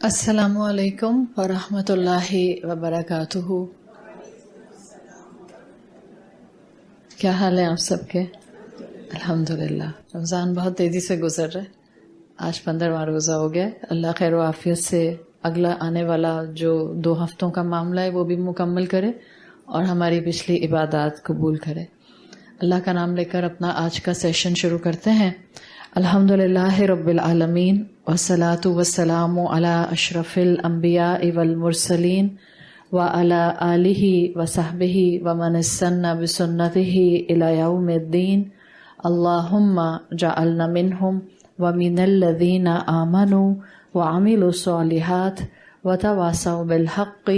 السلام علیکم ورحمۃ اللہ وبرکاتہ۔ کیا حال ہے آپ سب کے؟ الحمدللہ۔ رمضان بہت تیزی سے گزر رہا ہے، آج 15واں روزہ ہو گیا ہے۔ اللہ خیر و عافیت سے اگلا آنے والا جو 2 ہفتوں کا معاملہ ہے وہ بھی مکمل کرے اور ہماری پچھلی عبادات قبول کرے۔ اللہ کا نام لے کر اپنا آج کا سیشن شروع کرتے ہیں۔ الحمدللہ رب العالمین والصلاة والسلام علی اشرف الانبیاء والمرسلین وعلی آلہ وصحبہ ومن استنى بسنتہ الی یوم الدین۔ اللہم جعلنا منہم ومن الذین آمنوا وعملوا الصالحات وتواصوا بالحق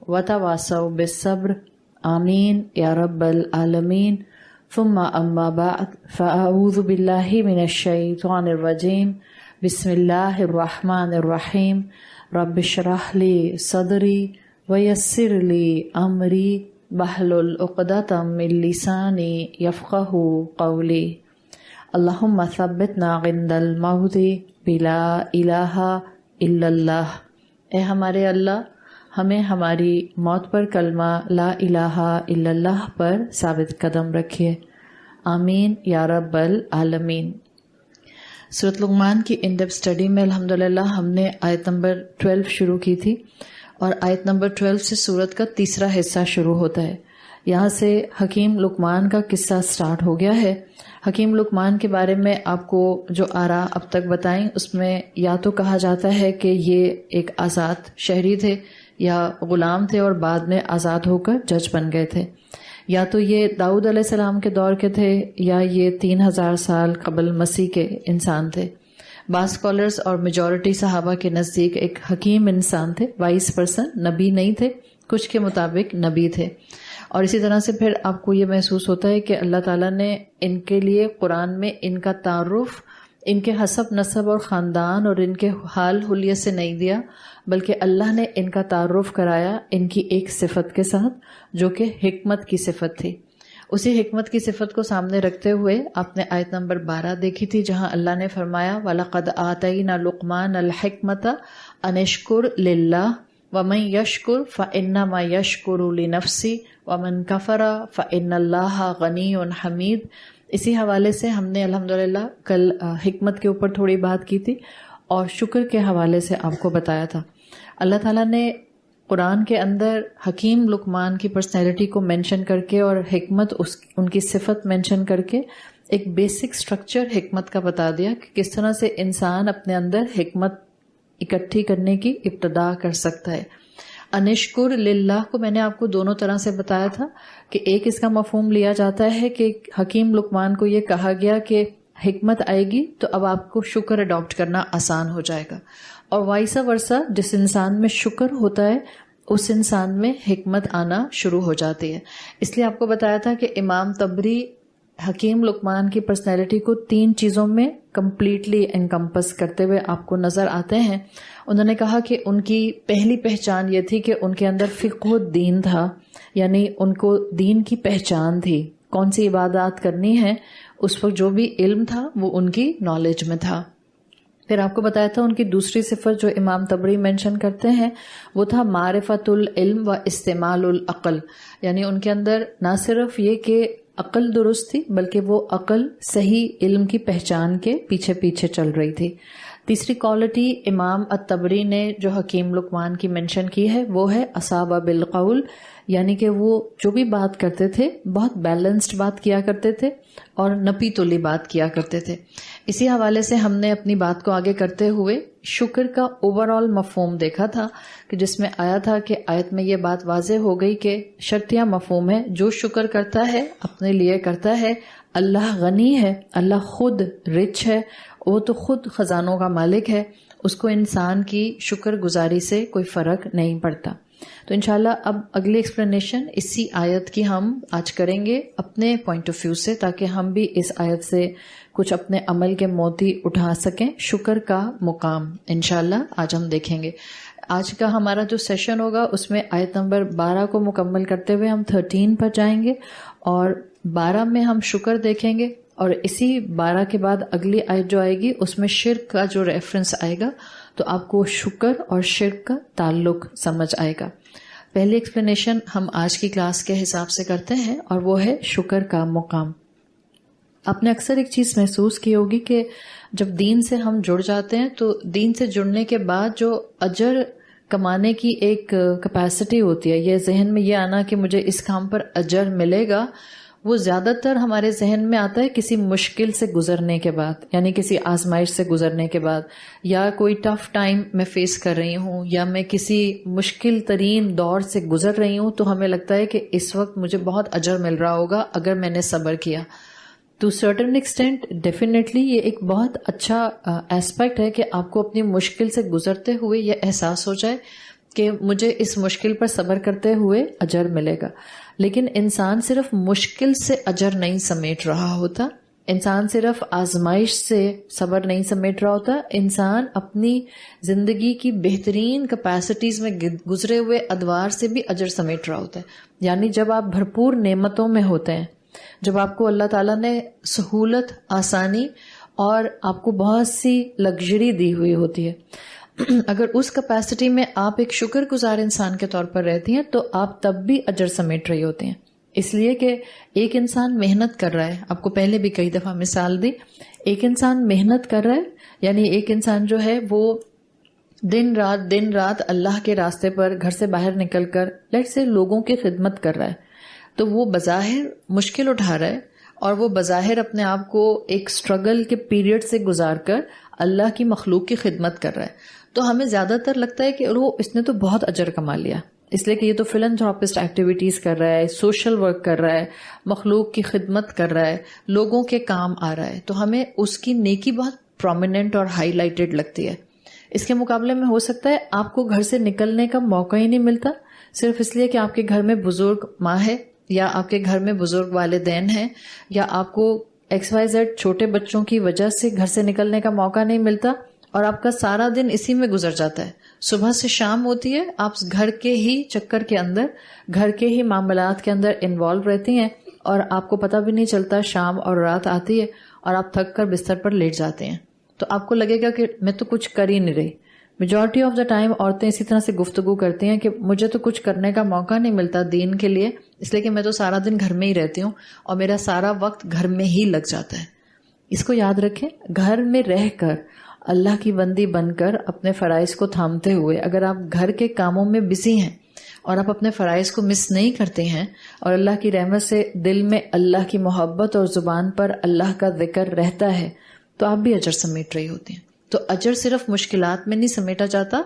وتواصوا بالصبر، آمین یا رب العالمین۔ ثم اما بعد فاعوذ باللہ من الشیطان الرجیم، بسم اللہ الرحمن الرحیم۔ رب اشرح لی صدری ویسر لی امری واحلل عقدۃ من لسانی یفقہوا قولی۔ اللہم ثبتنا عند الموت بلا الہ الا اللہ۔ اے ہمارے اللہ، ہمیں ہماری موت پر کلمہ لا الہ الا اللہ پر ثابت قدم رکھیے، آمین یا رب العالمین۔ سورۃ لقمان کی ان ڈیپتھ اسٹڈی میں الحمدللہ ہم نے آیت نمبر 12 شروع کی تھی، اور آیت نمبر 12 سے سورت کا تیسرا حصہ شروع ہوتا ہے۔ یہاں سے حکیم لقمان کا قصہ سٹارٹ ہو گیا ہے۔ حکیم لقمان کے بارے میں آپ کو جو آراء اب تک بتائیں، اس میں یا تو کہا جاتا ہے کہ یہ ایک آزاد شہری تھے یا غلام تھے اور بعد میں آزاد ہو کر جج بن گئے تھے، یا تو یہ داؤد علیہ السلام کے دور کے تھے، یا یہ 3000 سال قبل مسیح کے انسان تھے۔ بعض اسکالرز اور میجورٹی صحابہ کے نزدیک ایک حکیم انسان تھے، وائس پرسن، نبی نہیں تھے، کچھ کے مطابق نبی تھے۔ اور اسی طرح سے پھر آپ کو یہ محسوس ہوتا ہے کہ اللہ تعالیٰ نے ان کے لیے قرآن میں ان کا تعارف ان کے حسب نسب اور خاندان اور ان کے حال حلیے سے نہیں دیا، بلکہ اللہ نے ان کا تعارف کرایا ان کی ایک صفت کے ساتھ جو کہ حکمت کی صفت تھی۔ اسی حکمت کی صفت کو سامنے رکھتے ہوئے آپ نے آیت نمبر 12 دیکھی تھی، جہاں اللہ نے فرمایا وَلَقَدْ آتَيْنَا لُقْمَانَ الْحِكْمَةَ أَنِ اشْكُرْ لِلَّهِ وَمَنْ يَشْكُرْ فَإِنَّمَا يَشْكُرُ لِنَفْسِهِ وَمَنْ كَفَرَ فَإِنَّ اللَّهَ غَنِيٌّ حَمِيدٌ۔ اسی حوالے سے ہم نے الحمدللہ کل حکمت کے اوپر تھوڑی بات کی تھی اور شکر کے حوالے سے آپ کو بتایا تھا۔ اللہ تعالیٰ نے قرآن کے اندر حکیم لقمان کی پرسنالٹی کو مینشن کر کے اور حکمت ان کی صفت مینشن کر کے ایک بیسک سٹرکچر حکمت کا بتا دیا کہ کس طرح سے انسان اپنے اندر حکمت اکٹھی کرنے کی ابتدا کر سکتا ہے۔ انشکر للہ کو میں نے آپ کو دونوں طرح سے بتایا تھا کہ ایک اس کا مفہوم لیا جاتا ہے کہ حکیم لقمان کو یہ کہا گیا کہ حکمت آئے گی تو اب آپ کو شکر اڈاپٹ کرنا آسان ہو جائے گا، اور وائسا ورسا جس انسان میں شکر ہوتا ہے اس انسان میں حکمت آنا شروع ہو جاتی ہے۔ اس لیے آپ کو بتایا تھا کہ امام طبری حکیم لقمان کی پرسنالٹی کو 3 چیزوں میں کمپلیٹلی انکمپس کرتے ہوئے آپ کو نظر آتے ہیں۔ انہوں نے کہا کہ ان کی پہلی پہچان یہ تھی کہ ان کے اندر فقہ الدین تھا، یعنی ان کو دین کی پہچان تھی، کون سی عبادات کرنی ہے اس وقت جو بھی علم تھا وہ ان کی نالج میں تھا۔ پھر آپ کو بتایا تھا ان کی دوسری صفت جو امام طبری مینشن کرتے ہیں وہ تھا معرفت العلم و استعمال العقل، یعنی ان کے اندر نہ صرف یہ کہ عقل درست تھی بلکہ وہ عقل صحیح علم کی پہچان کے پیچھے پیچھے چل رہی تھی۔ تیسری کوالٹی امام الطبری نے جو حکیم لقمان کی مینشن کی ہے وہ ہے اصابہ بالقول، یعنی کہ وہ جو بھی بات کرتے تھے بہت بیلنسڈ بات کیا کرتے تھے اور نپی تلی بات کیا کرتے تھے۔ اسی حوالے سے ہم نے اپنی بات کو آگے کرتے ہوئے شکر کا اوور آل مفہوم دیکھا تھا کہ جس میں آیا تھا کہ آیت میں یہ بات واضح ہو گئی کہ شرطیہ مفہوم ہے، جو شکر کرتا ہے اپنے لیے کرتا ہے، اللہ غنی ہے، اللہ خود رچ ہے، وہ تو خود خزانوں کا مالک ہے، اس کو انسان کی شکر گزاری سے کوئی فرق نہیں پڑتا۔ تو انشاءاللہ اب اگلی ایکسپلینیشن اسی آیت کی ہم آج کریں گے اپنے پوائنٹ آف ویو سے، تاکہ ہم بھی اس آیت سے کچھ اپنے عمل کے موتی اٹھا سکیں۔ شکر کا مقام انشاءاللہ آج ہم دیکھیں گے۔ آج کا ہمارا جو سیشن ہوگا اس میں آیت نمبر 12 کو مکمل کرتے ہوئے ہم 13 پر جائیں گے، اور 12 میں ہم شکر دیکھیں گے، اور اسی 12 کے بعد اگلی آیت جو آئے گی اس میں شرک کا جو ریفرنس آئے گا تو آپ کو شکر اور شرک کا تعلق سمجھ آئے گا. پہلی ایکسپلینیشن ہم آج کی کلاس کے حساب سے کرتے ہیں اور وہ ہے شکر کا مقام. آپ نے اکثر ایک چیز محسوس کی ہوگی کہ جب دین سے ہم جڑ جاتے ہیں تو دین سے جڑنے کے بعد جو اجر کمانے کی ایک کیپیسٹی ہوتی ہے، یہ ذہن میں یہ آنا کہ مجھے اس کام پر اجر ملے گا، وہ زیادہ تر ہمارے ذہن میں آتا ہے کسی مشکل سے گزرنے کے بعد، یعنی کسی آزمائش سے گزرنے کے بعد، یا کوئی ٹف ٹائم میں فیس کر رہی ہوں، یا میں کسی مشکل ترین دور سے گزر رہی ہوں، تو ہمیں لگتا ہے کہ اس وقت مجھے بہت اجر مل رہا ہوگا اگر میں نے صبر کیا. ٹو سرٹن ایکسٹینٹ ڈیفینیٹلی یہ ایک بہت اچھا ایسپیکٹ ہے کہ آپ کو اپنی مشکل سے گزرتے ہوئے یہ احساس ہو جائے کہ مجھے اس مشکل پر صبر کرتے ہوئے اجر ملے گا. لیکن انسان صرف مشکل سے اجر نہیں سمیٹ رہا ہوتا، انسان صرف آزمائش سے صبر نہیں سمیٹ رہا ہوتا، انسان اپنی زندگی کی بہترین کیپیسٹیز میں گزرے ہوئے ادوار سے بھی اجر سمیٹ رہا ہوتا ہے. یعنی جب آپ بھرپور نعمتوں میں ہوتے ہیں، جب آپ کو اللہ تعالیٰ نے سہولت، آسانی اور آپ کو بہت سی لگژری دی ہوئی ہوتی ہے، اگر اس کیپیسٹی میں آپ ایک شکر گزار انسان کے طور پر رہتی ہیں تو آپ تب بھی اجر سمیٹ رہی ہوتی ہیں. اس لیے کہ ایک انسان محنت کر رہا ہے، آپ کو پہلے بھی کئی دفعہ مثال دی، ایک انسان محنت کر رہا ہے، یعنی ایک انسان جو ہے وہ دن رات اللہ کے راستے پر گھر سے باہر نکل کر لیٹ سے لوگوں کی خدمت کر رہا ہے، تو وہ بظاہر مشکل اٹھا رہا ہے اور وہ بظاہر اپنے آپ کو ایک سٹرگل کے پیریڈ سے گزار کر اللہ کی مخلوق کی خدمت کر رہا ہے. تو ہمیں زیادہ تر لگتا ہے کہ اس نے تو بہت اجر کما لیا، اس لیے کہ یہ تو فلنتھراپسٹ ایکٹیویٹیز کر رہا ہے، سوشل ورک کر رہا ہے، مخلوق کی خدمت کر رہا ہے، لوگوں کے کام آ رہا ہے، تو ہمیں اس کی نیکی بہت پرومیننٹ اور ہائی لائٹڈ لگتی ہے. اس کے مقابلے میں ہو سکتا ہے آپ کو گھر سے نکلنے کا موقع ہی نہیں ملتا، صرف اس لیے کہ آپ کے گھر میں بزرگ ماں ہے، یا آپ کے گھر میں بزرگ والدین ہیں، یا آپ کو XYZ چھوٹے بچوں کی وجہ سے گھر سے نکلنے کا موقع نہیں ملتا، اور آپ کا سارا دن اسی میں گزر جاتا ہے. صبح سے شام ہوتی ہے، آپ گھر کے ہی چکر کے اندر، گھر کے ہی معاملات کے اندر انوالو رہتی ہیں، اور آپ کو پتہ بھی نہیں چلتا شام اور رات آتی ہے اور آپ تھک کر بستر پر لیٹ جاتے ہیں. تو آپ کو لگے گا کہ میں تو کچھ کر ہی نہیں رہی. میجورٹی آف دا ٹائم عورتیں اسی طرح سے گفتگو کرتی ہیں کہ مجھے تو کچھ کرنے کا موقع نہیں ملتا دین کے لیے، اس لیے کہ میں تو سارا دن گھر میں ہی رہتی ہوں اور میرا سارا وقت گھر میں ہی لگ جاتا ہے. اس کو یاد رکھیں، گھر میں رہ کر اللہ کی بندی بن کر اپنے فرائض کو تھامتے ہوئے اگر آپ گھر کے کاموں میں بزی ہیں اور آپ اپنے فرائض کو مس نہیں کرتے ہیں اور اللہ کی رحمت سے دل میں اللہ کی محبت اور زبان پر اللہ کا ذکر رہتا ہے تو آپ بھی اجر سمیٹ رہی ہوتی ہیں. تو اجر صرف مشکلات میں نہیں سمیٹا جاتا،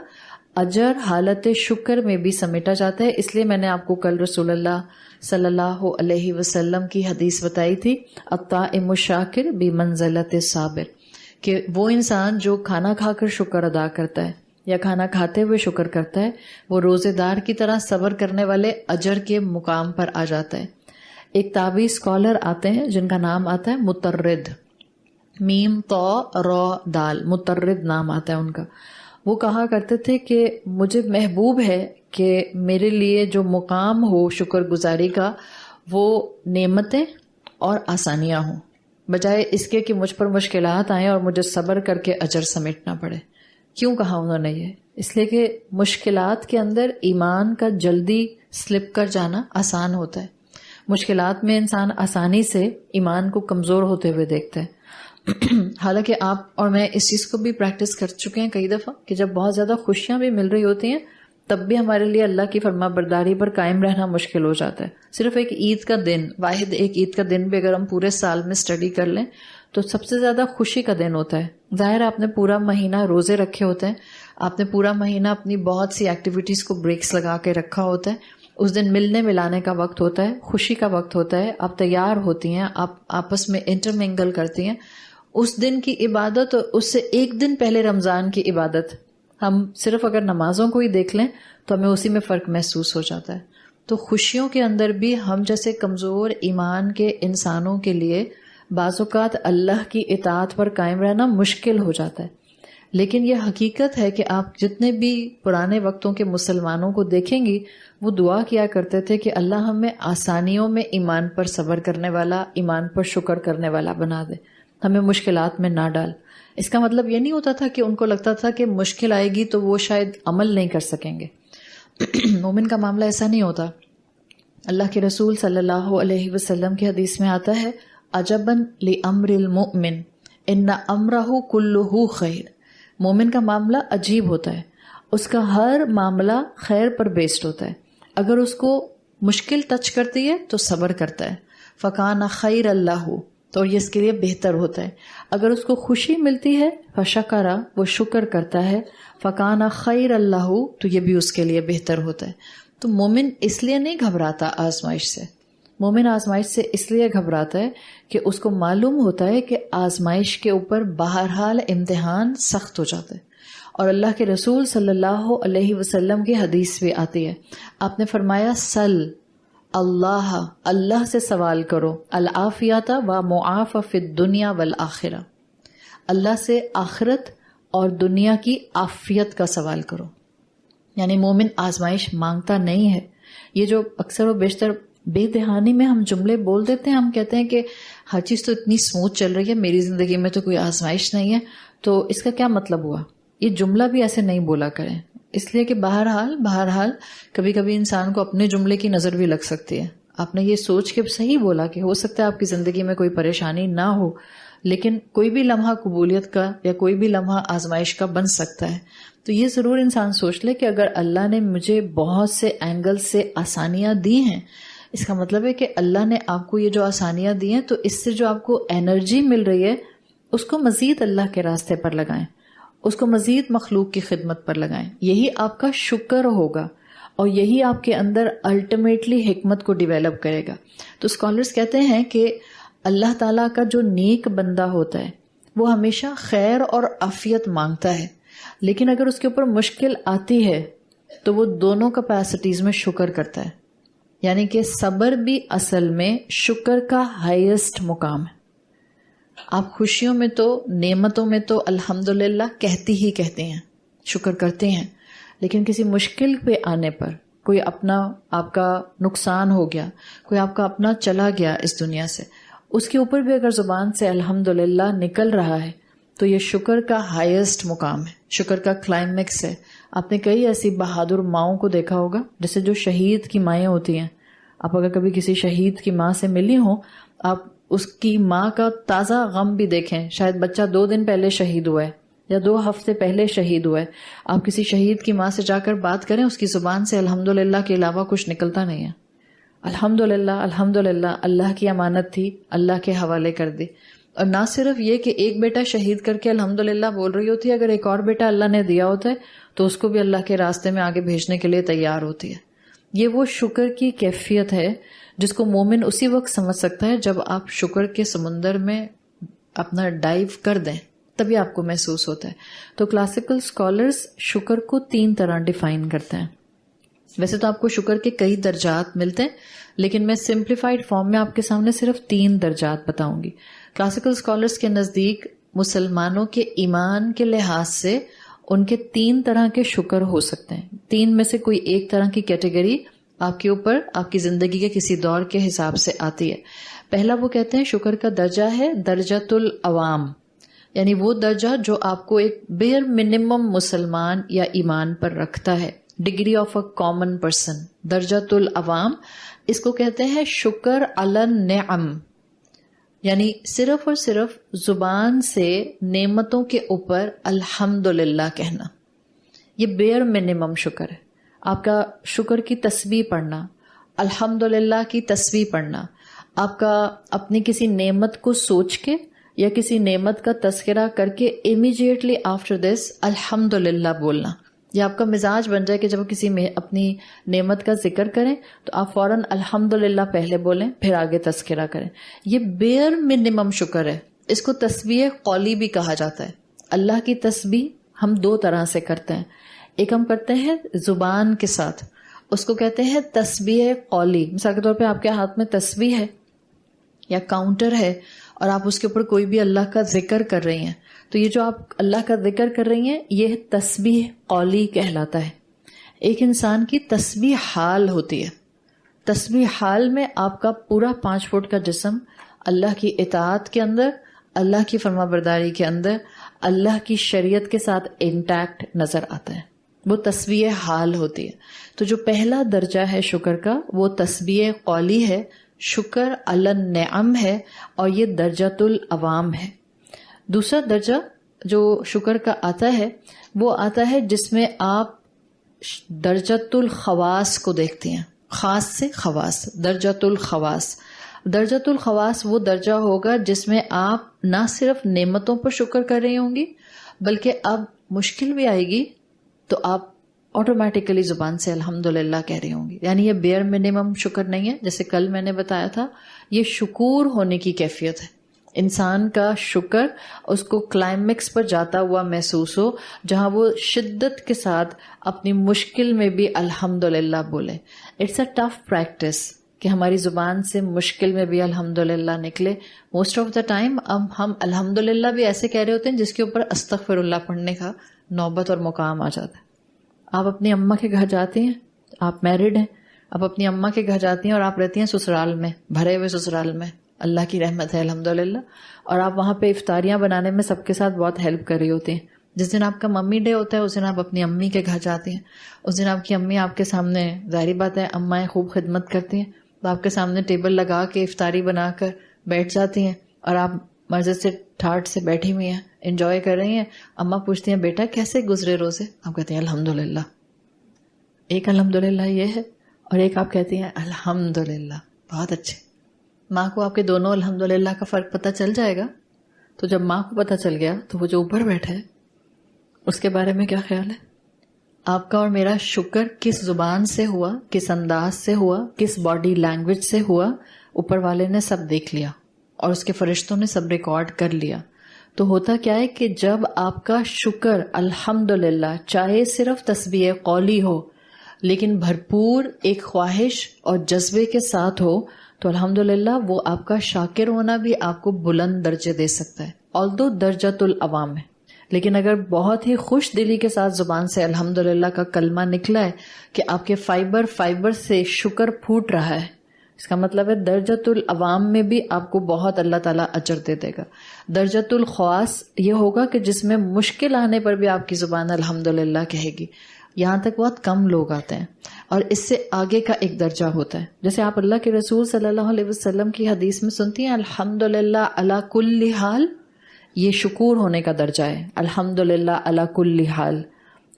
اجر حالت شکر میں بھی سمیٹا جاتا ہے. اس لیے میں نے آپ کو کل رسول اللہ صلی اللہ علیہ وسلم کی حدیث بتائی تھی، الطائم الشاکر بمنزلۃ الصابر، کہ وہ انسان جو کھانا کھا کر شکر ادا کرتا ہے یا کھانا کھاتے ہوئے شکر کرتا ہے، وہ روزے دار کی طرح صبر کرنے والے اجر کے مقام پر آ جاتا ہے. ایک تابعی اسکالر آتے ہیں جن کا نام آتا ہے مترد، میم طا را دال، مترد نام آتا ہے ان کا. وہ کہا کرتے تھے کہ مجھے محبوب ہے کہ میرے لیے جو مقام ہو شکر گزاری کا وہ نعمتیں اور آسانیاں ہوں، بجائے اس کے کہ مجھ پر مشکلات آئیں اور مجھے صبر کر کے اجر سمیٹنا پڑے. کیوں کہا انہوں نے یہ؟ اس لیے کہ مشکلات کے اندر ایمان کا جلدی سلپ کر جانا آسان ہوتا ہے. مشکلات میں انسان آسانی سے ایمان کو کمزور ہوتے ہوئے دیکھتا ہے. حالانکہ آپ اور میں اس چیز کو بھی پریکٹس کر چکے ہیں کئی دفعہ کہ جب بہت زیادہ خوشیاں بھی مل رہی ہوتی ہیں تب بھی ہمارے لیے اللہ کی فرما برداری پر قائم رہنا مشکل ہو جاتا ہے. صرف ایک عید کا دن، واحد ایک عید کا دن بھی اگر ہم پورے سال میں اسٹڈی کر لیں تو سب سے زیادہ خوشی کا دن ہوتا ہے. ظاہر آپ نے پورا مہینہ روزے رکھے ہوتے ہیں، آپ نے پورا مہینہ اپنی بہت سی ایکٹیویٹیز کو بریکس لگا کے رکھا ہوتا ہے. اس دن ملنے ملانے کا وقت ہوتا ہے، خوشی کا وقت ہوتا ہے، آپ تیار ہوتی ہیں، آپ آپس میں انٹرمنگل کرتی ہیں. اس دن کی عبادت اور اس سے ایک دن پہلے رمضان کی عبادت، ہم صرف اگر نمازوں کو ہی دیکھ لیں تو ہمیں اسی میں فرق محسوس ہو جاتا ہے. تو خوشیوں کے اندر بھی ہم جیسے کمزور ایمان کے انسانوں کے لیے بعض اوقات اللہ کی اطاعت پر قائم رہنا مشکل ہو جاتا ہے. لیکن یہ حقیقت ہے کہ آپ جتنے بھی پرانے وقتوں کے مسلمانوں کو دیکھیں گی وہ دعا کیا کرتے تھے کہ اللہ ہمیں آسانیوں میں ایمان پر صبر کرنے والا، ایمان پر شکر کرنے والا بنا دے، ہمیں مشکلات میں نہ ڈال. اس کا مطلب یہ نہیں ہوتا تھا کہ ان کو لگتا تھا کہ مشکل آئے گی تو وہ شاید عمل نہیں کر سکیں گے. مومن کا معاملہ ایسا نہیں ہوتا. اللہ کے رسول صلی اللہ علیہ وسلم کی حدیث میں آتا ہے عجباً لامر المؤمن ان امرہ کلہ خیر. مومن کا معاملہ عجیب ہوتا ہے، اس کا ہر معاملہ خیر پر بیسڈ ہوتا ہے. اگر اس کو مشکل ٹچ کرتی ہے تو صبر کرتا ہے، فکان خیر اللہ، تو یہ اس کے لیے بہتر ہوتا ہے. اگر اس کو خوشی ملتی ہے فشکرا، وہ شکر کرتا ہے، فکان خیر اللہ، تو یہ بھی اس کے لیے بہتر ہوتا ہے. تو مومن اس لیے نہیں گھبراتا آزمائش سے. مومن آزمائش سے اس لیے گھبراتا ہے کہ اس کو معلوم ہوتا ہے کہ آزمائش کے اوپر بہرحال امتحان سخت ہو جاتا ہے. اور اللہ کے رسول صلی اللہ علیہ وسلم کی حدیث بھی آتی ہے، آپ نے فرمایا سل اللہ، اللہ سے سوال کرو، العافیۃ و معاف فی الدنیا والآخرہ، اللہ سے آخرت اور دنیا کی عافیت کا سوال کرو. یعنی مومن آزمائش مانگتا نہیں ہے. یہ جو اکثر و بیشتر بے دہانی میں ہم جملے بول دیتے ہیں، ہم کہتے ہیں کہ ہر چیز تو اتنی سموتھ چل رہی ہے، میری زندگی میں تو کوئی آزمائش نہیں ہے، تو اس کا کیا مطلب ہوا؟ یہ جملہ بھی ایسے نہیں بولا کریں، اس لیے کہ بہرحال کبھی کبھی انسان کو اپنے جملے کی نظر بھی لگ سکتی ہے. آپ نے یہ سوچ کے صحیح بولا کہ ہو سکتا ہے آپ کی زندگی میں کوئی پریشانی نہ ہو، لیکن کوئی بھی لمحہ قبولیت کا یا کوئی بھی لمحہ آزمائش کا بن سکتا ہے. تو یہ ضرور انسان سوچ لے کہ اگر اللہ نے مجھے بہت سے اینگل سے آسانیاں دی ہیں، اس کا مطلب ہے کہ اللہ نے آپ کو یہ جو آسانیاں دی ہیں تو اس سے جو آپ کو انرجی مل رہی ہے اس کو مزید اللہ کے راستے پر لگائیں، اس کو مزید مخلوق کی خدمت پر لگائیں. یہی آپ کا شکر ہوگا اور یہی آپ کے اندر الٹیمیٹلی حکمت کو ڈیویلپ کرے گا. تو اسکالرز کہتے ہیں کہ اللہ تعالیٰ کا جو نیک بندہ ہوتا ہے وہ ہمیشہ خیر اور عافیت مانگتا ہے، لیکن اگر اس کے اوپر مشکل آتی ہے تو وہ دونوں کیپیسٹیز میں شکر کرتا ہے. یعنی کہ صبر بھی اصل میں شکر کا ہائیسٹ مقام ہے. آپ خوشیوں میں تو نعمتوں میں تو الحمدللہ کہتے ہیں، شکر کرتے ہیں، لیکن کسی مشکل پہ آنے پر کوئی اپنا آپ کا نقصان ہو گیا، کوئی آپ کا اپنا چلا گیا اس دنیا سے، اس کے اوپر بھی اگر زبان سے الحمدللہ نکل رہا ہے تو یہ شکر کا ہائیسٹ مقام ہے، شکر کا کلائمیکس ہے. آپ نے کئی ایسی بہادر ماؤں کو دیکھا ہوگا، جیسے جو شہید کی مائیں ہوتی ہیں. آپ اگر کبھی کسی شہید کی ماں سے ملی ہوں، آپ اس کی ماں کا تازہ غم بھی دیکھیں. شاید بچہ 2 دن پہلے شہید ہوا ہے یا 2 ہفتے پہلے شہید ہوا ہے. آپ کسی شہید کی ماں سے جا کر بات کریں، اس کی زبان سے الحمدللہ کے علاوہ کچھ نکلتا نہیں ہے. الحمدللہ اللہ کی امانت تھی، اللہ کے حوالے کر دی. اور نہ صرف یہ کہ ایک بیٹا شہید کر کے الحمدللہ بول رہی ہوتی ہے، اگر ایک اور بیٹا اللہ نے دیا ہوتا ہے تو اس کو بھی اللہ کے راستے میں آگے بھیجنے کے لیے تیار ہوتی ہے. یہ وہ شکر کی کیفیت ہے جس کو مومن اسی وقت سمجھ سکتا ہے جب آپ شکر کے سمندر میں اپنا ڈائیو کر دیں، تبھی آپ کو محسوس ہوتا ہے. تو کلاسیکل اسکالرز شکر کو 3 طرح ڈیفائن کرتے ہیں. ویسے تو آپ کو شکر کے کئی درجات ملتے ہیں، لیکن میں سمپلیفائڈ فارم میں آپ کے سامنے صرف 3 درجات بتاؤں گی. کلاسیکل اسکالرز کے نزدیک مسلمانوں کے ایمان کے لحاظ سے ان کے 3 طرح کے شکر ہو سکتے ہیں. 3 میں سے کوئی ایک طرح کی کیٹیگری آپ کے اوپر آپ کی زندگی کے کسی دور کے حساب سے آتی ہے. پہلا وہ کہتے ہیں شکر کا درجہ ہے درجۃ العوام، یعنی وہ درجہ جو آپ کو ایک بیئر منیمم مسلمان یا ایمان پر رکھتا ہے، degree of a common person. درجۃ العوام اس کو کہتے ہیں شکر علی النعم، یعنی صرف اور صرف زبان سے نعمتوں کے اوپر الحمدللہ کہنا. یہ بیئر منیمم شکر ہے. آپ کا شکر کی تسبیح پڑھنا، الحمدللہ کی تسبیح پڑھنا، آپ کا اپنی کسی نعمت کو سوچ کے یا کسی نعمت کا تذکرہ کر کے امیجیٹلی آفٹر دس الحمدللہ بولنا. یہ آپ کا مزاج بن جائے کہ جب کسی میں اپنی نعمت کا ذکر کریں تو آپ فوراً الحمدللہ پہلے بولیں پھر آگے تذکرہ کریں. یہ بیئر منیمم شکر ہے. اس کو تسبیح قولی بھی کہا جاتا ہے. اللہ کی تسبیح ہم 2 طرح سے کرتے ہیں. ایک ہم کرتے ہیں زبان کے ساتھ، اس کو کہتے ہیں تسبیح قولی. مثال کے طور پہ آپ کے ہاتھ میں تسبیح ہے یا کاؤنٹر ہے اور آپ اس کے اوپر کوئی بھی اللہ کا ذکر کر رہی ہیں، تو یہ جو آپ اللہ کا ذکر کر رہی ہیں یہ تسبیح قولی کہلاتا ہے. ایک انسان کی تسبیح حال ہوتی ہے. تسبیح حال میں آپ کا پورا 5 فٹ کا جسم اللہ کی اطاعت کے اندر، اللہ کی فرما برداری کے اندر اللہ کی شریعت کے ساتھ انٹیکٹ نظر آتا ہے، وہ تسبیح حال ہوتی ہے. تو جو پہلا درجہ ہے شکر کا وہ تسبیح قولی ہے، شکر علی النعم ہے، اور یہ درجۃ العوام ہے. دوسرا درجہ جو شکر کا آتا ہے وہ آتا ہے جس میں آپ درجۃ الخواص کو دیکھتے ہیں، خاص سے خواص، درجۃ الخواص. درجۃ الخواص وہ درجہ ہوگا جس میں آپ نہ صرف نعمتوں پر شکر کر رہی ہوں گی بلکہ اب مشکل بھی آئے گی تو آپ آٹومیٹیکلی زبان سے الحمدللہ کہہ رہی ہوں گی. یعنی یہ بیئر منیمم شکر نہیں ہے، جیسے کل میں نے بتایا تھا، یہ شکور ہونے کی کیفیت ہے. انسان کا شکر اس کو کلائمیکس پر جاتا ہوا محسوس ہو جہاں وہ شدت کے ساتھ اپنی مشکل میں بھی الحمدللہ بولے. اٹس اے ٹف پریکٹس کہ ہماری زبان سے مشکل میں بھی الحمدللہ نکلے. موسٹ آف دا ٹائم اب ہم الحمدللہ بھی ایسے کہہ رہے ہوتے ہیں جس کے اوپر استغفر اللہ پڑھنے کا نوبت اور مقام آ جاتا ہے. آپ اپنی اماں کے گھر جاتی ہیں، آپ میرڈ ہیں، آپ اپنی اماں کے گھر جاتی ہیں اور آپ رہتی ہیں سسرال میں، بھرے ہوئے سسرال میں، اللہ کی رحمت ہے الحمدللہ، اور آپ وہاں پہ افطاریاں بنانے میں سب کے ساتھ بہت ہیلپ کر رہی ہوتی ہیں. جس دن آپ کا ممی ڈے ہوتا ہے اس دن آپ اپنی امی کے گھر جاتی ہیں، اس دن آپ کی امی آپ کے سامنے، ظاہری بات ہے امائیں خوب خدمت کرتی ہیں، تو آپ کے سامنے ٹیبل لگا کے افطاری بنا کر بیٹھ جاتی ہیں اور آپ مزے سے ٹھاٹ سے بیٹھی ہوئی ہیں، انجوائے کر رہی ہیں. اماں پوچھتی ہیں بیٹا کیسے گزرے روزے؟ آپ کہتے ہیں الحمدللہ. ایک الحمدللہ یہ ہے اور ایک آپ کہتی ہیں الحمدللہ. بہت اچھے. ماں کو آپ کے دونوں الحمدللہ کا فرق پتہ چل جائے گا. تو جب ماں کو پتہ چل گیا تو وہ جو اوپر بیٹھا ہے اس کے بارے میں کیا خیال ہے؟ آپ کا اور میرا شکر کس زبان سے ہوا، کس انداز سے ہوا، کس باڈی لینگویج سے ہوا، اوپر والے نے سب دیکھ لیا اور اس کے فرشتوں نے سب ریکارڈ کر لیا. تو ہوتا کیا ہے کہ جب آپ کا شکر الحمدللہ چاہے صرف تسبیح قولی ہو لیکن بھرپور ایک خواہش اور جذبے کے ساتھ ہو تو الحمدللہ وہ آپ کا شاکر ہونا بھی آپ کو بلند درجے دے سکتا ہے، although درجۃ العوام ہے. لیکن اگر بہت ہی خوش دلی کے ساتھ زبان سے الحمدللہ کا کلمہ نکلا ہے کہ آپ کے فائبر سے شکر پھوٹ رہا ہے، اس کا مطلب ہے درجۃ العوام میں بھی آپ کو بہت اللہ تعالیٰ اجر دے دے گا. درجۃ الخواص یہ ہوگا کہ جس میں مشکل آنے پر بھی آپ کی زبان الحمدللہ کہے گی. یہاں تک بہت کم لوگ آتے ہیں. اور اس سے آگے کا ایک درجہ ہوتا ہے، جیسے آپ اللہ کے رسول صلی اللہ علیہ وسلم کی حدیث میں سنتی ہیں الحمدللہ علی کل حال. یہ شکور ہونے کا درجہ ہے الحمدللہ علی کل حال،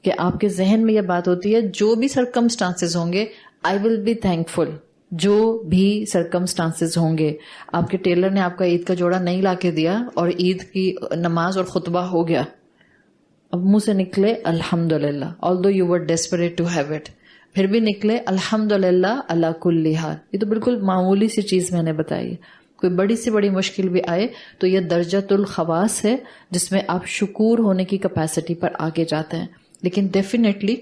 کہ آپ کے ذہن میں یہ بات ہوتی ہے جو بھی سرکمسٹانسز ہوں گے آئی ول بی تھینکفل. جو بھی سرکمسٹانسز ہوں گے، آپ کے ٹیلر نے آپ کا عید کا جوڑا نہیں لا کے دیا اور عید کی نماز اور خطبہ ہو گیا، اب منہ سے نکلے الحمدللہ although you were desperate to have it، پھر بھی نکلے الحمدللہ علی کل حال. یہ تو بالکل معمولی سی چیز میں نے بتائی ہے. کوئی بڑی سے بڑی مشکل بھی آئے تو یہ درجۃ الخواص ہے جس میں آپ شکور ہونے کی کیپیسٹی پر آگے جاتے ہیں. لیکن ڈیفینیٹلی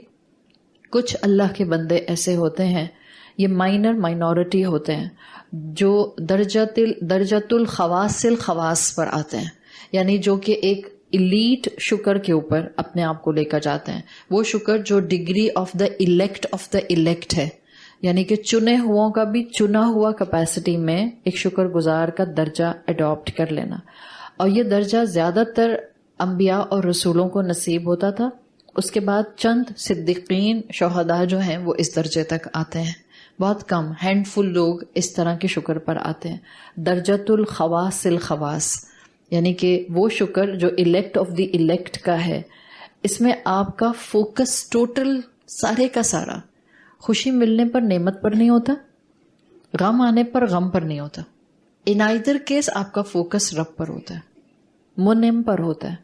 کچھ اللہ کے بندے ایسے ہوتے ہیں، یہ مائنورٹی ہوتے ہیں، جو درجۃ الخواص الخواص پر آتے ہیں، یعنی جو کہ ایک ایلیٹ شکر کے اوپر اپنے آپ کو لے کر جاتے ہیں. وہ شکر جو ڈگری آف دا الیکٹ ہے، یعنی کہ چنے ہواؤں کا بھی چنا ہوا کیپیسٹی میں ایک شکر گزار کا درجہ اڈاپٹ کر لینا. اور یہ درجہ زیادہ تر انبیاء اور رسولوں کو نصیب ہوتا تھا. اس کے بعد چند صدیقین شہداء جو ہیں وہ اس درجے تک آتے ہیں. بہت کم ہینڈ فل لوگ اس طرح کے شکر پر آتے ہیں. درجۃ الخواص الخواص یعنی کہ وہ شکر جو الیکٹ آف دی الیکٹ کا ہے. اس میں آپ کا فوکس ٹوٹل سارے کا سارا خوشی ملنے پر نعمت پر نہیں ہوتا، غم آنے پر غم پر نہیں ہوتا. ان آئدر کیس آپ کا فوکس رب پر ہوتا ہے، منعم پر ہوتا ہے،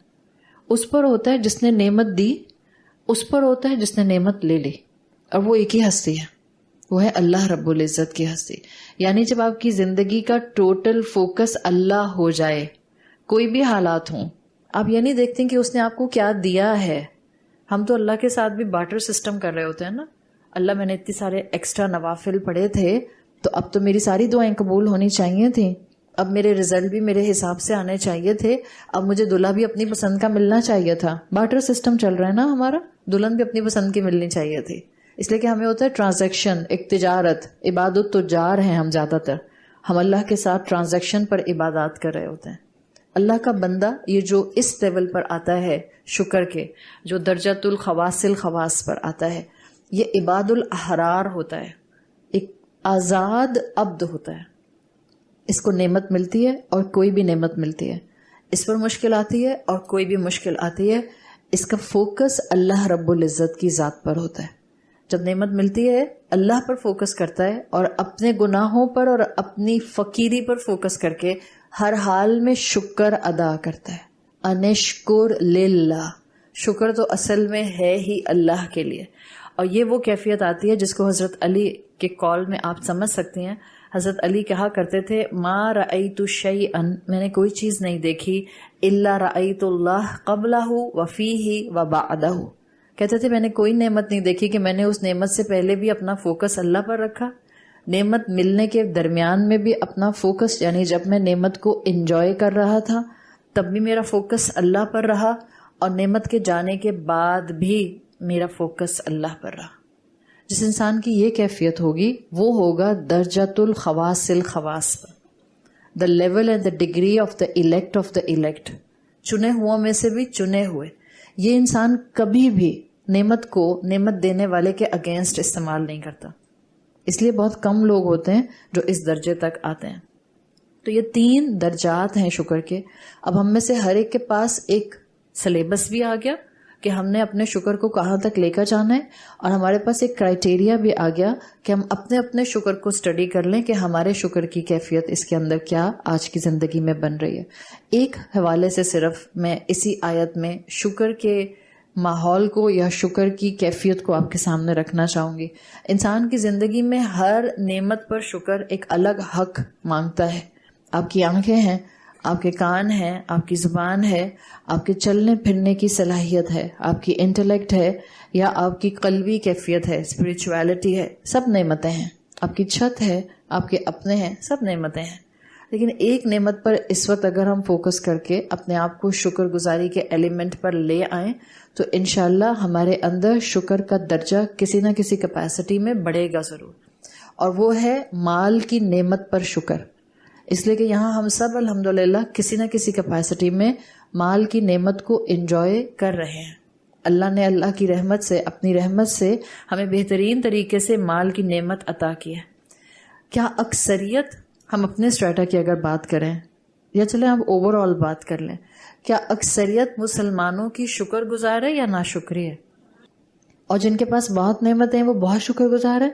اس پر ہوتا ہے جس نے نعمت دی، اس پر ہوتا ہے جس نے نعمت لے لی. اور وہ ایک ہی ہستی ہے، وہ ہے اللہ رب العزت کی ہستی. یعنی جب آپ کی زندگی کا ٹوٹل فوکس اللہ ہو جائے، کوئی بھی حالات ہوں، آپ یہ نہیں دیکھتے کہ اس نے آپ کو کیا دیا ہے. ہم تو اللہ کے ساتھ بھی بارٹر سسٹم کر رہے ہوتے ہیں نا. اللہ میں نے اتنے سارے ایکسٹرا نوافل پڑھے تھے تو اب تو میری ساری دعائیں قبول ہونی چاہیے تھیں، اب میرے رزلٹ بھی میرے حساب سے آنے چاہیے تھے، اب مجھے دلہا بھی اپنی پسند کا ملنا چاہیے تھا. بارٹر سسٹم چل رہا ہے نا ہمارا، دلہن بھی اپنی پسند کی ملنی چاہیے تھی. اس لیے کہ ہمیں ہوتا ہے ٹرانزیکشن، ایک تجارت، عبادت تجار ہیں ہم زیادہ تر. ہم اللہ کے ساتھ ٹرانزیکشن پر عبادات کر رہے ہوتے ہیں. اللہ کا بندہ یہ جو اس لیول پر آتا ہے شکر کے، جو درجۃ الخواص الخواص پر آتا ہے، یہ عباد الاحرار ہوتا ہے، ایک آزاد عبد ہوتا ہے. اس کو نعمت ملتی ہے اور کوئی بھی نعمت ملتی ہے، اس پر مشکل آتی ہے اور کوئی بھی مشکل آتی ہے، اس کا فوکس اللہ رب العزت کی ذات پر ہوتا ہے. جب نعمت ملتی ہے اللہ پر فوکس کرتا ہے اور اپنے گناہوں پر اور اپنی فقیری پر فوکس کر کے ہر حال میں شکر ادا کرتا ہے. انشکر للہ، شکر تو اصل میں ہے ہی اللہ کے لیے. اور یہ وہ کیفیت آتی ہے جس کو حضرت علی کے قول میں آپ سمجھ سکتی ہیں. حضرت علی کہا کرتے تھے ما رأیت شیئا، میں نے کوئی چیز نہیں دیکھی الا رأیت اللہ قبلہ وفیہ وبعدہ. کہتے تھے میں نے کوئی نعمت نہیں دیکھی کہ میں نے اس نعمت سے پہلے بھی اپنا فوکس اللہ پر رکھا، نعمت ملنے کے درمیان میں بھی اپنا فوکس، یعنی جب میں نعمت کو انجوائے کر رہا تھا تب بھی میرا فوکس اللہ پر رہا، اور نعمت کے جانے کے بعد بھی میرا فوکس اللہ پر رہا. جس انسان کی یہ کیفیت ہوگی وہ ہوگا درجۃ الخواص الخواص پر، the level and the degree of the elect of the elect, چنے ہوا میں سے بھی چنے ہوئے. یہ انسان کبھی بھی نعمت کو نعمت دینے والے کے اگینسٹ استعمال نہیں کرتا، اس لیے بہت کم لوگ ہوتے ہیں جو اس درجے تک آتے ہیں. تو یہ 3 درجات ہیں شکر کے. اب ہم میں سے ہر ایک کے پاس ایک سلیبس بھی آ گیا کہ ہم نے اپنے شکر کو کہاں تک لے کر جانا ہے، اور ہمارے پاس ایک کرائیٹیریا بھی آ گیا کہ ہم اپنے اپنے شکر کو اسٹڈی کر لیں کہ ہمارے شکر کی کیفیت اس کے اندر کیا آج کی زندگی میں بن رہی ہے. ایک حوالے سے صرف میں اسی آیت میں شکر کے ماحول کو یا شکر کی کیفیت کو آپ کے سامنے رکھنا چاہوں گی. انسان کی زندگی میں ہر نعمت پر شکر ایک الگ حق مانگتا ہے. آپ کی آنکھیں ہیں، آپ کے کان ہیں، آپ کی زبان ہے، آپ کے چلنے پھرنے کی صلاحیت ہے، آپ کی انٹلیکٹ ہے، یا آپ کی قلبی کیفیت ہے، اسپرچویلٹی ہے، سب نعمتیں ہیں. آپ کی چھت ہے، آپ کے اپنے ہیں، سب نعمتیں ہیں. لیکن ایک نعمت پر اس وقت اگر ہم فوکس کر کے اپنے آپ کو شکر گزاری کے ایلیمنٹ پر لے آئیں تو انشاءاللہ ہمارے اندر شکر کا درجہ کسی نہ کسی کیپیسٹی میں بڑھے گا ضرور. اور وہ ہے مال کی نعمت پر شکر. اس لیے کہ یہاں ہم سب الحمدللہ کسی نہ کسی کیپیسٹی میں مال کی نعمت کو انجوائے کر رہے ہیں. اللہ نے اللہ کی رحمت سے، اپنی رحمت سے ہمیں بہترین طریقے سے مال کی نعمت عطا کی ہے. کیا اکثریت، ہم اپنے اسٹریٹا کی اگر بات کریں یا چلیں آپ اوور آل بات کر لیں، کیا اکثریت مسلمانوں کی شکر گزار ہے یا ناشکری ہے؟ اور جن کے پاس بہت نعمتیں ہیں وہ بہت شکر گزار ہے.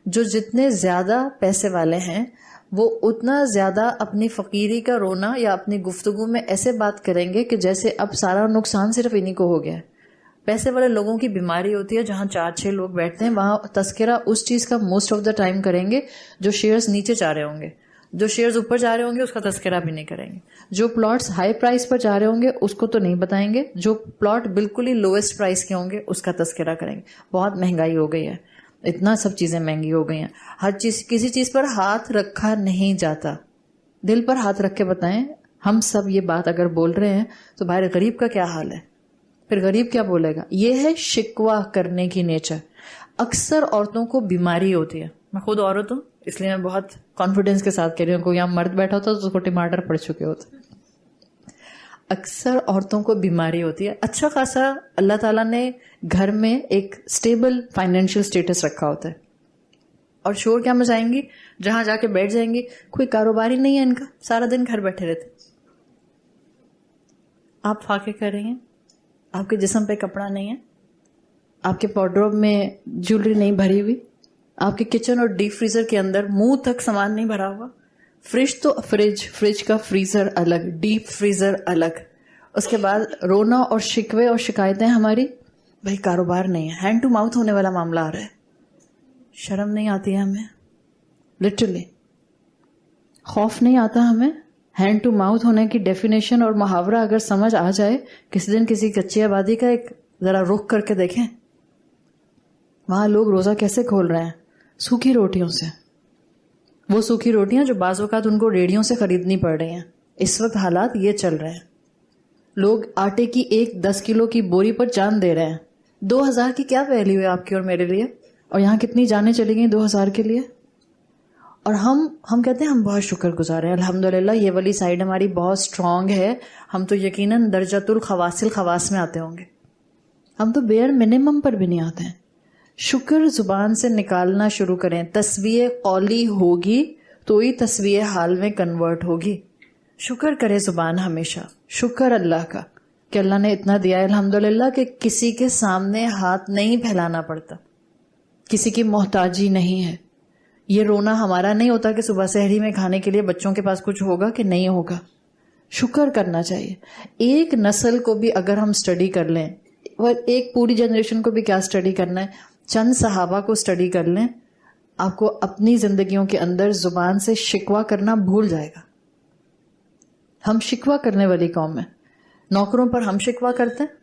جو جتنے زیادہ پیسے والے ہیں وہ اتنا زیادہ اپنی فقیری کا رونا یا اپنی گفتگو میں ایسے بات کریں گے کہ جیسے اب سارا نقصان صرف انہی کو ہو گیا ہے. پیسے والے لوگوں کی بیماری ہوتی ہے جہاں 4-6 لوگ بیٹھتے ہیں وہاں تذکرہ اس چیز کا موسٹ آف دا ٹائم کریں گے جو شیئرز نیچے جا رہے ہوں گے، جو شیئرز اوپر جا رہے ہوں گے اس کا تذکرہ بھی نہیں کریں گے، جو پلاٹس ہائی پرائس پر جا رہے ہوں گے اس کو تو نہیں بتائیں گے، جو پلاٹ بالکل ہی لویسٹ پرائس کے ہوں گے اس کا تذکرہ کریں گے. بہت مہنگائی ہو گئی ہے، اتنا سب چیزیں مہنگی ہو گئی ہیں، ہر چیز، کسی چیز پر ہاتھ رکھا نہیں جاتا. دل پر ہاتھ رکھ کے بتائیں، ہم سب یہ بات اگر بول رہے ہیں تو باہر غریب کا کیا حال ہے؟ پھر غریب کیا بولے گا؟ یہ ہے شکوہ کرنے کی نیچر. اکثر عورتوں کو بیماری ہوتی ہے، میں خود عورت ہوں اس لیے میں بہت کانفیڈنس کے ساتھ کہہ رہی ہوں، کوئی یہاں مرد بیٹھا ہوتا تو اس کو ٹماٹر پڑ چکے ہوتے. اکثر عورتوں کو بیماری ہوتی ہے. اچھا خاصا اللہ تعالیٰ نے گھر میں ایک سٹیبل فائنینشیل سٹیٹس رکھا ہوتا ہے، اور شور کیا مچائیں گی، جہاں جا کے بیٹھ جائیں گی، کوئی کاروبار ہی نہیں ہے ان کا، سارا دن گھر بیٹھے رہتے. آپ فاقے کر رہی ہیں، آپ کے جسم پہ کپڑا نہیں ہے، آپ کے وارڈروب میں جیولری نہیں بھری ہوئی، آپ کے کچن اور ڈیپ فریزر کے اندر منہ تک سامان نہیں بھرا ہوا. فریج تو فریج کا فریزر الگ، ڈیپ فریزر الگ. اس کے بعد رونا اور شکوے اور شکایتیں ہماری، بھائی کاروبار نہیں ہے، ہینڈ ٹو ماؤتھ ہونے والا معاملہ آ رہا ہے. شرم نہیں آتی ہے ہمیں؟ لٹرلی خوف نہیں آتا ہمیں؟ ہینڈ ٹو ماؤتھ ہونے کی ڈیفینیشن اور محاورہ اگر سمجھ آ جائے، کسی دن کسی کچی آبادی کا ایک ذرا رخ کر کے دیکھیں، وہاں لوگ روزہ کیسے کھول رہے ہیں؟ سوکھی روٹیوں سے. وہ سوکھی روٹیاں جو بعض اوقات ان کو ریڑھیوں سے خریدنی پڑ رہی ہیں. اس وقت حالات یہ چل رہے ہیں. لوگ آٹے کی ایک 10 کلو کی بوری پر جان دے رہے ہیں. 2000 کی کیا ویلیو ہے آپ کی اور میرے لیے؟ اور یہاں کتنی جانیں چلی گئیں 2000 کے لیے؟ اور ہم کہتے ہیں ہم بہت شکر گزار ہیں، الحمدللہ یہ والی سائڈ ہماری بہت اسٹرانگ ہے، ہم تو یقیناً درجۃ الخواص میں آتے ہوں گے، ہم تو بیئر منیمم پر بھی نہیں آتے ہیں۔ شکر زبان سے نکالنا شروع کریں، تسبیح قولی ہوگی تو ہی تسبیح حال میں کنورٹ ہوگی۔ شکر کرے زبان ہمیشہ، شکر اللہ کا کہ اللہ نے اتنا دیا ہے الحمدللہ کہ کسی کے سامنے ہاتھ نہیں پھیلانا پڑتا، کسی کی محتاجی نہیں ہے۔ یہ رونا ہمارا نہیں ہوتا کہ صبح سحری میں کھانے کے لیے بچوں کے پاس کچھ ہوگا کہ نہیں ہوگا۔ شکر کرنا چاہیے۔ ایک نسل کو بھی اگر ہم سٹڈی کر لیں، اور ایک پوری جنریشن کو بھی کیا سٹڈی کرنا ہے، چند صحابہ کو سٹڈی کر لیں، آپ کو اپنی زندگیوں کے اندر زبان سے شکوہ کرنا بھول جائے گا۔ ہم شکوہ کرنے والی قوم ہیں، نوکروں پر ہم شکوہ کرتے ہیں،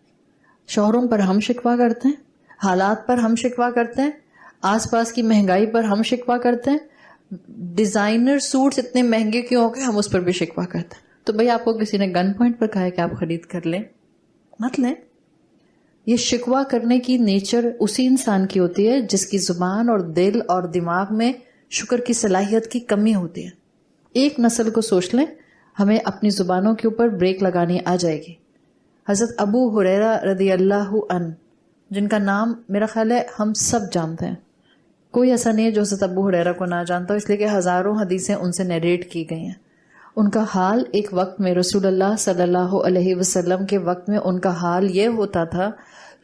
شوہروں پر ہم شکوہ کرتے ہیں، حالات پر ہم شکوہ کرتے ہیں، آس پاس کی مہنگائی پر ہم شکوہ کرتے ہیں، ڈیزائنر سوٹس اتنے مہنگے کیوں ہو گئے ہم اس پر بھی شکوہ کرتے ہیں۔ تو بھئی آپ کو کسی نے گن پوائنٹ پر کہا ہے کہ آپ خرید کر لیں، مت لیں۔ یہ شکوہ کرنے کی نیچر اسی انسان کی ہوتی ہے جس کی زبان اور دل اور دماغ میں شکر کی صلاحیت کی کمی ہوتی ہے۔ ایک نسل کو سوچ لیں، ہمیں اپنی زبانوں کے اوپر بریک لگانی آ جائے گی۔ حضرت ابو ہریرہ رضی اللہ عنہ، جن کا نام میرا خیال ہے ہم سب جانتے ہیں، کوئی ایسا نہیں ہے جو حضرت ابو ہریرہ کو نہ جانتا ہو، اس لیے کہ ہزاروں حدیثیں ان سے نیریٹ کی گئی ہیں۔ ان کا حال ایک وقت میں رسول اللہ صلی اللہ علیہ وسلم کے وقت میں ان کا حال یہ ہوتا تھا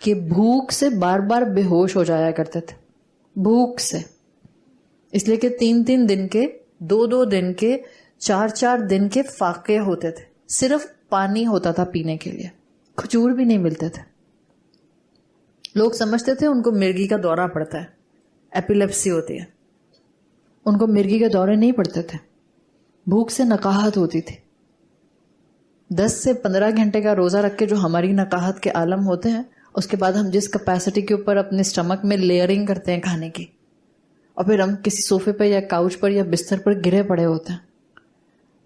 کہ بھوک سے بار بار بے ہوش ہو جایا کرتے تھے، بھوک سے، اس لیے کہ 3 دن کے، 2 دن کے، 4 دن کے فاقے ہوتے تھے، صرف پانی ہوتا تھا پینے کے لیے، کھجور بھی نہیں ملتے تھے۔ لوگ سمجھتے تھے ان کو مرگی کا دورہ پڑتا ہے، ایپیلیپسی ہوتی ہے، ان کو مرگی کے دورے نہیں پڑتے تھے، بھوک سے نقاہت ہوتی تھی۔ 10 سے 15 گھنٹے کا روزہ رکھ کے جو ہماری نقاہت کے عالم ہوتے ہیں، اس کے بعد ہم جس کیپیسٹی کے اوپر اپنے سٹمک میں لیئرنگ کرتے ہیں کھانے کی، اور پھر ہم کسی صوفے پر یا کاؤچ پر یا بستر پر گرے پڑے ہوتے ہیں،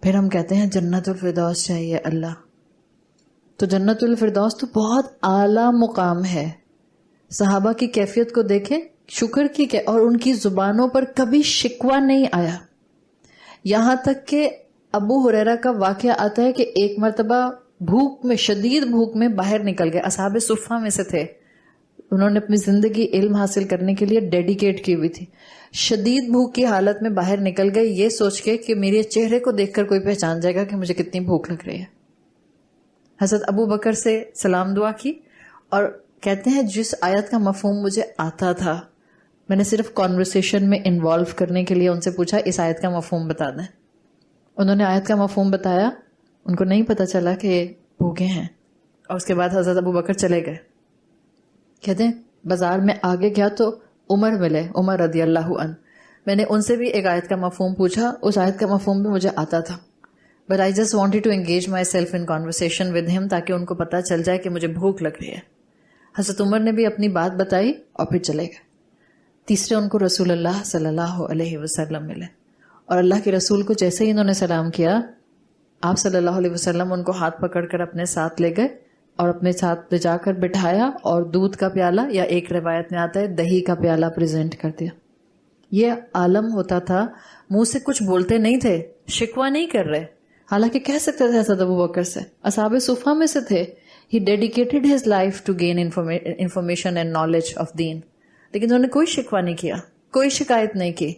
پھر ہم کہتے ہیں جنت الفردوس چاہیے اللہ۔ تو جنت الفردوس تو بہت اعلیٰ مقام ہے۔ صحابہ کی کیفیت کو دیکھیں، شکر کی، اور ان کی زبانوں پر کبھی شکوہ نہیں آیا، یہاں تک کہ ابو ہریرہ کا واقعہ آتا ہے کہ ایک مرتبہ بھوک میں، شدید بھوک میں باہر نکل گئے، اصحاب صفہ میں سے تھے، انہوں نے اپنی زندگی علم حاصل کرنے کے لیے ڈیڈیکیٹ کی ہوئی تھی، شدید بھوک کی حالت میں باہر نکل گئے یہ سوچ کے کہ میرے چہرے کو دیکھ کر کوئی پہچان جائے گا کہ مجھے کتنی بھوک لگ رہی ہے۔ حضرت ابو بکر سے سلام دعا کی اور کہتے ہیں جس آیت کا مفہوم مجھے آتا تھا، میں نے صرف کانورسیشن میں انوالو کرنے کے لیے ان سے پوچھا اس آیت کا مفہوم بتا دیں۔ انہوں نے آیت کا مفہوم بتایا، ان کو نہیں پتا چلا کہ بھوکے ہیں، اور اس کے بعد حضرت ابو بکر چلے گئے۔ کہتے ہیں بازار میں آگے گیا تو عمر ملے، عمر رضی اللہ عنہ، میں نے ان سے بھی ایک آیت کا مفہوم پوچھا، اس آیت کا مفہوم بھی مجھے آتا تھا، but I just wanted to engage myself in conversation with him, تاکہ ان کو پتا چل جائے کہ مجھے بھوک لگ رہی ہے۔ حضرت عمر نے بھی اپنی بات بتائی اور پھر چلے گئے۔ تیسرے ان کو رسول اللہ صلی اللہ علیہ وسلم ملے، اور اللہ کے رسول کو جیسے ہی انہوں نے سلام کیا، آپ صلی اللہ علیہ وسلم ان کو ہاتھ پکڑ کر اپنے ساتھ لے گئے اور اپنے ساتھ لے جا کر بٹھایا، اور دودھ کا پیالہ، یا ایک روایت میں آتا ہے دہی کا پیالہ پریزنٹ کر دیا۔ یہ عالم ہوتا تھا، منہ سے کچھ بولتے نہیں تھے، شکوہ نہیں کر رہے، حالانکہ کہہ سکتے تھے حضرت ابو بکر سے، اصحاب صفہ میں سے تھے، he dedicated his life to gain information and knowledge of deen، لیکن انہوں نے کوئی شکوہ نہیں کیا، کوئی شکایت نہیں کی،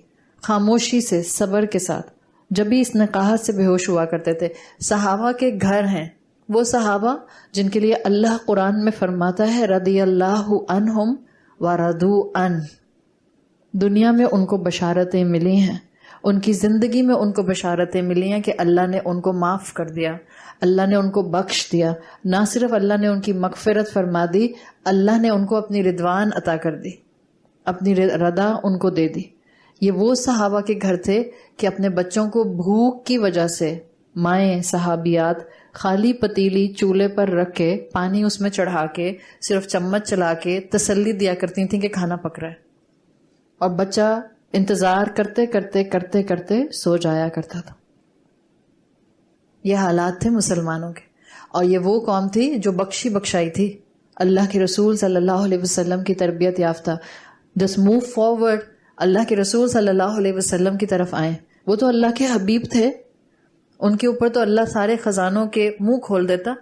خاموشی سے، صبر کے ساتھ، جب بھی اس نقاہت سے بے ہوش ہوا کرتے تھے۔ صحابہ کے گھر ہیں وہ صحابہ جن کے لیے اللہ قرآن میں فرماتا ہے رضی اللہ عنہم ورضوا عنہ، دنیا میں ان کو بشارتیں ملی ہیں، ان کی زندگی میں ان کو بشارتیں ملی ہیں کہ اللہ نے ان کو معاف کر دیا، اللہ نے ان کو بخش دیا، نہ صرف اللہ نے ان کی مغفرت فرما دی، اللہ نے ان کو اپنی رضوان عطا کر دی، اپنی رضا ان کو دے دی۔ یہ وہ صحابہ کے گھر تھے کہ اپنے بچوں کو بھوک کی وجہ سے مائیں صحابیات خالی پتیلی چولہے پر رکھ کے، پانی اس میں چڑھا کے، صرف چمچ چلا کے تسلی دیا کرتی تھیں کہ کھانا پک رہا ہے، اور بچہ انتظار کرتے کرتے کرتے کرتے سو جایا کرتا تھا۔ یہ حالات تھے مسلمانوں کے، اور یہ وہ قوم تھی جو بخشی بخشائی تھی، اللہ کے رسول صلی اللہ علیہ وسلم کی تربیت یافتہ۔ جسٹ موو فارورڈ، اللہ کے رسول صلی اللہ علیہ وسلم کی طرف آئیں، وہ تو اللہ کے حبیب تھے، ان کے اوپر تو اللہ سارے خزانوں کے منہ کھول دیتا،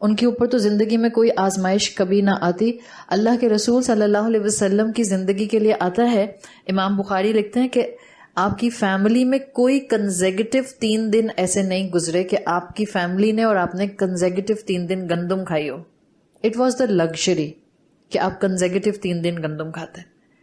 ان کے اوپر تو زندگی میں کوئی آزمائش کبھی نہ آتی. اللہ کے رسول صلی اللہ علیہ وسلم کی زندگی کے لیے آتا ہے، امام بخاری لکھتے ہیں کہ آپ کی فیملی میں کوئی کنزیکٹو 3 دن ایسے نہیں گزرے کہ آپ کی فیملی نے اور آپ نے کنزیکٹو 3 دن گندم کھائی ہو. اٹ واز دا لگژری کہ آپ کنزیکٹو 3 دن گندم کھاتے،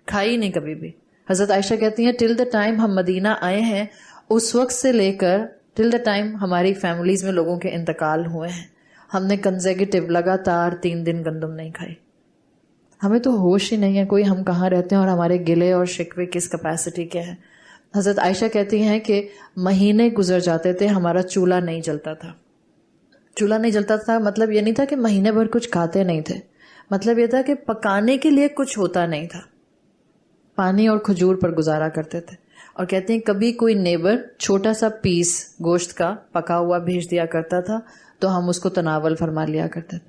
کھائی نہیں کبھی بھی. حضرت عائشہ کہتی ہیں ٹل دا ٹائم ہم مدینہ آئے ہیں، اس وقت سے لے کر ٹل دا ٹائم ہماری فیملیز میں لوگوں کے انتقال ہوئے ہیں، ہم نے کنزیکٹو لگاتار 3 دن گندم نہیں کھائی. ہمیں تو ہوش ہی نہیں ہے کوئی ہم کہاں رہتے ہیں اور ہمارے گلے اور شکوے کس کیپیسٹی کے ہیں. حضرت عائشہ کہتی ہیں کہ مہینے گزر جاتے تھے ہمارا چولہا نہیں جلتا تھا. چولہا نہیں جلتا تھا مطلب یہ نہیں تھا کہ مہینے بھر کچھ کھاتے نہیں تھے، مطلب یہ تھا کہ پکانے کے لیے کچھ ہوتا نہیں تھا، پانی اور کھجور پر گزارا کرتے تھے. اور کہتے ہیں کبھی کوئی نیبر چھوٹا سا پیس گوشت کا پکا ہوا بھیج دیا کرتا تھا تو ہم اس کو تناول فرما لیا کرتے تھے.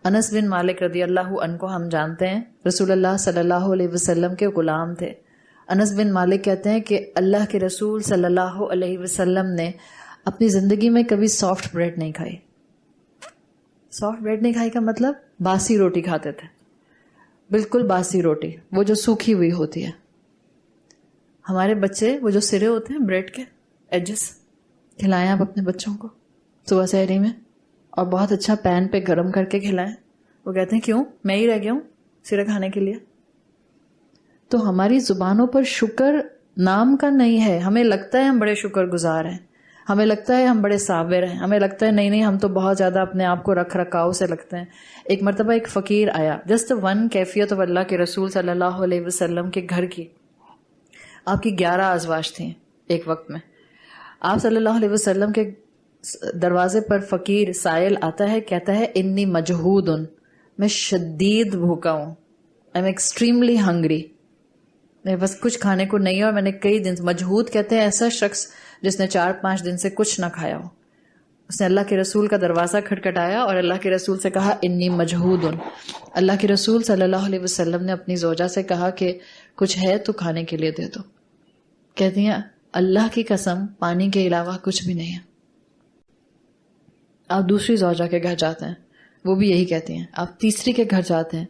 انس بن مالک رضی اللہ عنہ کو ہم جانتے ہیں، رسول اللہ صلی اللہ علیہ وسلم کے غلام تھے. انس بن مالک کہتے ہیں کہ اللہ کے رسول صلی اللہ علیہ وسلم نے اپنی زندگی میں کبھی سافٹ بریڈ نہیں کھائی. سافٹ بریڈ نہیں کھائی کا مطلب باسی روٹی کھاتے تھے، بالکل باسی روٹی، وہ جو سوکھی ہوئی ہوتی ہے. ہمارے بچے وہ جو سرے ہوتے ہیں بریڈ کے ایجز کھلائیں آپ اپنے بچوں کو صبح سحری میں، اور بہت اچھا پین پہ گرم کر کے کھلائیں. وہ کہتے ہیں کیوں، میں ہی رہ گیا ہوں سرے کھانے کے لیے. تو ہماری زبانوں پر شکر نام کا نہیں ہے. ہمیں لگتا ہے ہم بڑے شکر گزار ہیں، ہمیں لگتا ہے ہم بڑے صابر ہیں، ہمیں لگتا ہے نہیں ہم تو بہت زیادہ اپنے آپ کو رکھ رکھاؤ سے لگتے ہیں. ایک مرتبہ ایک فقیر آیا، جسٹ ون کیفیت آف اللہ کے رسول صلی اللہ علیہ وسلم کے گھر کی. آپ کی 11 ازواج تھیں ایک وقت میں. آپ صلی اللہ علیہ وسلم کے دروازے پر فقیر سائل آتا ہے، کہتا ہے انی مجہود، میں شدید بھوکا ہوں، آئی ایم ایکسٹریملی ہنگری، میرے پاس کچھ کھانے کو نہیں ہے اور میں نے کئی دن. مجہود کہتے ہیں ایسا شخص جس نے 4-5 دن سے کچھ نہ کھایا ہو. اس نے اللہ کے رسول کا دروازہ کھٹکھٹایا اور اللہ کے رسول سے کہا انی مجہود. اللہ کے رسول صلی اللہ علیہ وسلم نے اپنی زوجہ سے کہا کہ کچھ ہے تو کھانے کے لیے دے دو. کہتی ہیں اللہ کی قسم پانی کے علاوہ کچھ بھی نہیں ہے. آپ دوسری زوجہ کے گھر جاتے ہیں وہ بھی یہی کہتی ہیں، آپ تیسری کے گھر جاتے ہیں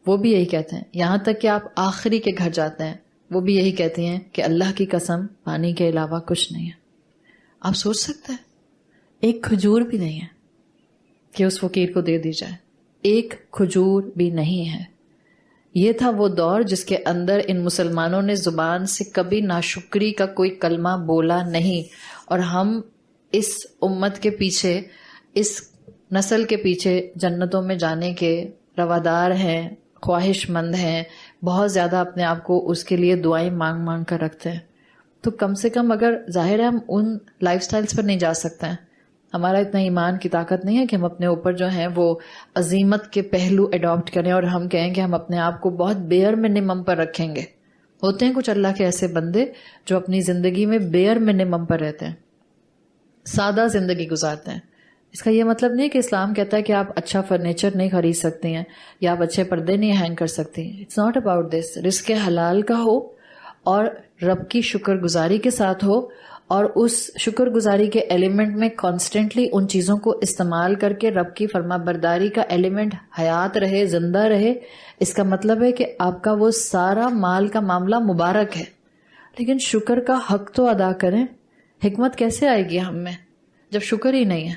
وہ بھی یہی کہتے ہیں، یہاں تک کہ آپ آخری کے گھر جاتے ہیں وہ بھی یہی کہتی ہیں کہ اللہ کی قسم پانی کے علاوہ کچھ نہیں ہے. آپ سوچ سکتے ہیں ایک کھجور بھی نہیں ہے کہ اس فقیر کو دے دی جائے، ایک کھجور بھی نہیں ہے. یہ تھا وہ دور جس کے اندر ان مسلمانوں نے زبان سے کبھی ناشکری کا کوئی کلمہ بولا نہیں، اور ہم اس امت کے پیچھے، اس نسل کے پیچھے جنتوں میں جانے کے روادار ہیں، خواہش مند ہیں، بہت زیادہ اپنے آپ کو اس کے لیے دعائیں مانگ مانگ کر رکھتے ہیں. تو کم سے کم اگر ظاہر ہے ہم ان لائف سٹائلز پر نہیں جا سکتے ہیں، ہمارا اتنا ایمان کی طاقت نہیں ہے کہ ہم اپنے اوپر جو ہیں وہ عظیمت کے پہلو اڈاپٹ کریں اور ہم کہیں کہ ہم اپنے آپ کو بہت بیئر منیمم پر رکھیں گے. ہوتے ہیں کچھ اللہ کے ایسے بندے جو اپنی زندگی میں بیئر منیمم پر رہتے ہیں، سادہ زندگی گزارتے ہیں. اس کا یہ مطلب نہیں کہ اسلام کہتا ہے کہ آپ اچھا فرنیچر نہیں خرید سکتی ہیں یا آپ اچھے پردے نہیں ہینگ کر سکتی. It's not about this. رزق حلال کا ہو اور رب کی شکر گزاری کے ساتھ ہو، اور اس شکر گزاری کے ایلیمنٹ میں کانسٹنٹلی ان چیزوں کو استعمال کر کے رب کی فرما برداری کا ایلیمنٹ حیات رہے، زندہ رہے. اس کا مطلب ہے کہ آپ کا وہ سارا مال کا معاملہ مبارک ہے. لیکن شکر کا حق تو ادا کریں. حکمت کیسے آئے گی ہم میں جب شکر ہی نہیں ہے؟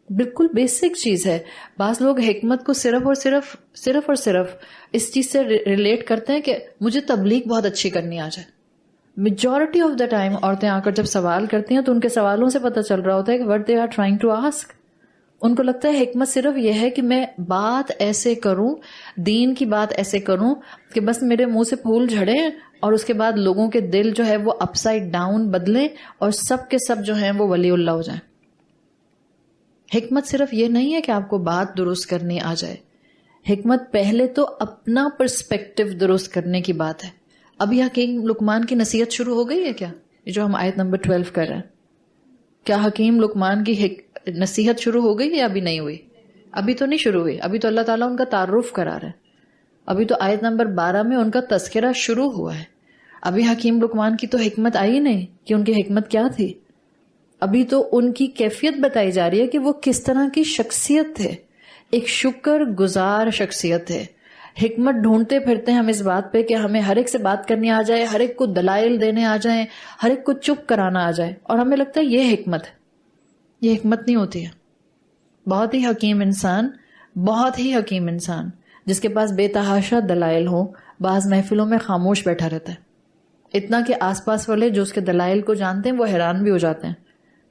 بالکل بیسک چیز ہے. بعض لوگ حکمت کو صرف اور صرف اس چیز سے ریلیٹ کرتے ہیں کہ مجھے تبلیغ بہت اچھی کرنی آ جائے. میجورٹی آف دا ٹائم عورتیں آ کر جب سوال کرتی ہیں تو ان کے سوالوں سے پتہ چل رہا ہوتا ہے کہ what they are trying to ask. ان کو لگتا ہے حکمت صرف یہ ہے کہ میں بات ایسے کروں، دین کی بات ایسے کروں کہ بس میرے منہ سے پھول جھڑیں اور اس کے بعد لوگوں کے دل جو ہے وہ اپ سائڈ ڈاؤن بدلیں اور سب کے سب جو ہیں وہ ولی اللہ ہو جائیں. حکمت صرف یہ نہیں ہے کہ آپ کو بات درست کرنی آ جائے. حکمت پہلے تو اپنا پرسپیکٹو درست کرنے کی بات ہے. ابھی حکیم لقمان کی نصیحت شروع ہو گئی ہے کیا؟ یہ جو ہم آیت نمبر 12 کر رہے ہیں، کیا حکیم لقمان کی نصیحت شروع ہو گئی یا ابھی نہیں ہوئی؟ ابھی تو نہیں شروع ہوئی. ابھی تو اللہ تعالیٰ ان کا تعارف کرا رہا ہے. ابھی تو آیت نمبر 12 میں ان کا تذکرہ شروع ہوا ہے. ابھی حکیم لقمان کی تو حکمت آئی نہیں کہ ان کی حکمت کیا تھی. ابھی تو ان کی کیفیت بتائی جا رہی ہے کہ وہ کس طرح کی شخصیت تھے. ایک شکر گزار شخصیت ہے. حکمت ڈھونڈتے پھرتے ہیں ہم اس بات پہ کہ ہمیں ہر ایک سے بات کرنی آ جائے, ہر ایک کو دلائل دینے آ جائیں, ہر ایک کو چپ کرانا آ جائے, اور ہمیں لگتا ہے یہ حکمت ہے. یہ حکمت نہیں ہوتی ہے. بہت ہی حکیم انسان, بہت ہی حکیم انسان جس کے پاس بے تحاشا دلائل ہوں, بعض محفلوں میں خاموش بیٹھا رہتا ہے. اتنا کہ آس پاس والے جو اس کے دلائل کو جانتے ہیں وہ حیران بھی ہو جاتے ہیں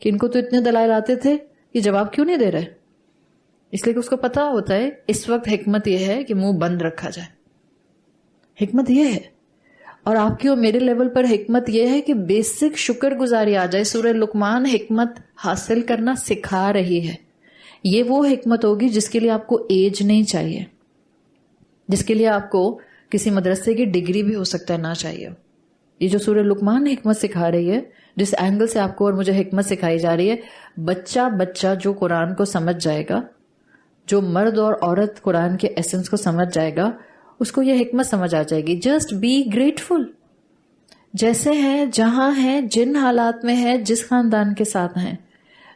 کہ ان کو تو اتنے دلائل آتے تھے, یہ جواب کیوں نہیں دے رہے. اس لیے کہ اس کو پتا ہوتا ہے اس وقت حکمت یہ ہے کہ منہ بند رکھا جائے. حکمت یہ ہے. اور آپ کی اور میرے لیول پر حکمت یہ ہے کہ بیسک شکر گزاری آ جائے. سورہ لقمان حکمت حاصل کرنا سکھا رہی ہے. یہ وہ حکمت ہوگی جس کے لیے آپ کو ایج نہیں چاہیے, جس کے لیے آپ کو کسی مدرسے کی ڈگری بھی ہو سکتا ہے نہ چاہیے. یہ جو سورہ لقمان حکمت سکھا رہی ہے, جس اینگل سے آپ کو اور مجھے حکمت سکھائی جا رہی ہے, بچہ جو قرآن کو سمجھ جائے گا, جو مرد اور عورت قرآن کے ایسنس کو سمجھ جائے گا, اس کو یہ حکمت سمجھ آ جائے گی. Just be grateful. جیسے ہیں, جہاں ہیں, جن حالات میں ہیں, جس خاندان کے ساتھ ہیں,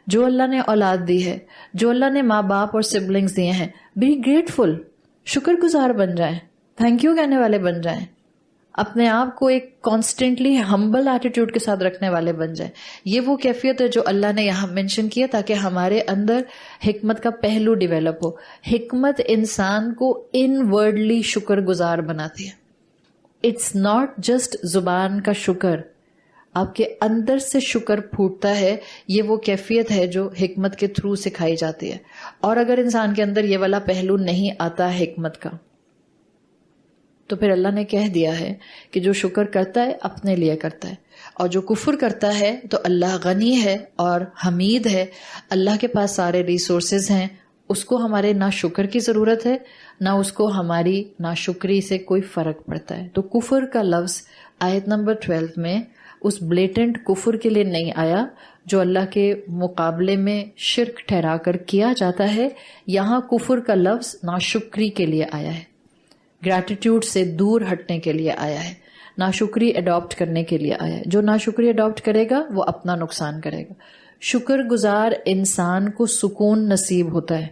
جو اللہ نے اولاد دی ہے, جو اللہ نے ماں باپ اور سبلنگز دیے ہیں, بی گریٹفل. شکر گزار بن جائیں, تھینک یو کہنے والے بن جائیں, اپنے آپ کو ایک کانسٹنٹلی ہمبل ایٹیٹیوڈ کے ساتھ رکھنے والے بن جائیں. یہ وہ کیفیت ہے جو اللہ نے یہاں مینشن کیا تاکہ ہمارے اندر حکمت کا پہلو ڈیولپ ہو. حکمت انسان کو انورڈلی شکر گزار بناتی ہے. اٹس ناٹ جسٹ زبان کا شکر, آپ کے اندر سے شکر پھوٹتا ہے. یہ وہ کیفیت ہے جو حکمت کے تھرو سکھائی جاتی ہے. اور اگر انسان کے اندر یہ والا پہلو نہیں آتا حکمت کا, تو پھر اللہ نے کہہ دیا ہے کہ جو شکر کرتا ہے اپنے لیے کرتا ہے, اور جو کفر کرتا ہے تو اللہ غنی ہے اور حمید ہے. اللہ کے پاس سارے ریسورسز ہیں, اس کو ہمارے نہ شکر کی ضرورت ہے نہ اس کو ہماری ناشکری سے کوئی فرق پڑتا ہے. تو کفر کا لفظ آیت نمبر 12 میں اس بلیٹنٹ کفر کے لیے نہیں آیا جو اللہ کے مقابلے میں شرک ٹھہرا کر کیا جاتا ہے. یہاں کفر کا لفظ ناشکری کے لیے آیا ہے, گریٹیٹیوڈ سے دور ہٹنے کے لیے آیا ہے, ناشکری اڈاپٹ کرنے کے لیے آیا ہے. جو ناشکری اڈاپٹ کرے گا وہ اپنا نقصان کرے گا. شکر گزار انسان کو سکون نصیب ہوتا ہے.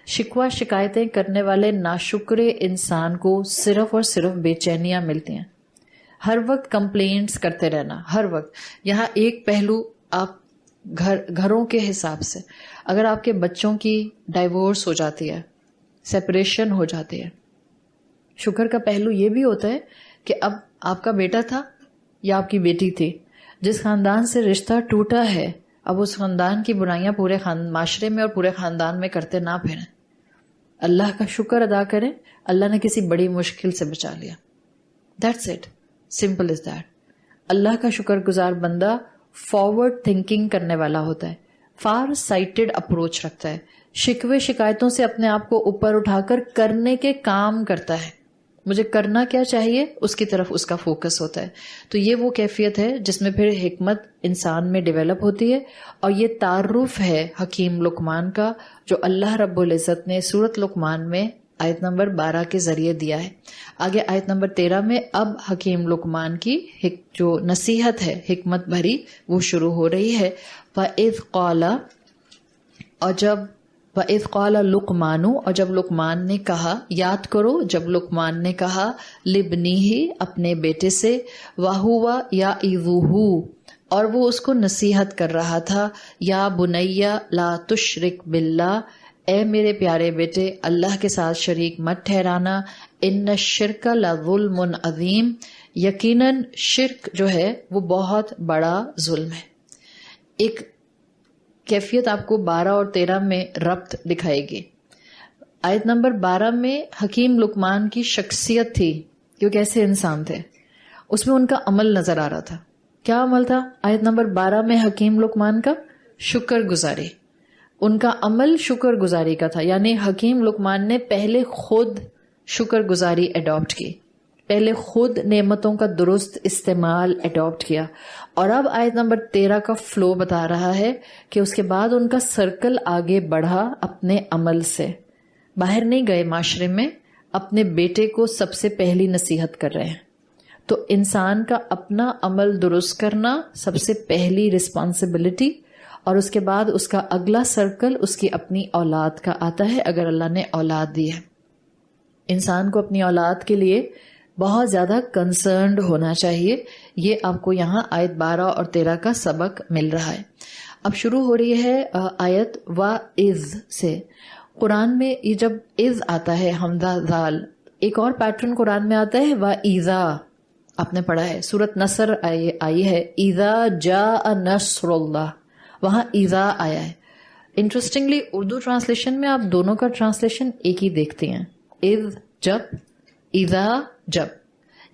شکوہ شکایتیں کرنے والے ناشکرے انسان کو صرف اور صرف بے چینیاں ملتی ہیں. ہر وقت کمپلینٹس کرتے رہنا, ہر وقت. یہاں ایک پہلو آپ گھروں کے حساب سے, اگر آپ کے بچوں کی ڈائیورس ہو جاتی ہے, سیپریشن ہو جاتی ہے, شکر کا پہلو یہ بھی ہوتا ہے کہ اب آپ کا بیٹا تھا یا آپ کی بیٹی تھی, جس خاندان سے رشتہ ٹوٹا ہے, اب اس خاندان کی برائیاں پورے معاشرے میں اور پورے خاندان میں کرتے نہ پھریں. اللہ کا شکر ادا کریں, اللہ نے کسی بڑی مشکل سے بچا لیا. That's it, simple as that. اللہ کا شکر گزار بندہ فارورڈ تھنکنگ کرنے والا ہوتا ہے, فار سائٹڈ اپروچ رکھتا ہے, شکوے شکایتوں سے اپنے آپ کو اوپر اٹھا کر کرنے کے کام کرتا ہے. مجھے کرنا کیا چاہیے اس کی طرف اس کا فوکس ہوتا ہے. تو یہ وہ کیفیت ہے جس میں پھر حکمت انسان میں ڈیولپ ہوتی ہے. اور یہ تعارف ہے حکیم لقمان کا جو اللہ رب العزت نے سورۃ لقمان میں آیت نمبر 12 کے ذریعے دیا ہے. آگے آیت نمبر 13 میں اب حکیم لقمان کی جو نصیحت ہے حکمت بھری وہ شروع ہو رہی ہے. وَإِذْ قَالَ, اور جب وَإِذْ قَالَ لُقْمَانُ, اور جب لقمان نے کہا, یاد کرو جب لقمان نے کہا, لِبْنِهِ, اپنے بیٹے سے, وَهُوَ يَعِظُهُ, اور وہ اس کو نصیحت کر رہا تھا, یا بنیا لا تشرک باللہ, اے میرے پیارے بیٹے اللہ کے ساتھ شریک مت ٹھہرانا, ان الشرک لظلم عظیم, یقیناً شرک جو ہے وہ بہت بڑا ظلم ہے. ایک کیفیت آپ کو 12 اور 13 میں ربط دکھائے گی. آیت نمبر 12 میں حکیم لقمان کی شخصیت تھی کہ وہ کیسے انسان تھے, اس میں ان کا عمل نظر آ رہا تھا. کیا عمل تھا آیت نمبر 12 میں حکیم لقمان کا؟ شکر گزاری. ان کا عمل شکر گزاری کا تھا, یعنی حکیم لقمان نے پہلے خود شکر گزاری اڈاپٹ کی, پہلے خود نعمتوں کا درست استعمال اڈاپٹ کیا. اور اب آیت نمبر 13 کا فلو بتا رہا ہے کہ اس کے بعد ان کا سرکل آگے بڑھا اپنے عمل سے. باہر نہیں گئے معاشرے میں, اپنے بیٹے کو سب سے پہلی نصیحت کر رہے ہیں. تو انسان کا اپنا عمل درست کرنا سب سے پہلی رسپانسبلٹی، اور اس کے بعد اس کا اگلا سرکل اس کی اپنی اولاد کا آتا ہے اگر اللہ نے اولاد دی ہے۔ انسان کو اپنی اولاد کے لیے بہت زیادہ کنسرنڈ ہونا چاہیے۔ یہ آپ کو یہاں آیت 12 اور 13 کا سبق مل رہا ہے۔ اب شروع ہو رہی ہے آیت وَإِذْ سے۔ قرآن میں یہ جب اذ آتا ہے حمزہ ذال، ایک اور پیٹرن قرآن میں آتا ہے وَإِذَا، آپ نے پڑھا ہے سورۃ نصر آئی ہے اِذَا جَاءَ نَصْرُ اللَّهِ، وہاں اِذَا آیا ہے۔ انٹرسٹنگلی اردو ٹرانسلیشن میں آپ دونوں کا ٹرانسلیشن ایک ہی دیکھتے ہیں، اذ جب، اِذَا جب۔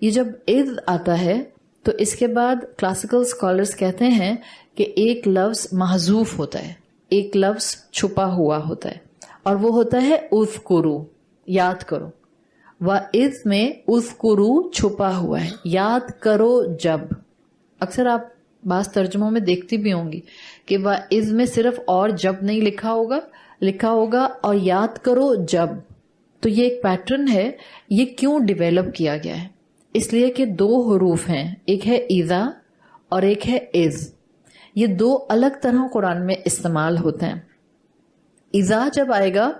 یہ جب اذ آتا ہے تو اس کے بعد کلاسیکل اسکالرز کہتے ہیں کہ ایک لفظ محذوف ہوتا ہے، ایک لفظ چھپا ہوا ہوتا ہے، اور وہ ہوتا ہے اذکرو، یاد کرو۔ وَإِذْ میں اذکرو چھپا ہوا ہے، یاد کرو جب۔ اکثر آپ بعض ترجموں میں دیکھتی بھی ہوں گی کہ وَإِذْ میں صرف اور جب نہیں لکھا ہوگا اور یاد کرو جب۔ تو یہ ایک پیٹرن ہے۔ یہ کیوں ڈیویلپ کیا گیا ہے؟ اس لیے کہ دو حروف ہیں، ایک ہے اِذَا اور ایک ہے اِذ۔ یہ دو الگ طرح قرآن میں استعمال ہوتے ہیں۔ اِذَا جب آئے گا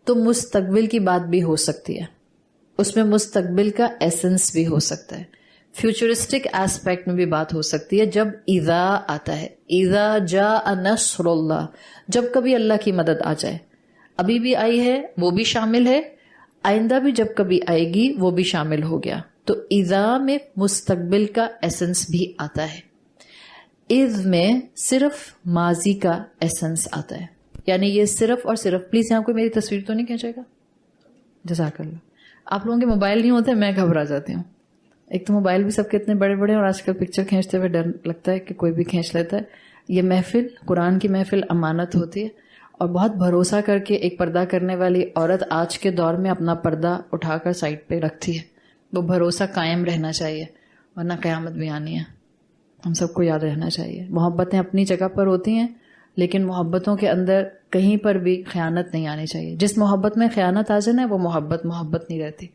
تو مستقبل کی بات بھی ہو سکتی ہے، اس میں مستقبل کا ایسنس بھی ہو سکتا ہے، فیوچرسٹک ایسپیکٹ میں بھی بات ہو سکتی ہے جب اِذَا آتا ہے۔ اِذَا جَاءَ نَصْرُ اللَّهِ، جب کبھی اللہ کی مدد آ جائے۔ ابھی بھی آئی ہے وہ بھی شامل ہے، آئندہ بھی جب کبھی آئے گی وہ بھی شامل ہو گیا۔ تو اِذَا میں مستقبل کا ایسنس بھی آتا ہے، اِذ میں صرف ماضی کا ایسنس آتا ہے۔ یعنی یہ صرف اور صرف، پلیز یہاں کوئی میری تصویر تو نہیں کھینچے گا؟ جزاک اللہ۔ آپ لوگوں کے موبائل نہیں ہوتے، میں گھبرا جاتی ہوں۔ ایک تو موبائل بھی سب کے اتنے بڑے بڑے، اور آج کل پکچر کھینچتے ہوئے ڈر لگتا ہے کہ کوئی بھی کھینچ لیتا ہے۔ یہ محفل، قرآن کی محفل امانت ہوتی ہے، اور بہت بھروسہ کر کے ایک پردہ کرنے والی عورت آج کے دور میں اپنا پردہ اٹھا کر سائڈ پہ رکھتی ہے۔ وہ بھروسہ قائم رہنا چاہیے، ورنہ قیامت بھی آنی ہے۔ ہم سب کو یاد رہنا چاہیے، محبتیں اپنی جگہ پر ہوتی ہیں، لیکن محبتوں کے اندر کہیں پر بھی خیانت نہیں آنی چاہیے۔ جس محبت میں خیانت آ جائے نا، وہ محبت نہیں رہتی،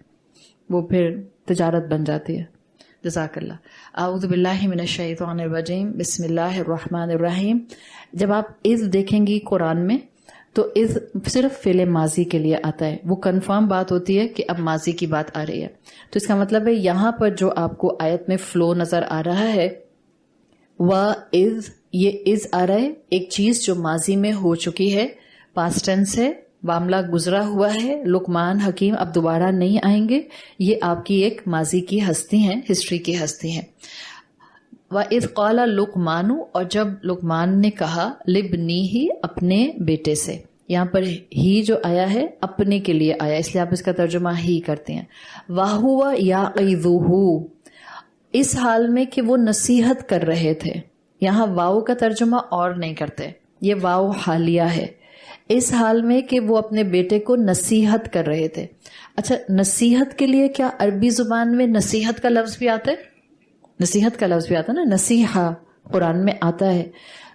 وہ پھر تجارت بن جاتی ہے۔ جزاک اللہ۔ اعوذ باللہ من الشیطان الرجیم، بسم اللہ الرحمن الرحیم۔ جب آپ اذ دیکھیں گی قرآن میں تو اذ صرف فعل ماضی کے لیے آتا ہے، وہ کنفرم بات ہوتی ہے کہ اب ماضی کی بات آ رہی ہے۔ تو اس کا مطلب ہے یہاں پر جو آپ کو آیت میں فلو نظر آ رہا ہے، وَإِذْ، یہ اذ آ رہا ہے، ایک چیز جو ماضی میں ہو چکی ہے، پاسٹ ٹینس ہے، معاملہ گزرا ہوا ہے، لقمان حکیم اب دوبارہ نہیں آئیں گے، یہ آپ کی ایک ماضی کی ہستی ہیں، ہسٹری کی ہستی ہیں۔ وَإِذْ قَالَ لُقْمَانُ، اور جب لقمان نے کہا، لِبْنِهِ، اپنے بیٹے سے۔ یہاں پر ہی جو آیا ہے اپنے کے لیے آیا، اس لیے آپ اس کا ترجمہ ہی کرتے ہیں۔ وَهُوَ يَعِظُهُ، اس حال میں کہ وہ نصیحت کر رہے تھے۔ یہاں واو کا ترجمہ اور نہیں کرتے، یہ واو حالیہ ہے، اس حال میں کہ وہ اپنے بیٹے کو نصیحت کر رہے تھے۔ اچھا، نصیحت کے لیے کیا عربی زبان میں نصیحت کا لفظ بھی آتا ہے؟ نصیحت کا لفظ بھی آتا ہے نا، نصیحہ قرآن میں آتا ہے۔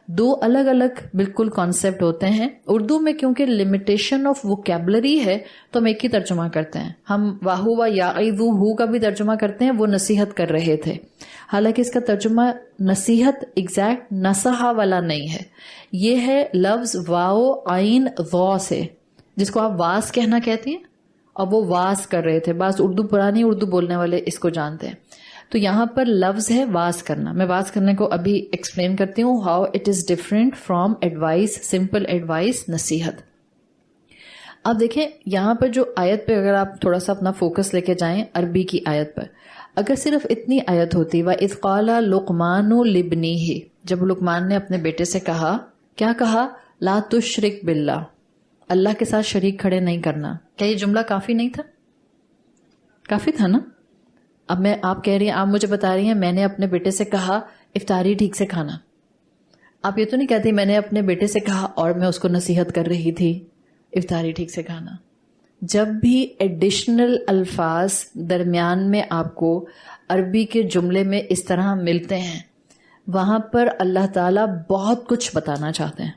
دو الگ الگ بالکل کانسیپٹ ہوتے ہیں۔ اردو میں کیونکہ لمیٹیشن آف ووکیبلری ہے تو ہم ایک ہی ترجمہ کرتے ہیں، ہم واہو و یعظہ کا بھی ترجمہ کرتے ہیں، وہ نصیحت کر رہے تھے، حالانکہ اس کا ترجمہ نصیحت ایگزیکٹ نصحہ والا نہیں ہے، یہ ہے لفظ واو عین ضا سے، جس کو آپ واز کہنا کہتی ہیں، اور وہ واز کر رہے تھے۔ بعض پرانی اردو بولنے والے اس کو جانتے ہیں۔ تو یہاں پر لفظ ہے واز کرنا۔ میں واز کرنے کو ابھی ایکسپلین کرتی ہوں، how it is different from advice, simple advice, نصیحت۔ اب دیکھیں یہاں پر جو آیت پہ اگر آپ تھوڑا سا اپنا فوکس لے کے جائیں عربی کی آیت پر، اگر صرف اتنی آیت ہوتی وَإِذْ قَالَ لُقْمَانُ لِابْنِهِ، جب لقمان نے اپنے بیٹے سے کہا، کیا کہا؟ لا تشرک باللہ، اللہ کے ساتھ شریک کھڑے نہیں کرنا۔ کیا یہ جملہ کافی نہیں تھا؟ کافی تھا نا؟ اب آپ کہہ رہی ہیں، آپ مجھے بتا رہی ہیں میں نے اپنے بیٹے سے کہا افطاری ٹھیک سے کھانا۔ آپ یہ تو نہیں کہتی میں نے اپنے بیٹے سے کہا اور میں اس کو نصیحت کر رہی تھی افطاری ٹھیک سے کھانا۔ جب بھی ایڈیشنل الفاظ درمیان میں آپ کو عربی کے جملے میں اس طرح ملتے ہیں، وہاں پر اللہ تعالیٰ بہت کچھ بتانا چاہتے ہیں۔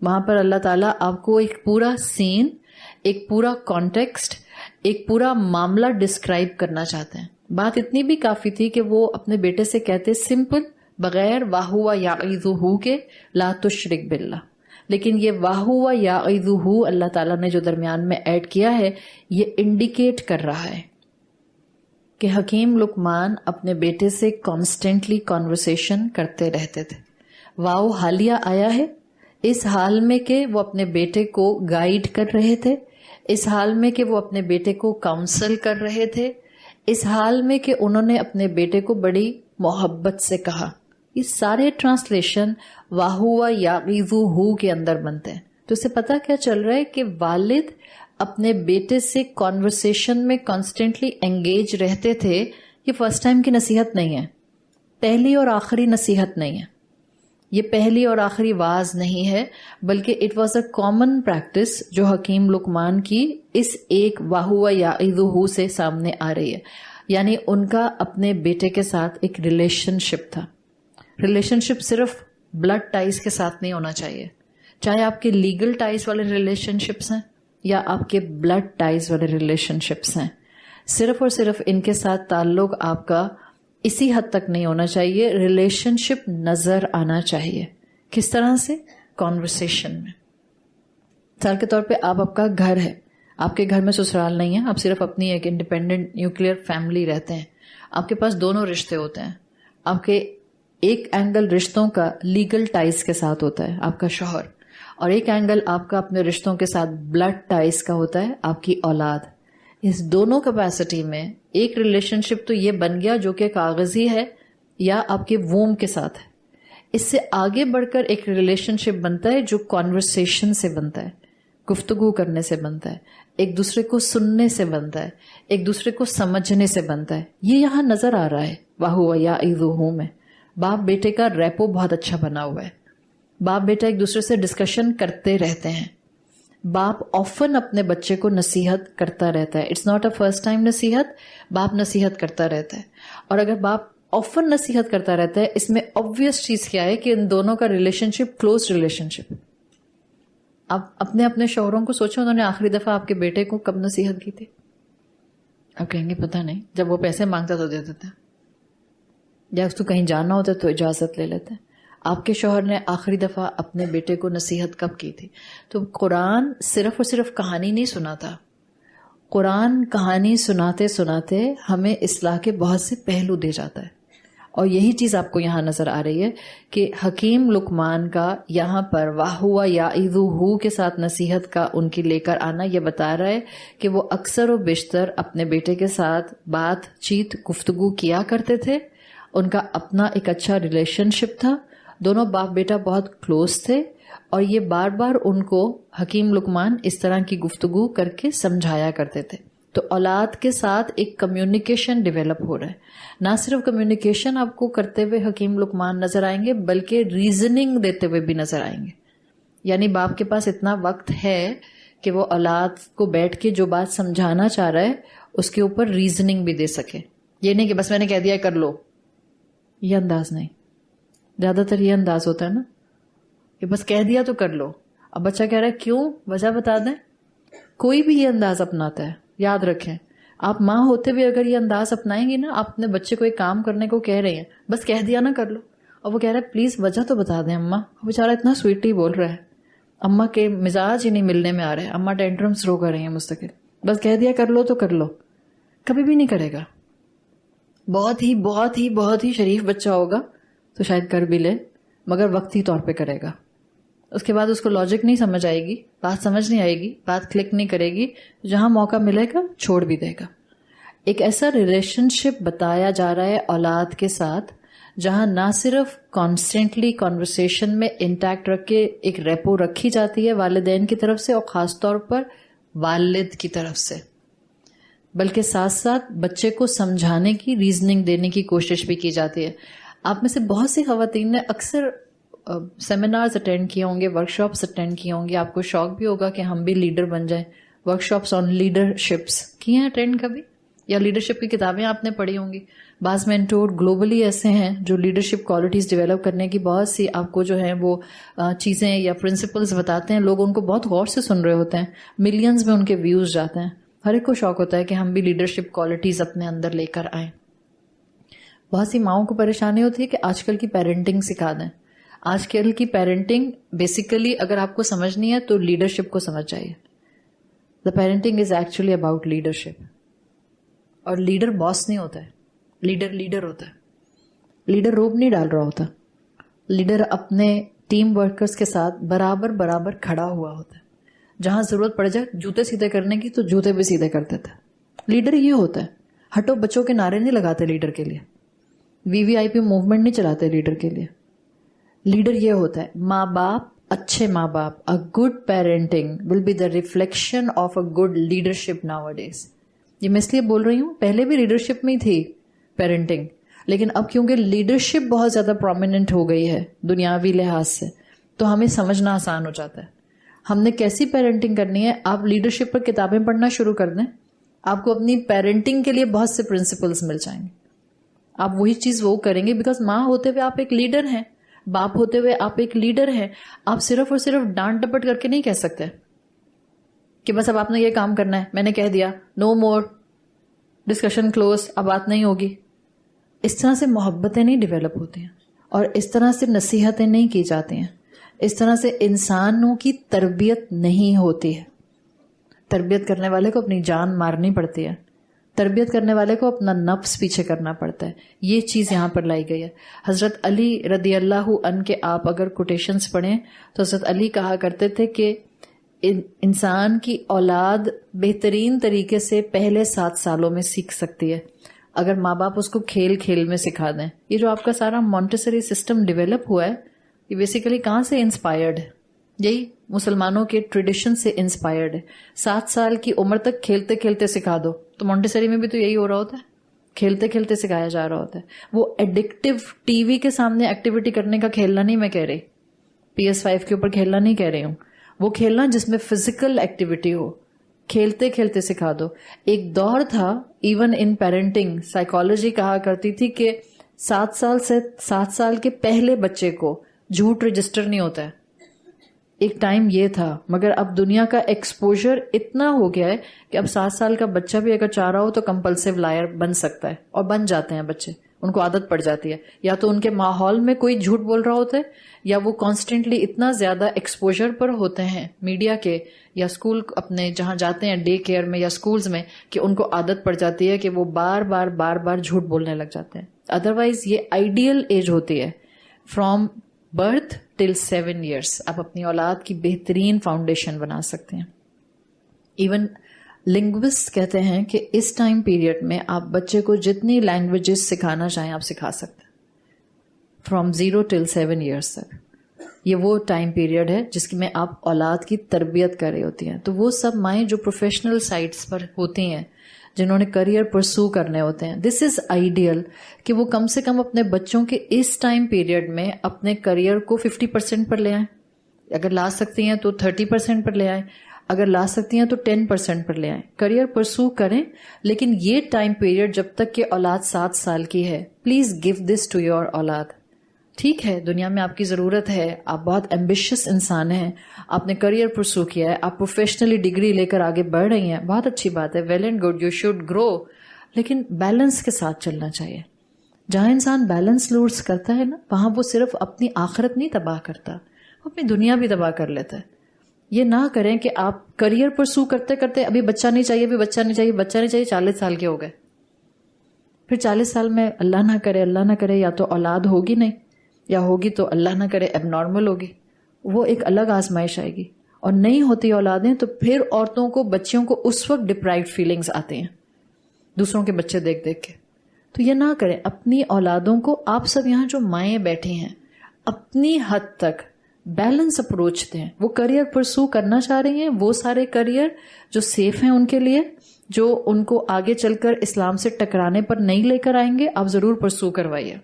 وہاں پر اللہ تعالیٰ آپ کو ایک پورا سین، ایک پورا کانٹیکسٹ، ایک پورا معاملہ ڈسکرائب کرنا چاہتے ہیں۔ بات اتنی بھی کافی تھی کہ وہ اپنے بیٹے سے کہتے سمپل بغیر واہوا یعظہ کے لا تشرک باللہ، لیکن یہ واہوا یعظہ اللہ تعالیٰ نے جو درمیان میں ایڈ کیا ہے یہ انڈیکیٹ کر رہا ہے کہ حکیم لقمان اپنے بیٹے سے کانسٹنٹلی کانورسیشن کرتے رہتے تھے. واؤ حالیہ آیا ہے اس حال میں کہ وہ اپنے بیٹے کو گائیڈ کر رہے تھے، اس حال میں کہ وہ اپنے بیٹے کو کاؤنسل کر رہے تھے، اس حال میں کہ انہوں نے اپنے بیٹے کو بڑی محبت سے کہا. یہ سارے ٹرانسلیشن واہوا یعظہ کے اندر بنتے ہیں. تو اسے پتا کیا چل رہا ہے کہ والد اپنے بیٹے سے کانورسیشن میں کانسٹنٹلی انگیج رہتے تھے. یہ فرسٹ ٹائم کی نصیحت نہیں ہے، پہلی اور آخری نصیحت نہیں ہے، یہ پہلی اور آخری واز نہیں ہے، بلکہ it was a common practice جو حکیم لقمان کی اس ایک واہوا یعظہ سے سامنے آ رہی ہے. یعنی ان کا اپنے بیٹے کے ساتھ ایک ریلیشن شپ تھا. ریلیشن شپ صرف بلڈ ٹائز کے ساتھ نہیں ہونا چاہیے، چاہے آپ کے لیگل ٹائز والے ریلیشن شپس ہیں یا آپ کے بلڈ ٹائز والے ریلیشن شپس ہیں، صرف اور صرف ان کے ساتھ تعلق آپ کا اسی حد تک نہیں ہونا چاہیے. ریلیشن شپ نظر آنا چاہیے. کس طرح سے؟ کانورسیشن میں. مثال کے طور پہ آپ کا گھر ہے، آپ کے گھر میں سسرال نہیں ہے، آپ صرف اپنی ایک انڈیپینڈنٹ نیوکلیئر فیملی رہتے ہیں. آپ کے پاس دونوں رشتے ہوتے ہیں. آپ کے ایک اینگل رشتوں کا لیگل ٹائز کے ساتھ ہوتا ہے آپ کا شوہر، اور ایک اینگل آپ کا اپنے رشتوں کے ساتھ بلڈ ٹائز کا ہوتا ہے آپ کی اولاد. اس دونوں کیپیسٹی میں ایک ریلیشن شپ تو یہ بن گیا جو کہ کاغذی ہے یا آپ کے ووم کے ساتھ ہے. اس سے آگے بڑھ کر ایک ریلیشن شپ بنتا ہے جو کانورسیشن سے بنتا ہے، گفتگو کرنے سے بنتا ہے، ایک دوسرے کو سننے سے بنتا ہے، ایک دوسرے کو سمجھنے سے بنتا ہے. یہ یہاں نظر آ رہا ہے واہوا یعظہ میں. باپ بیٹے کا ریپو بہت اچھا بنا ہوا ہے. باپ بیٹا ایک دوسرے سے ڈسکشن کرتے رہتے ہیں. باپ آفن اپنے بچے کو نصیحت کرتا رہتا ہے. It's not a first time نصیحت، باپ نصیحت کرتا رہتا ہے. اور اگر باپ آفن نصیحت کرتا رہتا ہے، اس میں obvious چیز کیا ہے کہ ان دونوں کا ریلیشن شپ کلوز ریلیشن شپ. آپ اپنے اپنے شوہروں کو سوچو انہوں نے آخری دفعہ آپ کے بیٹے کو کب نصیحت کی تھی؟ آپ کہیں گے پتہ نہیں، جب وہ پیسے مانگتا تو دے دیتے، یا اس کو کہیں جانا ہوتا تو اجازت لے لیتے. آپ کے شوہر نے آخری دفعہ اپنے بیٹے کو نصیحت کب کی تھی؟ تو قرآن صرف اور صرف کہانی نہیں سناتا. قرآن کہانی سناتے سناتے ہمیں اصلاح کے بہت سے پہلو دے جاتا ہے. اور یہی چیز آپ کو یہاں نظر آ رہی ہے کہ حکیم لقمان کا یہاں پر واہوا یعظہ کے ساتھ نصیحت کا ان کی لے کر آنا یہ بتا رہا ہے کہ وہ اکثر و بیشتر اپنے بیٹے کے ساتھ بات چیت گفتگو کیا کرتے تھے. ان کا اپنا ایک اچھا ریلیشن شپ تھا، دونوں باپ بیٹا بہت کلوز تھے، اور یہ بار بار ان کو حکیم لقمان اس طرح کی گفتگو کر کے سمجھایا کرتے تھے. تو اولاد کے ساتھ ایک کمیونیکیشن ڈیولپ ہو رہا ہے. نہ صرف کمیونیکیشن آپ کو کرتے ہوئے حکیم لقمان نظر آئیں گے، بلکہ ریزننگ دیتے ہوئے بھی نظر آئیں گے. یعنی باپ کے پاس اتنا وقت ہے کہ وہ اولاد کو بیٹھ کے جو بات سمجھانا چاہ رہا ہے اس کے اوپر ریزننگ بھی دے سکے. یہ نہیں کہ بس میں نے کہہ دیا کر لو، یہ انداز نہیں. زیادہ تر یہ انداز ہوتا ہے نا کہ بس کہہ دیا تو کر لو. اب بچہ کہہ رہا ہے کیوں، وجہ بتا دیں. کوئی بھی یہ انداز اپناتا ہے، یاد رکھیں. آپ ماں ہوتے ہوئے اگر یہ انداز اپنائیں گی نا، آپ اپنے بچے کو ایک کام کرنے کو کہہ رہے ہیں، بس کہہ دیا نا کر لو، اور وہ کہہ رہا ہے پلیز وجہ تو بتا دیں اماں. وہ بیچارہ اتنا سویٹلی بول رہا ہے، اماں کے مزاج ہی نہیں ملنے میں آ رہے ہیں، اماں ٹینٹرم تھرو کر رہی ہیں مستقل، بس کہہ دیا کر لو تو کر لو. کبھی بھی نہیں کرے گا. بہت ہی بہت ہی بہت ہی شریف بچہ ہوگا تو شاید کر بھی لے، مگر وقتی طور پہ کرے گا. اس کے بعد اس کو لاجک نہیں سمجھ آئے گی، بات سمجھ نہیں آئے گی، بات کلک نہیں کرے گی، جہاں موقع ملے گا چھوڑ بھی دے گا. ایک ایسا ریلیشن شپ بتایا جا رہا ہے اولاد کے ساتھ جہاں نہ صرف کانسٹنٹلی کانورسیشن میں انٹیکٹ رکھ کے ایک ریپو رکھی جاتی ہے والدین کی طرف سے اور خاص طور پر والد کی طرف سے، بلکہ ساتھ ساتھ بچے کو سمجھانے کی، ریزننگ دینے کی کوشش بھی کی جاتی ہے. آپ میں سے بہت سی خواتین نے اکثر سیمینارز اٹینڈ کیے ہوں گے، ورک شاپس اٹینڈ کیے ہوں گے. آپ کو شوق بھی ہوگا کہ ہم بھی لیڈر بن جائیں. ورک شاپس آن لیڈرشپس کیے ہیں اٹینڈ کبھی؟ یا لیڈرشپ کی کتابیں آپ نے پڑھی ہوں گی. بعض مینٹور گلوبلی ایسے ہیں جو لیڈرشپ کوالٹیز ڈیولپ کرنے کی بہت سی آپ کو جو ہیں وہ چیزیں یا پرنسپلز بتاتے ہیں. لوگ ان کو بہت غور سے سن رہے ہوتے ہیں، ملینز میں ان کے ویوز جاتے ہیں. ہر ایک کو شوق ہوتا ہے کہ ہم بھی لیڈرشپ کوالٹیز اپنے اندر لے کر آئیں. بہت سی ماؤں کو پریشانی ہوتی ہے کہ آج کل کی پیرنٹنگ سکھا دیں. آج کل کی پیرنٹنگ بیسیکلی اگر آپ کو سمجھنی ہے تو لیڈرشپ کو سمجھ جائیے. The parenting is actually about leadership. اور لیڈر باس نہیں ہوتا ہے, لیڈر ہوتا ہے. لیڈر روب نہیں ڈال رہا ہوتا, لیڈر اپنے ٹیم ورکرز کے ساتھ برابر کھڑا ہوا ہوتا ہے. جہاں ضرورت پڑ جائے جوتے سیدھے کرنے کی تو جوتے بھی سیدھے کر دیتا ہے. لیڈر یہ ہوتا ہے. ہٹو بچوں کے نعرے نہیں لگاتے لیڈر کے لیے, VVIP موومنٹ نہیں چلاتے لیڈر کے لیے. لیڈر یہ ہوتا ہے ماں باپ, اچھے ماں باپ. A good parenting will be the reflection of a good leadership nowadays. یہ میں اس لیے بول رہی ہوں, پہلے بھی لیڈرشپ میں ہی تھی پیرنٹنگ, لیکن اب کیونکہ لیڈرشپ بہت زیادہ پرومیننٹ ہو گئی ہے دنیاوی لحاظ سے, تو ہمیں سمجھنا آسان ہو جاتا ہے. ہم نے کیسی پیرنٹنگ کرنی ہے, آپ لیڈرشپ پر کتابیں پڑھنا شروع کر دیں, آپ کو اپنی پیرنٹنگ کے لیے بہت سے پرنسپلز مل جائیں گے. آپ وہی چیز وہ کریں گے, بیکاز ماں ہوتے ہوئے آپ ایک لیڈر ہیں, باپ ہوتے ہوئے آپ ایک لیڈر ہیں. آپ صرف اور صرف ڈانٹ ڈپٹ کر کے نہیں کہہ سکتے کہ بس اب آپ نے یہ کام کرنا ہے, میں نے کہہ دیا, نو مور, ڈسکشن کلوز, اب بات نہیں ہوگی. اس طرح سے محبتیں نہیں ڈیولپ ہوتی ہیں, اور اس طرح سے نصیحتیں نہیں کی جاتی ہیں. اس طرح سے انسانوں کی تربیت نہیں ہوتی ہے. تربیت کرنے والے کو اپنی جان مارنی پڑتی ہے, تربیت کرنے والے کو اپنا نفس پیچھے کرنا پڑتا ہے. یہ چیز یہاں پر لائی گئی ہے. حضرت علی رضی اللہ عنہ کے آپ اگر کوٹیشنز پڑھیں تو حضرت علی کہا کرتے تھے کہ انسان کی اولاد بہترین طریقے سے پہلے 7 سالوں میں سیکھ سکتی ہے اگر ماں باپ اس کو کھیل کھیل میں سکھا دیں. یہ جو آپ کا سارا مونٹیسری سسٹم ڈیولپ ہوا ہے, یہ بیسیکلی کہاں سے انسپائرڈ ہے؟ یہی مسلمانوں کے ٹریڈیشن سے انسپائرڈ ہے. 7 سال کی عمر تک کھیلتے کھیلتے سکھا دو, تو مونٹیسری میں بھی تو یہی ہو رہا ہوتا ہے, کھیلتے کھیلتے سکھایا جا رہا ہوتا ہے. وہ ایڈکٹیو ٹی وی کے سامنے ایکٹیویٹی کرنے کا کھیلنا نہیں میں کہہ رہی, PS5 کے اوپر کھیلنا نہیں کہہ رہی ہوں, وہ کھیلنا جس میں فزیکل ایکٹیویٹی ہو, کھیلتے کھیلتے سکھا دو. ایک دور تھا ایون ان پیرنٹنگ, سائیکالوجی کہا کرتی تھی کہ 7 سال کے پہلے بچے کو جھوٹ رجسٹر نہیں ہوتا ہے. ایک ٹائم یہ تھا, مگر اب دنیا کا ایکسپوجر اتنا ہو گیا ہے کہ اب 7 سال کا بچہ بھی اگر چاہ رہا ہو تو کمپلسیو لائر بن سکتا ہے, اور بن جاتے ہیں بچے. ان کو عادت پڑ جاتی ہے, یا تو ان کے ماحول میں کوئی جھوٹ بول رہا ہوتا ہے, یا وہ کانسٹنٹلی اتنا زیادہ ایکسپوجر پر ہوتے ہیں میڈیا کے یا اسکول اپنے جہاں جاتے ہیں ڈے کیئر میں یا اسکولز میں, کہ ان کو عادت پڑ جاتی ہے کہ وہ بار بار جھوٹ بولنے لگ جاتے ہیں. ادروائز یہ آئیڈیل ایج ہوتی ہے فرام برتھ ٹل 7 years. آپ اپنی اولاد کی بہترین فاؤنڈیشن بنا سکتے ہیں. ایون لنگوسٹ کہتے ہیں کہ اس ٹائم پیریڈ میں آپ بچے کو جتنی لینگویجز سکھانا چاہیں آپ سکھا سکتے ہیں, فرام 0 till 7 years تک. یہ وہ ٹائم پیریڈ ہے جس میں آپ اولاد کی تربیت کر رہی ہوتی ہیں. تو وہ سب مائیں جو پروفیشنل سائٹس پر ہوتی ہیں, جنہوں نے کریئر پرسو کرنے ہوتے ہیں, دس از آئیڈیل کہ وہ کم سے کم اپنے بچوں کے اس ٹائم پیریڈ میں اپنے کریئر کو 50% پر لے آئیں. اگر لا سکتی ہیں تو 30% پر لے آئیں, اگر لا سکتی ہیں تو 10% پر لے آئیں. کریئر پرسو کریں, لیکن یہ ٹائم پیریڈ جب تک کہ اولاد 7 سال کی ہے, please give this to your اولاد. ٹھیک ہے, دنیا میں آپ کی ضرورت ہے, آپ بہت ایمبیشیس انسان ہیں, آپ نے کریئر پرسو کیا ہے, آپ پروفیشنلی ڈگری لے کر آگے بڑھ رہی ہیں, بہت اچھی بات ہے, well and good, you should grow, لیکن بیلنس کے ساتھ چلنا چاہیے. جہاں انسان بیلنس لوڈس کرتا ہے نا, وہاں وہ صرف اپنی آخرت نہیں تباہ کرتا, وہ اپنی دنیا بھی تباہ کر لیتا ہے. یہ نہ کریں کہ آپ کریئر پرسو کرتے کرتے ابھی بچہ نہیں چاہیے, ابھی بچہ نہیں چاہیے, بچہ نہیں چاہیے, 40 سال کے ہو گئے, پھر 40 سال میں اللہ نہ کرے یا تو اولاد ہوگی نہیں, یا ہوگی تو اللہ نہ کرے اب نارمل ہوگی, وہ ایک الگ آزمائش آئے گی. اور نہیں ہوتی اولادیں تو پھر عورتوں کو, بچیوں کو اس وقت ڈپرائیوڈ فیلنگز آتی ہیں دوسروں کے بچے دیکھ دیکھ کے. تو یہ نہ کریں. اپنی اولادوں کو, آپ سب یہاں جو مائیں بیٹھی ہیں, اپنی حد تک بیلنس اپروچ دیں. وہ کریئر پرسو کرنا چاہ رہی ہیں, وہ سارے کریئر جو سیف ہیں ان کے لیے, جو ان کو آگے چل کر اسلام سے ٹکرانے پر نہیں لے کر آئیں گے, آپ ضرور پرسو کروائیے.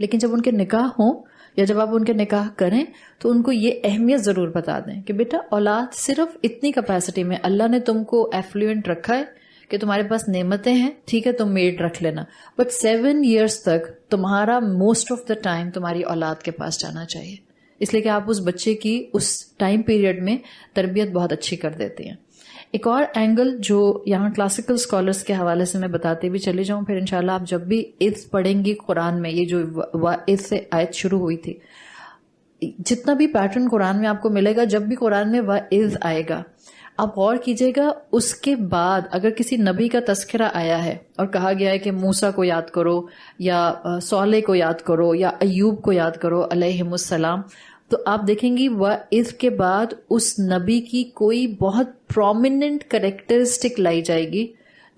لیکن جب ان کے نکاح ہوں یا جب آپ ان کے نکاح کریں تو ان کو یہ اہمیت ضرور بتا دیں کہ بیٹا اولاد صرف اتنی کیپیسٹی میں اللہ نے تم کو ایفلوئنٹ رکھا ہے کہ تمہارے پاس نعمتیں ہیں, ٹھیک ہے تم میڈ رکھ لینا, بٹ 7 years تک تمہارا موسٹ آف دا ٹائم تمہاری اولاد کے پاس جانا چاہیے, اس لیے کہ آپ اس بچے کی اس ٹائم پیریڈ میں تربیت بہت اچھی کر دیتے ہیں. ایک اور اینگل جو یہاں کلاسیکل اسکالرس کے حوالے سے میں بتاتے بھی چلی جاؤں، پھر انشاءاللہ آپ جب بھی اذ پڑھیں گی قرآن میں، یہ جو اذ سے آیت شروع ہوئی تھی، جتنا بھی پیٹرن قرآن میں آپ کو ملے گا، جب بھی قرآن میں اذ آئے گا آپ غور کیجئے گا، اس کے بعد اگر کسی نبی کا تذکرہ آیا ہے اور کہا گیا ہے کہ موسیٰ کو یاد کرو یا صالح کو یاد کرو یا ایوب کو یاد کرو علیہم السلام، تو آپ دیکھیں گی وَإِذْ کے بعد اس نبی کی کوئی بہت پرومیننٹ کریکٹرسٹک لائی جائے گی،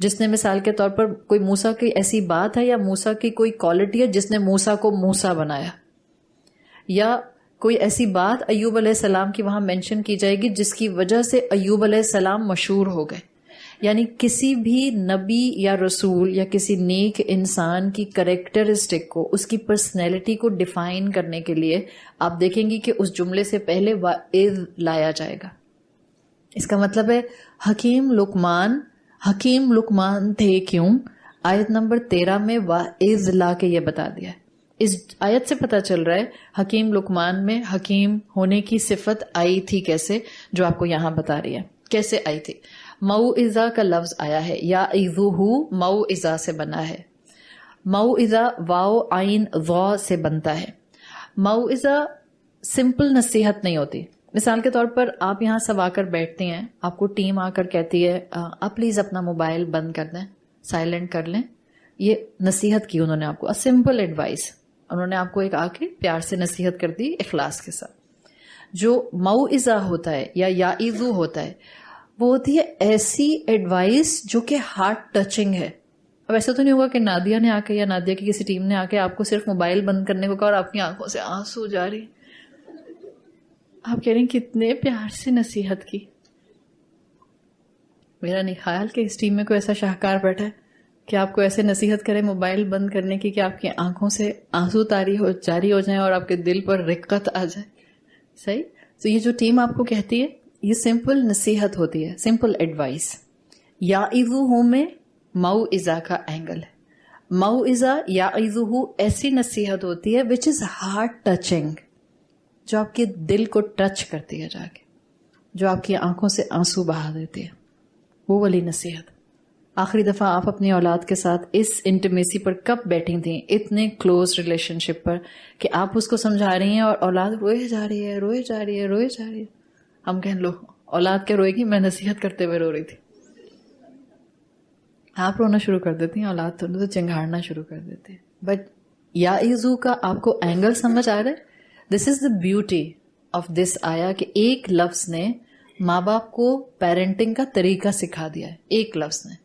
جس نے مثال کے طور پر کوئی موسیٰ کی ایسی بات ہے یا موسیٰ کی کوئی کوالٹی ہے جس نے موسیٰ کو موسیٰ بنایا، یا کوئی ایسی بات ایوب علیہ السلام کی وہاں مینشن کی جائے گی جس کی وجہ سے ایوب علیہ السلام مشہور ہو گئے. یعنی کسی بھی نبی یا رسول یا کسی نیک انسان کی کریکٹرسٹک کو، اس کی پرسنالٹی کو ڈیفائن کرنے کے لیے آپ دیکھیں گی کہ اس جملے سے پہلے وَإِذْ لایا جائے گا. اس کا مطلب ہے حکیم لقمان تھے کیوں، آیت نمبر 13 میں وَإِذْ لا کے یہ بتا دیا ہے. اس آیت سے پتہ چل رہا ہے حکیم لقمان میں حکیم ہونے کی صفت آئی تھی کیسے، جو آپ کو یہاں بتا رہی ہے کیسے آئی تھی. موعظہ کا لفظ آیا ہے، یا ایذوہ موعظہ سے بنا ہے. موعظہ واو عین ضا سے بنتا ہے. موعظہ سمپل نصیحت نہیں ہوتی. مثال کے طور پر آپ یہاں سب آ کر بیٹھتے ہیں، آپ کو ٹیم آ کر کہتی ہے آپ پلیز اپنا موبائل بند کر دیں، سائلنٹ کر لیں. یہ نصیحت کی انہوں نے آپ کو، سمپل ایڈوائس، انہوں نے آپ کو ایک آ کے پیار سے نصیحت کر دی اخلاص کے ساتھ. جو موعظہ ہوتا ہے یا یعظ ہوتا ہے وہ ہوتی ہے ایسی ایڈوائس جو کہ ہارٹ ٹچنگ ہے. اب ایسا تو نہیں ہوگا کہ نادیہ نے آ کے یا نادیہ کی کسی ٹیم نے آ کے آپ کو صرف موبائل بند کرنے کو کہا اور آپ کی آنکھوں سے آنسو جا رہی، آپ کہہ رہے ہیں کتنے پیار سے نصیحت کی. میرا نہیں خیال کہ اس ٹیم میں کوئی ایسا شاہکار بیٹھا ہے کہ آپ کو ایسے نصیحت کرے موبائل بند کرنے کی کہ آپ کی آنکھوں سے آنسو جاری ہو جائیں اور آپ کے دل پر رقت آ جائے. صحیح. تو یہ جو ٹیم آپ کو کہتی ہے یہ سمپل نصیحت ہوتی ہے، سمپل ایڈوائس. یعظہ میں موعظہ کا اینگل ہے. موعظہ یعظہ ایسی نصیحت ہوتی ہے وچ از ہارٹ ٹچنگ، جو آپ کے دل کو ٹچ کرتی ہے، جا کے جو آپ کی آنکھوں سے آنسو بہا دیتی ہے، وہ والی نصیحت. آخری دفعہ آپ اپنی اولاد کے ساتھ اس انٹیمیسی پر کب بیٹھی تھیں، اتنے کلوز ریلیشن شپ پر کہ آپ اس کو سمجھا رہی ہیں اور اولاد روئے جا رہی ہے. ہم کہیں لو اولاد کیا روئے گی، میں نصیحت کرتے ہوئے رو رہی تھی. آپ رونا شروع کر دیتی ہیں، اولاد تو چنگھاڑنا شروع کر دیتے ہیں. بٹ یعظ کا آپ کو اینگل سمجھ آ رہا ہے. دس از دا بیوٹی آف دس آیا کہ ایک لفظ نے ماں باپ کو پیرنٹنگ کا طریقہ سکھا دیا ہے. ایک لفظ نے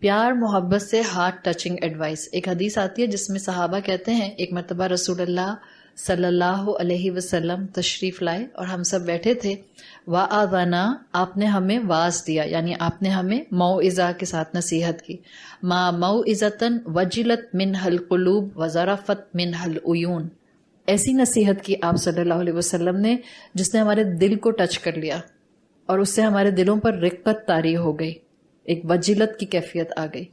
پیار محبت سے ہارٹ ٹچنگ ایڈوائس. ایک حدیث آتی ہے جس میں صحابہ کہتے ہیں ایک مرتبہ رسول اللہ صلی اللہ علیہ وسلم تشریف لائے اور ہم سب بیٹھے تھے. وَآذَنَا آپ نے ہمیں واعظ دیا، یعنی آپ نے ہمیں موعظہ کے ساتھ نصیحت کی. مَا مَوْعِظَةً وَجِلَتْ مِنْهَا الْقُلُوبُ وَذَرَفَتْ مِنْهَا الْعُيُونُ. ایسی نصیحت کی آپ صلی اللہ علیہ وسلم نے جس نے ہمارے دل کو ٹچ کر لیا اور اس سے ہمارے دلوں پر رقت طاری ہو گئی، ایک وجلت کی کیفیت آ گئی،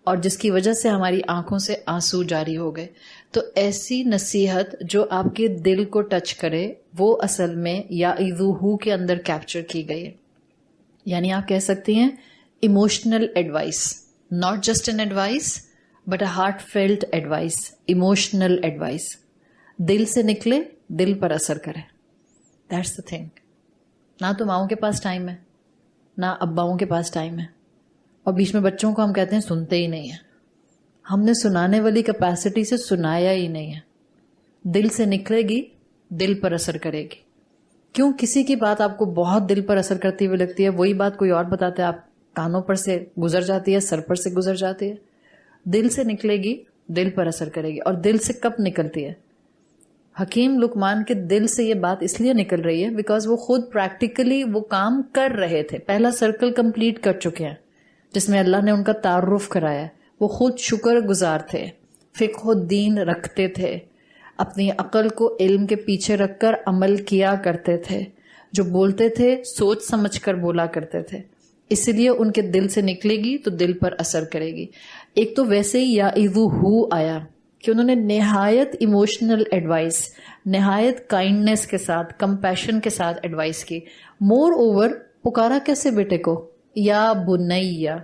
اور جس کی وجہ سے ہماری آنکھوں سے آنسو جاری ہو گئے. تو ایسی نصیحت جو آپ کے دل کو ٹچ کرے وہ اصل میں یعظہ کے اندر کیپچر کی گئی ہے. یعنی آپ کہہ سکتی ہیں emotional advice, not just an advice but a heart felt advice. Emotional advice دل سے نکلے، دل پر اثر کرے. That's the thing. نہ تو ماؤں کے پاس ٹائم ہے نہ اباؤں کے پاس ٹائم ہے، اور بیچ میں بچوں کو ہم کہتے ہیں سنتے ہی نہیں ہیں. ہم نے سنانے والی کیپیسٹی سے سنایا ہی نہیں ہے. دل سے نکلے گی، دل پر اثر کرے گی. کیوں کسی کی بات آپ کو بہت دل پر اثر کرتی ہوئی لگتی ہے، وہی بات کوئی اور بتاتا ہے آپ کانوں پر سے گزر جاتی ہے، سر پر سے گزر جاتی ہے. دل سے نکلے گی، دل پر اثر کرے گی. اور دل سے کب نکلتی ہے؟ حکیم لقمان کے دل سے یہ بات اس لیے نکل رہی ہے بیکاز وہ خود پریکٹیکلی وہ کام کر رہے تھے. پہلا سرکل کمپلیٹ کر چکے ہیں جس میں اللہ نے ان کا تعارف کرایا. وہ خود شکر گزار تھے، فقہ الدین رکھتے تھے، اپنی عقل کو علم کے پیچھے رکھ کر عمل کیا کرتے تھے، جو بولتے تھے سوچ سمجھ کر بولا کرتے تھے. اس لیے ان کے دل سے نکلے گی تو دل پر اثر کرے گی. ایک تو ویسے ہی یعظہ آیا کہ انہوں نے نہایت ایموشنل ایڈوائس، نہایت کائنڈنس کے ساتھ، کمپیشن کے ساتھ ایڈوائس کی. مور اوور پکارا کیسے بیٹے کو؟ یا بنیا،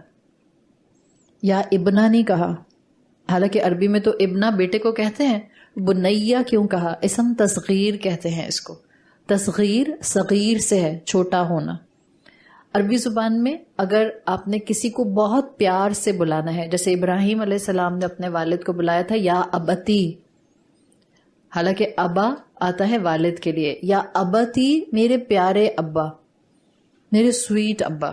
یا ابنا نہیں کہا، حالانکہ عربی میں تو ابنا بیٹے کو کہتے ہیں، بنیا کیوں کہا؟ اسم تصغیر کہتے ہیں اس کو، تصغیر صغیر سے ہے، چھوٹا ہونا۔ عربی زبان میں اگر آپ نے کسی کو بہت پیار سے بلانا ہے، جیسے ابراہیم علیہ السلام نے اپنے والد کو بلایا تھا یا ابتی، حالانکہ ابا آتا ہے والد کے لیے، یا ابتی میرے پیارے ابا، میرے سویٹ ابا۔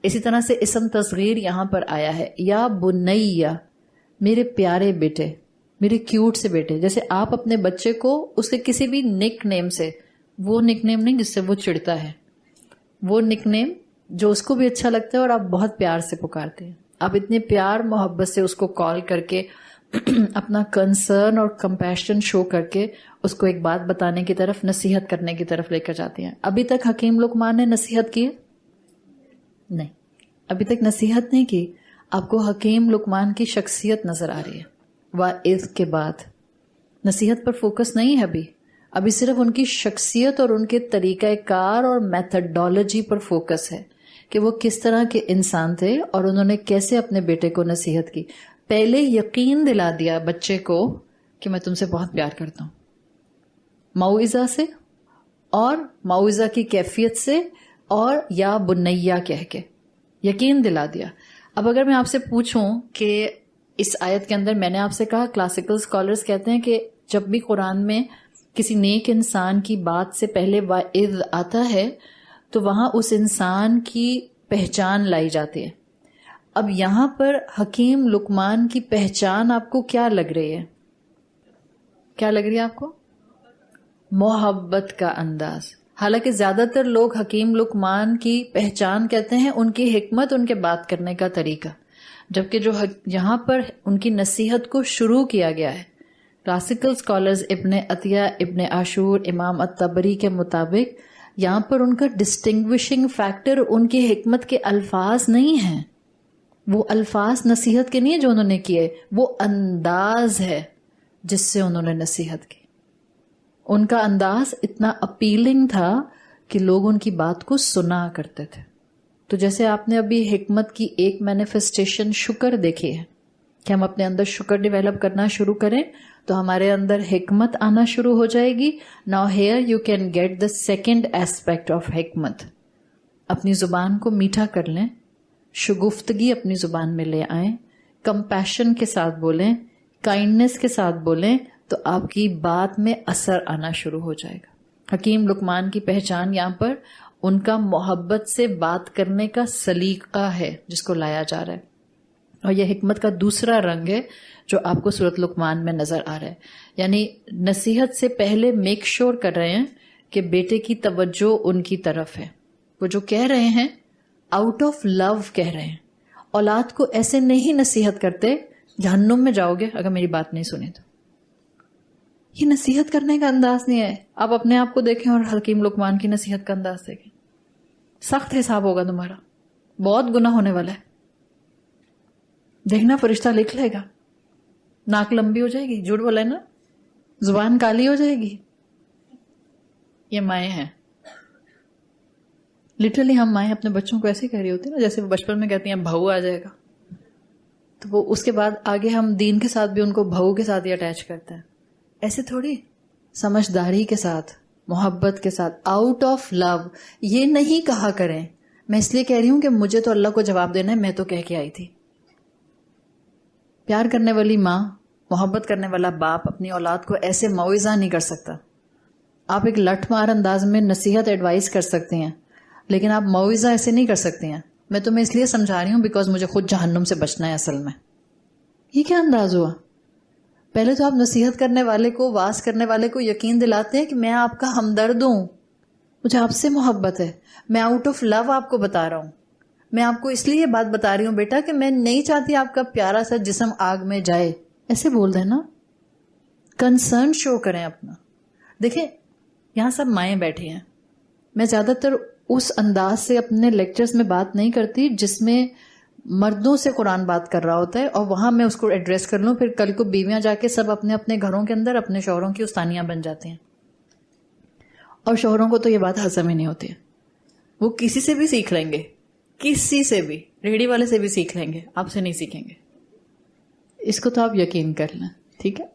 اسی طرح سے اسم تصغیر یہاں پر آیا ہے، یا بنیا میرے پیارے بیٹے، میرے کیوٹ سے بیٹے۔ جیسے آپ اپنے بچے کو اس کے کسی بھی نک نیم سے، وہ نک نیم نہیں جس سے وہ چڑھتا ہے، وہ نک نیم جو اس کو بھی اچھا لگتا ہے اور آپ بہت پیار سے پکارتے ہیں، آپ اتنے پیار محبت سے اس کو کال کر کے اپنا کنسرن اور کمپیشن شو کر کے اس کو ایک بات بتانے کی طرف، نصیحت کرنے کی طرف لے کر جاتے ہیں۔ ابھی تک حکیم لقمان نے نصیحت کی؟ نہیں، ابھی تک نصیحت نہیں کی۔ آپ کو حکیم لقمان کی شخصیت نظر آ رہی ہے، وَإِذْ کے بعد نصیحت پر فوکس نہیں ہے ابھی صرف ان کی شخصیت اور ان کے طریقہ کار اور میتھڈالوجی پر فوکس ہے کہ وہ کس طرح کے انسان تھے اور انہوں نے کیسے اپنے بیٹے کو نصیحت کی۔ پہلے یقین دلا دیا بچے کو کہ میں تم سے بہت پیار کرتا ہوں، موعظہ سے، اور موعظہ کی کیفیت سے، اور یا بنیا کہہ کے یقین دلا دیا۔ اب اگر میں آپ سے پوچھوں کہ اس آیت کے اندر، میں نے آپ سے کہا کلاسیکل سکالرز کہتے ہیں کہ جب بھی قرآن میں کسی نیک انسان کی بات سے پہلے وَإِذْ آتا ہے تو وہاں اس انسان کی پہچان لائی جاتی ہے۔ اب یہاں پر حکیم لقمان کی پہچان آپ کو کیا لگ رہی ہے؟ کیا لگ رہی ہے آپ کو؟ محبت کا انداز۔ حالانکہ زیادہ تر لوگ حکیم لقمان کی پہچان کہتے ہیں ان کی حکمت، ان کے بات کرنے کا طریقہ، جبکہ جو یہاں پر ان کی نصیحت کو شروع کیا گیا ہے، کلاسیکل سکالرز ابن عطیہ، ابن عاشور، امام الطبری کے مطابق یہاں پر ان کا ڈسٹنگوشنگ فیکٹر ان کی حکمت کے الفاظ نہیں ہیں، وہ الفاظ نصیحت کے نہیں ہیں جو انہوں نے کیے، وہ انداز ہے جس سے انہوں نے نصیحت کی۔ ان کا انداز اتنا اپیلنگ تھا کہ لوگ ان کی بات کو سنا کرتے تھے۔ تو جیسے آپ نے ابھی حکمت کی ایک مینیفیسٹیشن شکر دیکھی ہے کہ ہم اپنے اندر شکر ڈیویلپ کرنا شروع کریں تو ہمارے اندر حکمت آنا شروع ہو جائے گی۔ Now here you can get the second aspect of حکمت۔ اپنی زبان کو میٹھا کر لیں، شگفتگی اپنی زبان میں لے آئیں، کمپیشن کے ساتھ بولیں، کائنڈنس کے ساتھ بولیں، تو آپ کی بات میں اثر آنا شروع ہو جائے گا۔ حکیم لقمان کی پہچان یہاں پر ان کا محبت سے بات کرنے کا سلیقہ ہے جس کو لایا جا رہا ہے، اور یہ حکمت کا دوسرا رنگ ہے جو آپ کو سورۃ لقمان میں نظر آ رہا ہے۔ یعنی نصیحت سے پہلے میک شور کر رہے ہیں کہ بیٹے کی توجہ ان کی طرف ہے، وہ جو کہہ رہے ہیں آؤٹ آف لو کہہ رہے ہیں۔ اولاد کو ایسے نہیں نصیحت کرتے جہنم میں جاؤ گے اگر میری بات نہیں سنی تو، یہ نصیحت کرنے کا انداز نہیں ہے۔ آپ اپنے آپ کو دیکھیں اور حکیم لقمان کی نصیحت کا انداز دیکھیں، سخت حساب ہوگا تمہارا، بہت گناہ ہونے والا ہے، دیکھنا فرشتہ لکھ لے گا، ناک لمبی ہو جائے گی، جھوٹ بولا ہے نا، زبان کالی ہو جائے گی۔ یہ مائیں ہیں، لٹرلی ہم مائیں اپنے بچوں کو ایسے کہہ رہی ہوتی ہیں نا جیسے وہ بچپن میں کہتی ہیں بہو آ جائے گا، تو وہ اس کے بعد آگے ہم دین کے ساتھ بھی ان کو بہو کے ساتھ ہی اٹیچ کرتے ہیں۔ ایسے تھوڑی، سمجھداری کے ساتھ، محبت کے ساتھ، آؤٹ آف لو۔ یہ نہیں کہا کریں میں اس لیے کہہ رہی ہوں کہ مجھے تو اللہ کو جواب دینا ہے، میں تو کہہ کے آئی تھی۔ پیار کرنے والی ماں، محبت کرنے والا باپ اپنی اولاد کو ایسے موعظہ نہیں کر سکتا۔ آپ ایک لٹ مار انداز میں نصیحت ایڈوائز کر سکتے ہیں، لیکن آپ موعظہ ایسے نہیں کر سکتے ہیں۔ میں تمہیں اس لیے سمجھا رہی ہوں بیکاز مجھے خود جہنم سے بچنا ہے اصل میں۔ یہ کیا انداز ہوا؟ پہلے تو آپ نصیحت کرنے والے کو، واعظ کرنے والے کو یقین دلاتے ہیں کہ میں آپ کا ہمدرد ہوں، مجھے آپ سے محبت ہے، میں آؤٹ آف لو آپ کو بتا رہا ہوں، میں آپ کو اس لیے یہ بات بتا رہی ہوں بیٹا کہ میں نہیں چاہتی آپ کا پیارا سا جسم آگ میں جائے۔ ایسے بول دیں نا، کنسرن شو کریں اپنا۔ دیکھیں یہاں سب مائیں بیٹھی ہیں، میں زیادہ تر اس انداز سے اپنے لیکچرز میں بات نہیں کرتی جس میں مردوں سے قرآن بات کر رہا ہوتا ہے اور وہاں میں اس کو ایڈریس کر لوں، پھر کل کو بیویاں جا کے سب اپنے اپنے گھروں کے اندر اپنے شوہروں کی استانیاں بن جاتی ہیں، اور شوہروں کو تو یہ بات ہضم ہی نہیں ہوتی ہے، وہ کسی سے بھی سیکھ لیں گے کسی سے بھی, ریڑھی والے سے بھی سیکھ لیں گے, آپ سے نہیں سیکھیں گے. اس کو تو آپ یقین کر لیں, ٹھیک ہے.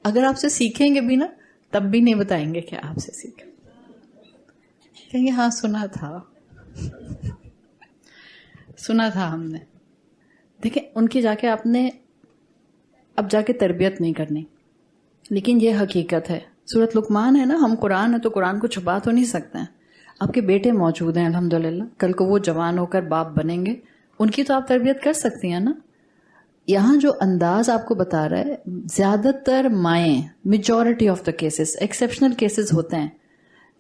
اگر آپ سے سیکھیں گے بھی نا تب بھی نہیں بتائیں گے کہ آپ سے سیکھیں, کہیں گے ہاں سنا تھا سنا تھا ہم نے. دیکھیں ان کی جا کے آپ نے اب جا کے تربیت نہیں کرنی, لیکن یہ حقیقت ہے. سورۃ لقمان ہے نا, ہم قرآن ہے تو قرآن کو چھپا تو نہیں سکتے ہیں. آپ کے بیٹے موجود ہیں الحمدللہ, کل کو وہ جوان ہو کر باپ بنیں گے, ان کی تو آپ تربیت کر سکتی ہیں نا. یہاں جو انداز آپ کو بتا رہا ہے, زیادہ تر مائیں, majority of the cases, exceptional cases ہوتے ہیں,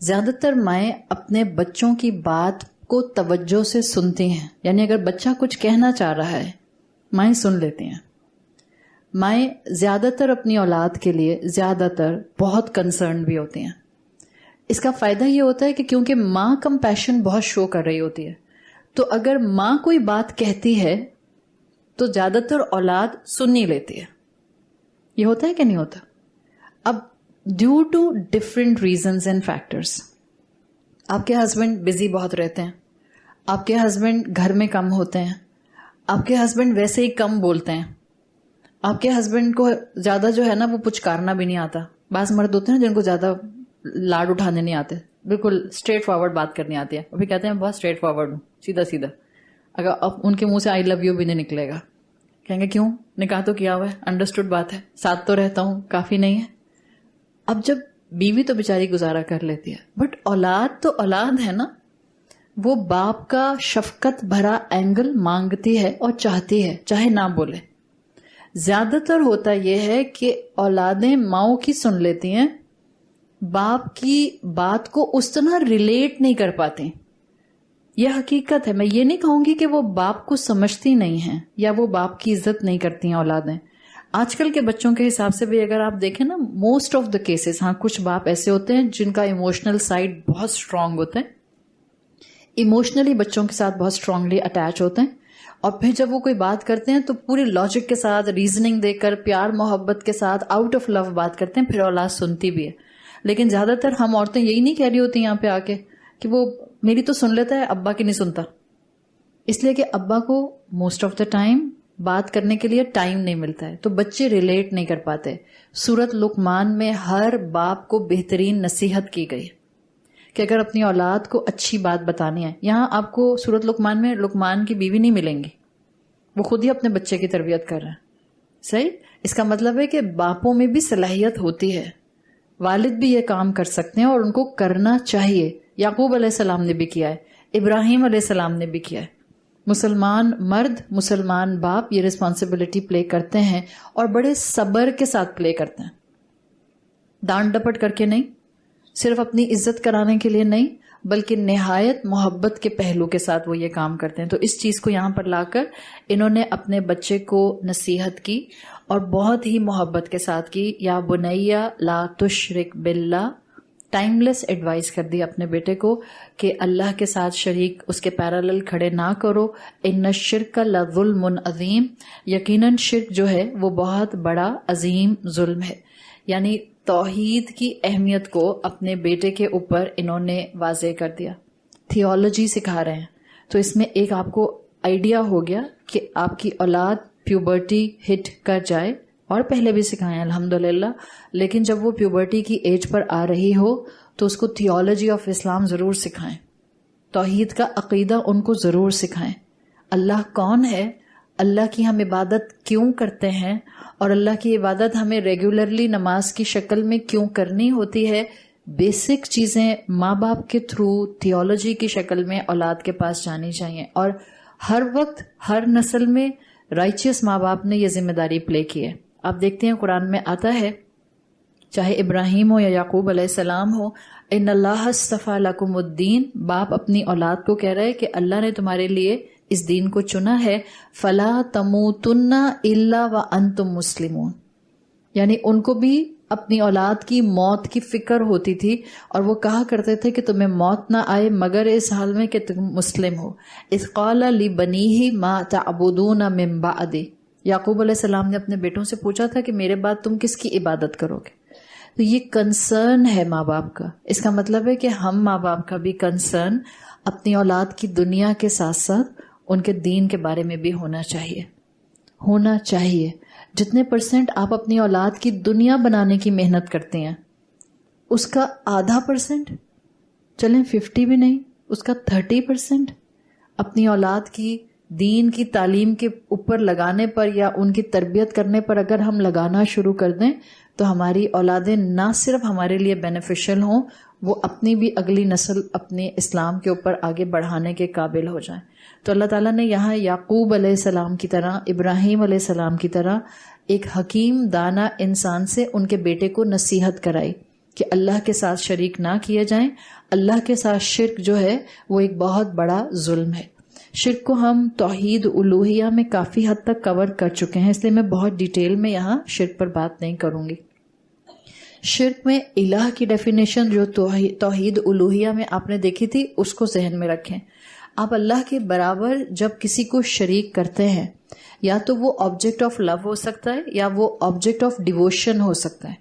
زیادہ تر مائیں اپنے بچوں کی بات کو توجہ سے سنتی ہیں. یعنی اگر بچہ کچھ کہنا چاہ رہا ہے مائیں سن لیتی ہیں. مائیں زیادہ تر اپنی اولاد کے لیے زیادہ تر بہت کنسرن بھی ہوتی ہیں. اس کا فائدہ یہ ہوتا ہے کہ کیونکہ ماں کمپیشن بہت شو کر رہی ہوتی ہے, تو اگر ماں کوئی بات کہتی ہے تو زیادہ تر اولاد سن ہی لیتی ہے. یہ ہوتا ہے کہ نہیں ہوتا؟ اب due to different reasons and factors, آپ کے ہسبینڈ بزی بہت رہتے ہیں, آپ کے ہسبینڈ گھر میں کم ہوتے ہیں, آپ کے ہسبینڈ ویسے ہی کم بولتے ہیں, آپ کے ہسبینڈ کو زیادہ جو ہے نا وہ پچکارنا بھی نہیں آتا. بعض مرد ہوتے ہیں جن کو زیادہ لاڈ اٹھانے نہیں آتے, بالکل اسٹریٹ فارورڈ بات کرنی آتی ہے. ابھی کہتے ہیں بہت اسٹریٹ فارورڈ ہوں, سیدھا سیدھا. اگر اب ان کے منہ سے آئی لو یو بھی نہیں نکلے گا, کہیں گے کیوں, نکاح تو کیا ہوا ہے, انڈرسٹوڈ بات ہے, ساتھ تو رہتا ہوں, کافی نہیں ہے. اب جب بیوی تو بیچاری گزارا کر لیتی ہے, بٹ اولاد تو اولاد ہے نا, وہ باپ کا شفقت بھرا اینگل مانگتی ہے اور چاہتی ہے, چاہے نہ بولے. زیادہ تر ہوتا یہ ہے کہ اولادیں ماؤں کی سن لیتی ہیں, باپ کی بات کو اس طرح ریلیٹ نہیں کر پاتی. یہ حقیقت ہے. میں یہ نہیں کہوں گی کہ وہ باپ کو سمجھتی نہیں ہیں یا وہ باپ کی عزت نہیں کرتی ہیں اولادیں. آج کل کے بچوں کے حساب سے بھی اگر آپ دیکھیں نا, موسٹ آف دا کیسز, ہاں کچھ باپ ایسے ہوتے ہیں جن کا ایموشنل سائڈ بہت اسٹرانگ ہوتا ہے, ایموشنلی بچوں کے ساتھ بہت اسٹرانگلی اٹیچ ہوتے ہیں, اور پھر جب وہ کوئی بات کرتے ہیں تو پوری لاجک کے ساتھ, ریزننگ دے کر, پیار محبت کے ساتھ, آؤٹ آف لو بات کرتے ہیں, پھر اولاد سنتی بھی ہے. لیکن زیادہ تر ہم عورتیں یہی نہیں کہہ رہی ہوتی یہاں پہ آ کے کہ وہ میری تو سن لیتا ہے, ابا کی نہیں سنتا. اس لیے کہ ابا کو موسٹ آف دا ٹائم بات کرنے کے لیے ٹائم نہیں ملتا ہے, تو بچے ریلیٹ نہیں کر پاتے. سورۃ لقمان میں ہر باپ کو بہترین نصیحت کی گئی کہ اگر اپنی اولاد کو اچھی بات بتانی ہے. یہاں آپ کو سورۃ لقمان میں لقمان کی بیوی نہیں ملیں گی, وہ خود ہی اپنے بچے کی تربیت کر رہے ہیں. صحیح. اس کا مطلب ہے کہ باپوں میں بھی صلاحیت ہوتی ہے, والد بھی یہ کام کر سکتے ہیں اور ان کو کرنا چاہیے. یعقوب علیہ السلام نے بھی کیا ہے, ابراہیم علیہ السلام نے بھی کیا ہے. مسلمان مرد, مسلمان باپ یہ ریسپانسبلٹی پلے کرتے ہیں, اور بڑے صبر کے ساتھ پلے کرتے ہیں. ڈانٹ ڈپٹ کر کے نہیں, صرف اپنی عزت کرانے کے لیے نہیں, بلکہ نہایت محبت کے پہلو کے ساتھ وہ یہ کام کرتے ہیں. تو اس چیز کو یہاں پر لا کر انہوں نے اپنے بچے کو نصیحت کی اور بہت ہی محبت کے ساتھ کی. یا بنیا لا تشرک باللہ, ٹائم لیس ایڈوائز کر دی اپنے بیٹے کو کہ اللہ کے ساتھ شریک اس کے پیرالل کھڑے نہ کرو. ان الشرک لظلم عظیم, یقیناً شرک جو ہے وہ بہت بڑا عظیم ظلم ہے. یعنی توحید کی اہمیت کو اپنے بیٹے کے اوپر انہوں نے واضح کر دیا. تھیولوجی سکھا رہے ہیں, تو اس میں ایک آپ کو آئیڈیا ہو گیا کہ آپ کی اولاد پیوبرٹی ہٹ کر جائے, اور پہلے بھی سکھائیں الحمدللہ, لیکن جب وہ پیوبرٹی کی ایج پر آ رہی ہو تو اس کو تھیولوجی آف اسلام ضرور سکھائیں, توحید کا عقیدہ ان کو ضرور سکھائیں. اللہ کون ہے, اللہ کی ہم عبادت کیوں کرتے ہیں, اور اللہ کی عبادت ہمیں ریگولرلی نماز کی شکل میں کیوں کرنی ہوتی ہے. بیسک چیزیں ماں باپ کے تھرو تھیولوجی کی شکل میں اولاد کے پاس جانی چاہیے, اور ہر وقت ہر نسل میں رائچیس ماں باپ نے یہ ذمہ داری پلے کی ہے. آپ دیکھتے ہیں قرآن میں آتا ہے, چاہے ابراہیم ہو یا یعقوب علیہ السلام ہو, ان اللہ اصطفیٰ لکم الدین, باپ اپنی اولاد کو کہہ رہے کہ اللہ نے تمہارے لیے اس دین کو چنا ہے. فلا تموتن الا وانتم مسلمون, یعنی ان کو بھی اپنی اولاد کی موت کی فکر ہوتی تھی, اور وہ کہا کرتے تھے کہ تمہیں موت نہ آئے مگر اس حال میں کہ تم مسلم ہو. اذ قال لبنیہ ما تعبدون من بعدی, یعقوب علیہ السلام نے اپنے بیٹوں سے پوچھا تھا کہ میرے بعد تم کس کی عبادت کرو گے. تو یہ کنسرن ہے ماں باپ کا. اس کا مطلب ہے کہ ہم ماں باپ کا بھی کنسرن اپنی اولاد کی دنیا کے ساتھ ساتھ ان کے دین کے بارے میں بھی ہونا چاہیے. جتنے % آپ اپنی اولاد کی دنیا بنانے کی محنت کرتے ہیں اس کا آدھا % چلیں 50 بھی نہیں، اس کا 30% اپنی اولاد کی دین کی تعلیم کے اوپر لگانے پر یا ان کی تربیت کرنے پر اگر ہم لگانا شروع کر دیں تو ہماری اولادیں نہ صرف ہمارے لیے بینیفیشل ہوں، وہ اپنی بھی اگلی نسل اپنے اسلام کے اوپر آگے بڑھانے کے قابل ہو جائیں. تو اللہ تعالیٰ نے یہاں یعقوب علیہ السلام کی طرح، ابراہیم علیہ السلام کی طرح ایک حکیم دانا انسان سے ان کے بیٹے کو نصیحت کرائی کہ اللہ کے ساتھ شریک نہ کیے جائیں. اللہ کے ساتھ شرک جو ہے وہ ایک بہت بڑا ظلم ہے. شرک کو ہم توحید الوہیہ میں کافی حد تک کور کر چکے ہیں، اس لیے میں بہت ڈیٹیل میں یہاں شرک پر بات نہیں کروں گی. شرک میں الہ کی ڈیفینیشن جو توحید الوہیہ میں آپ نے دیکھی تھی اس کو ذہن میں رکھیں. آپ اللہ کے برابر جب کسی کو شریک کرتے ہیں یا تو وہ آبجیکٹ آف لو ہو سکتا ہے یا وہ آبجیکٹ آف ڈیووشن ہو سکتا ہے.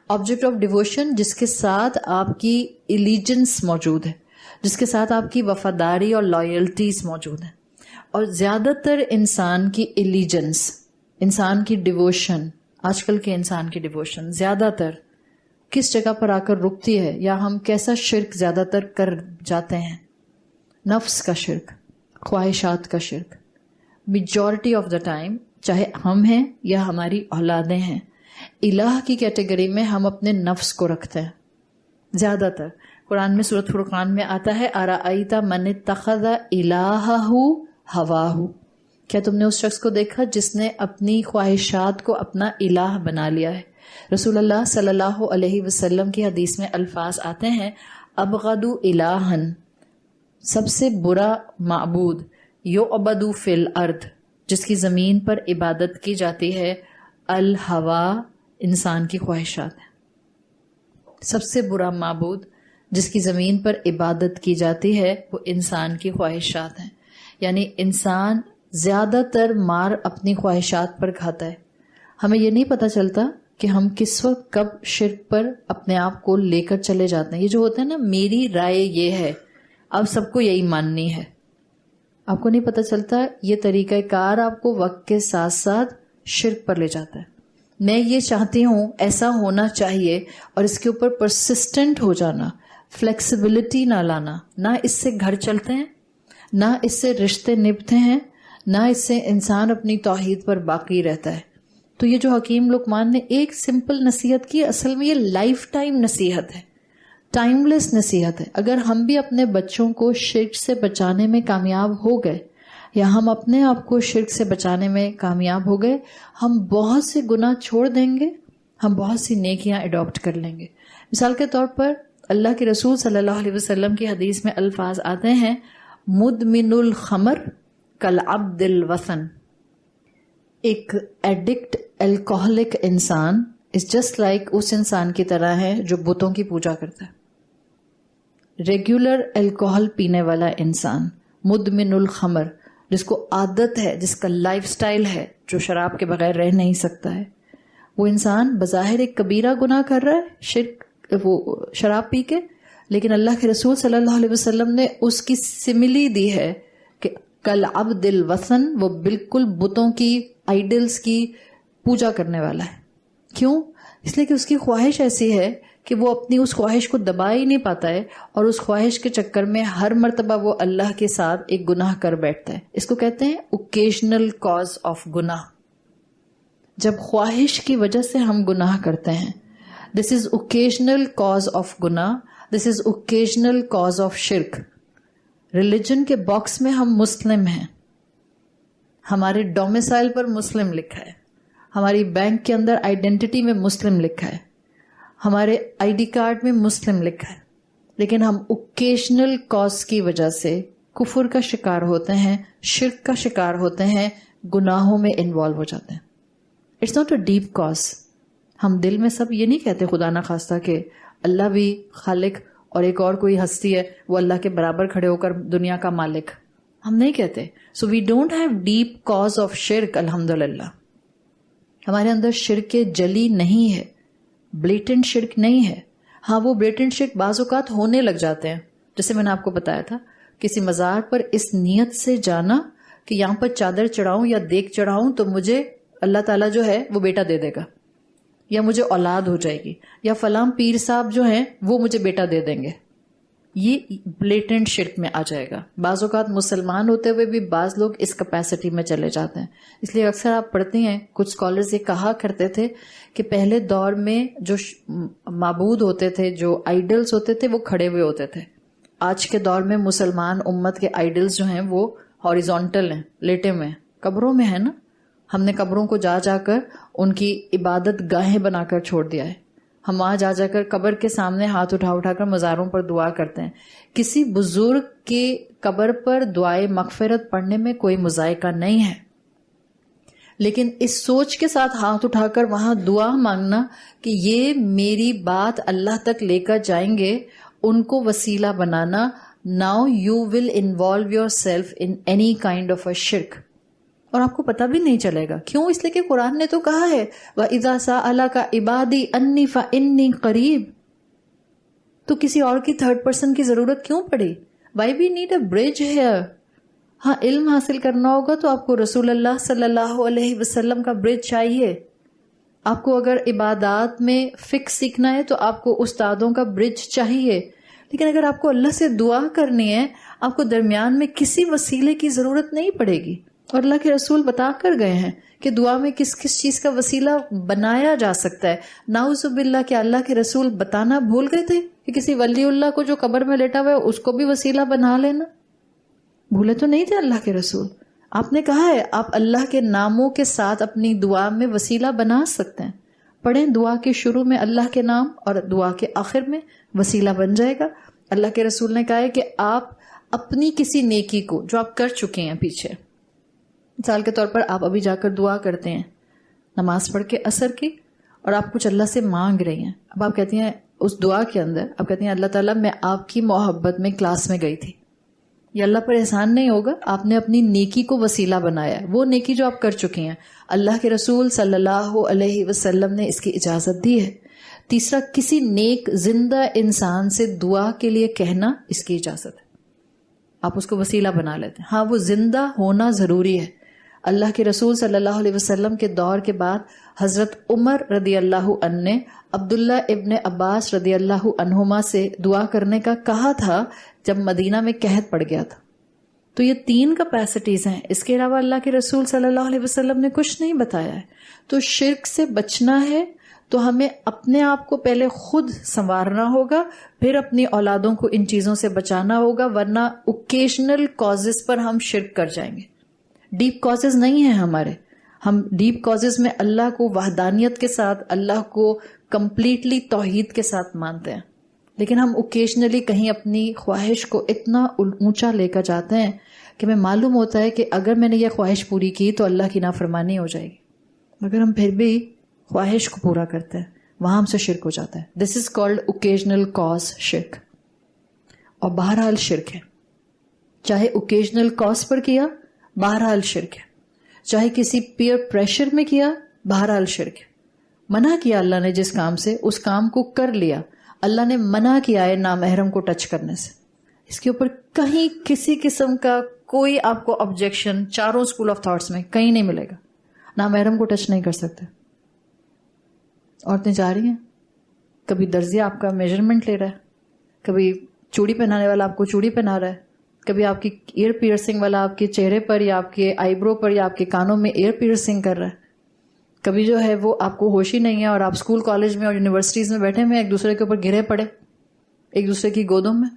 آبجیکٹ آف ڈیووشن جس کے ساتھ آپ کی ایلیجنس موجود ہے، جس کے ساتھ آپ کی وفاداری اور لائلٹیز موجود ہیں. اور زیادہ تر انسان کی ایلیجنس، انسان کی ڈیووشن، آج کل کے انسان کی ڈیووشن زیادہ تر کس جگہ پر آ کر رکتی ہے، یا ہم کیسا شرک زیادہ تر کر جاتے ہیں؟ نفس کا شرک، خواہشات کا شرک. میجورٹی آف دا ٹائم چاہے ہم ہیں یا ہماری اولادیں ہیں، الہ کی کیٹیگری میں ہم اپنے نفس کو رکھتے ہیں زیادہ تر. قرآن میں سورۃ فرقان میں آتا ہے ارأیت من اتخذ الہہ ہواہ، کیا تم نے اس شخص کو دیکھا جس نے اپنی خواہشات کو اپنا الہ بنا لیا ہے. رسول اللہ صلی اللہ علیہ وسلم کی حدیث میں الفاظ آتے ہیں ابغض الہا، سب سے برا معبود، یعبد فی الارض، جس کی زمین پر عبادت کی جاتی ہے، الہوا، انسان کی خواہشات ہے. سب سے برا معبود جس کی زمین پر عبادت کی جاتی ہے وہ انسان کی خواہشات ہیں. یعنی انسان زیادہ تر مار اپنی خواہشات پر کھاتا ہے. ہمیں یہ نہیں پتہ چلتا کہ ہم کس وقت کب شرک پر اپنے آپ کو لے کر چلے جاتے ہیں. یہ جو ہوتا ہے نا میری رائے یہ ہے، اب سب کو یہی ماننی ہے، آپ کو نہیں پتہ چلتا یہ طریقہ کار آپ کو وقت کے ساتھ ساتھ شرک پر لے جاتا ہے. میں یہ چاہتی ہوں ایسا ہونا چاہیے، اور اس کے اوپر پرسسٹنٹ ہو جانا، فلیکسیبلٹی نہ لانا، نہ اس سے گھر چلتے ہیں، نہ اس سے رشتے نبھتے ہیں، نہ اس سے انسان اپنی توحید پر باقی رہتا ہے. تو یہ جو حکیم لقمان نے ایک سمپل نصیحت کی، اصل میں یہ لائف ٹائم نصیحت ہے، ٹائم لیس نصیحت ہے. اگر ہم بھی اپنے بچوں کو شرک سے بچانے میں کامیاب ہو گئے، یا ہم اپنے آپ کو شرک سے بچانے میں کامیاب ہو گئے، ہم بہت سے گناہ چھوڑ دیں گے، ہم بہت سی نیکیاں اڈاپٹ کر لیں گے. مثال کے طور پر اللہ کے رسول صلی اللہ علیہ وسلم کی حدیث میں الفاظ آتے ہیں مدمن الخمر کالعبد الوثن. ایک ایڈکٹ الکوہلک انسان از جسٹ لائک اس انسان کی طرح ہے جو بتوں کی پوجا کرتا ہے. ریگولر الکوہل پینے والا انسان، مدمن الخمر، جس کو عادت ہے، جس کا لائف سٹائل ہے، جو شراب کے بغیر رہ نہیں سکتا ہے، وہ انسان بظاہر ایک کبیرہ گناہ کر رہا ہے، شرک، وہ شراب پی کے، لیکن اللہ کے رسول صلی اللہ علیہ وسلم نے اس کی سملی دی ہے کہ کالعبد الوثن، وہ بالکل بتوں کی، آئیڈلز کی پوجا کرنے والا ہے. کیوں؟ اس لیے کہ اس کی خواہش ایسی ہے کہ وہ اپنی اس خواہش کو دبا ہی نہیں پاتا ہے، اور اس خواہش کے چکر میں ہر مرتبہ وہ اللہ کے ساتھ ایک گناہ کر بیٹھتا ہے. اس کو کہتے ہیں اوکیشنل کاز آف گناہ. جب خواہش کی وجہ سے ہم گناہ کرتے ہیں، دس از اوکیشنل کاز آف گناہ، دس از اوکیشنل کاز آف شرک. ریلیجن کے باکس میں ہم مسلم ہیں، ہمارے ڈومیسائل پر مسلم لکھا ہے، ہماری بینک کے اندر آئیڈینٹی میں مسلم لکھا ہے، ہمارے آئی ڈی کارڈ میں مسلم لکھا ہے، لیکن ہم اوکیشنل کاز کی وجہ سے کفر کا شکار ہوتے ہیں، شرک کا شکار ہوتے ہیں، گناہوں میں انوالو ہو جاتے ہیں. It's not a deep cause. ہم دل میں سب یہ نہیں کہتے خدا نہ خواستہ کہ اللہ بھی خالق اور ایک اور کوئی ہستی ہے وہ اللہ کے برابر کھڑے ہو کر دنیا کا مالک، ہم نہیں کہتے. So we don't have deep cause of شرک. الحمدللہ ہمارے اندر شرک جلی نہیں ہے، بلیٹنٹ شرک نہیں ہے. ہاں وہ بلیٹنٹ شرک بعض اوقات ہونے لگ جاتے ہیں، جیسے میں نے آپ کو بتایا تھا کسی مزار پر اس نیت سے جانا کہ یہاں پر چادر چڑھاؤں یا دیگ چڑھاؤں تو مجھے اللہ تعالیٰ جو ہے وہ بیٹا دے دے گا، یا مجھے اولاد ہو جائے گی، یا فلاں پیر صاحب جو ہیں وہ مجھے بیٹا دے دیں گے. یہ بلیٹنٹ شرک میں آ جائے گا. بعض اوقات مسلمان ہوتے ہوئے بھی بعض لوگ اس کیپیسٹی میں چلے جاتے ہیں. اس لیے اکثر آپ پڑھتے ہیں کچھ اسکالرز یہ کہا کرتے تھے کہ پہلے دور میں جو معبود ہوتے تھے، جو آئیڈلز ہوتے تھے، وہ کھڑے ہوئے ہوتے تھے. آج کے دور میں مسلمان امت کے آئیڈلز جو ہیں وہ ہاریزونٹل ہیں، لیٹے ہوئے ہیں، قبروں میں ہیں نا. ہم نے قبروں کو جا جا کر ان کی عبادت گاہیں بنا کر چھوڑ دیا ہے. ہم وہاں جا جا کر قبر کے سامنے ہاتھ اٹھا اٹھا کر مزاروں پر دعا کرتے ہیں. کسی بزرگ کی قبر پر دعائے مغفرت پڑھنے میں کوئی مذائقہ نہیں ہے، لیکن اس سوچ کے ساتھ ہاتھ اٹھا کر وہاں دعا مانگنا کہ یہ میری بات اللہ تک لے کر جائیں گے، ان کو وسیلہ بنانا. Now you will involve yourself in any kind of a شرک، اور آپ کو پتہ بھی نہیں چلے گا. کیوں؟ اس لیے کہ قرآن نے تو کہا ہے وَإِذَا سَأَلَكَ عِبَادِي أَنِّي فَإِنِّي قَرِيبٌ. تو کسی اور کی تھرڈ پرسن کی ضرورت کیوں پڑی؟ Why we need a bridge here. ہاں علم حاصل کرنا ہوگا تو آپ کو رسول اللہ صلی اللہ علیہ وسلم کا برج چاہیے. آپ کو اگر عبادات میں فکس سیکھنا ہے تو آپ کو استادوں کا برج چاہیے. لیکن اگر آپ کو اللہ سے دعا کرنی ہے، آپ کو درمیان میں کسی وسیلے کی ضرورت نہیں پڑے گی. اور اللہ کے رسول بتا کر گئے ہیں کہ دعا میں کس کس چیز کا وسیلہ بنایا جا سکتا ہے. نعوذ باللہ کہ اللہ کے رسول بتانا بھول گئے تھے کہ کسی ولی اللہ کو جو قبر میں لیٹا ہوا ہے اس کو بھی وسیلہ بنا لینا. بھولے تو نہیں تھے اللہ کے رسول. آپ نے کہا ہے آپ اللہ کے ناموں کے ساتھ اپنی دعا میں وسیلہ بنا سکتے ہیں. پڑھیں دعا کے شروع میں اللہ کے نام اور دعا کے آخر میں وسیلہ بن جائے گا. اللہ کے رسول نے کہا ہے کہ آپ اپنی کسی نیکی کو جو آپ کر چکے ہیں پیچھے، مثال کے طور پر آپ ابھی جا کر دعا کرتے ہیں نماز پڑھ کے عصر کی، اور آپ کچھ اللہ سے مانگ رہی ہیں. اب آپ کہتی ہیں اس دعا کے اندر آپ کہتی ہیں اللہ تعالیٰ میں آپ کی محبت میں کلاس میں گئی تھی. یہ اللہ پر احسان نہیں ہوگا، آپ نے اپنی نیکی کو وسیلہ بنایا ہے. وہ نیکی جو آپ کر چکی ہیں اللہ کے رسول صلی اللہ علیہ وسلم نے اس کی اجازت دی ہے. تیسرا، کسی نیک زندہ انسان سے دعا کے لیے کہنا، اس کی اجازت ہے. آپ اس کو وسیلہ بنا لیتے ہیں. ہاں وہ زندہ ہونا ضروری ہے. اللہ کے رسول صلی اللہ علیہ وسلم کے دور کے بعد حضرت عمر رضی اللہ عنہ نے عبداللہ ابن عباس رضی اللہ عنہما سے دعا کرنے کا کہا تھا جب مدینہ میں قحط پڑ گیا تھا. تو یہ 3 کیپیسٹیز ہیں. اس کے علاوہ اللہ کے رسول صلی اللہ علیہ وسلم نے کچھ نہیں بتایا ہے. تو شرک سے بچنا ہے تو ہمیں اپنے آپ کو پہلے خود سنوارنا ہوگا، پھر اپنی اولادوں کو ان چیزوں سے بچانا ہوگا، ورنہ اوکیشنل کازز پر ہم شرک کر جائیں گے. ڈیپ کازز نہیں ہیں ہمارے. ہم ڈیپ کازز میں اللہ کو وحدانیت کے ساتھ، اللہ کو کمپلیٹلی توحید کے ساتھ مانتے ہیں، لیکن ہم اوکیشنلی کہیں اپنی خواہش کو اتنا اونچا لے کر جاتے ہیں کہ ہمیں معلوم ہوتا ہے کہ اگر میں نے یہ خواہش پوری کی تو اللہ کی نافرمانی ہو جائے گی، مگر ہم پھر بھی خواہش کو پورا کرتے ہیں. وہاں ہم سے شرک ہو جاتا ہے. دس از کالڈ اوکیشنل کاز شرک. اور بہرحال شرک ہے، چاہے اوکیشنل کاز پر کیا بہرحال شرک ہے، چاہے کسی پیئر پریشر میں کیا بہرحال شرک ہے. منع کیا اللہ نے جس کام سے، اس کام کو کر لیا. اللہ نے منع کیا ہے نامحرم کو ٹچ کرنے سے. اس کے اوپر کہیں کسی قسم کا کوئی آپ کو آبجیکشن چاروں اسکول آف تھاٹس میں کہیں نہیں ملے گا. نامحرم کو ٹچ نہیں کر سکتے. عورتیں جا رہی ہیں، کبھی درزی آپ کا میجرمنٹ لے رہا ہے، کبھی چوڑی پہنانے والا آپ کو چوڑی پہنا رہا ہے، کبھی آپ کی ایئر پیئرسنگ والا آپ کے چہرے پر یا آپ کے آئی برو پر یا آپ کے کانوں میں ایئر پیئرسنگ کر رہا ہے، کبھی جو ہے وہ آپ کو ہوش ہی نہیں ہے اور آپ اسکول کالج میں اور یونیورسٹیز میں بیٹھے ہوئے ایک دوسرے کے اوپر گرے پڑے، ایک دوسرے کی گودوں میں.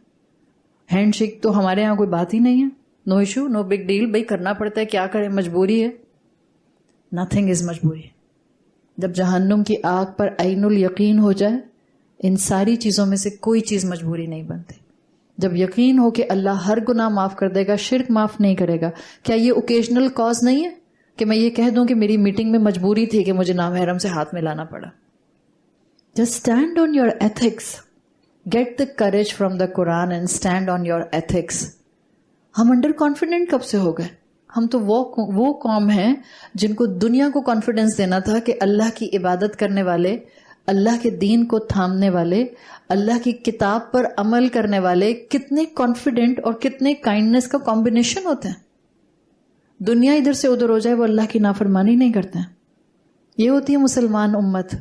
ہینڈ شیک تو ہمارے یہاں کوئی بات ہی نہیں ہے. نو ایشو، نو بگ ڈیل. بھائی کرنا پڑتا ہے، کیا کریں، مجبوری ہے. نتھنگ از مجبوری. جب جہنم کی آگ پر عین الیقین ہو جائے، ان ساری چیزوں میں سے کوئی چیز مجبوری نہیں بنتی. جب یقین ہو کہ اللہ ہر گناہ معاف کر دے گا، شرک معاف نہیں کرے گا، کیا یہ اوکیشنل کاز نہیں ہے کہ میں یہ کہہ دوں کہ میری میٹنگ میں مجبوری تھی کہ مجھے نامحرم سے ہاتھ ملانا پڑا؟ Just stand on your ethics. Get the courage from the Quran and stand on your ethics. ہم انڈر کانفیڈنٹ کب سے ہو گئے؟ ہم تو وہ قوم ہیں جن کو دنیا کو کانفیڈنس دینا تھا کہ اللہ کی عبادت کرنے والے اللہ کے دین کو تھامنے والے, اللہ کی کتاب پر عمل کرنے والے کتنے کانفیڈنٹ اور کتنے کائنڈنس کا کمبینیشن ہوتے ہیں. دنیا ادھر سے ادھر ہو جائے وہ اللہ کی نافرمانی نہیں کرتے ہیں. یہ ہوتی ہے مسلمان امت.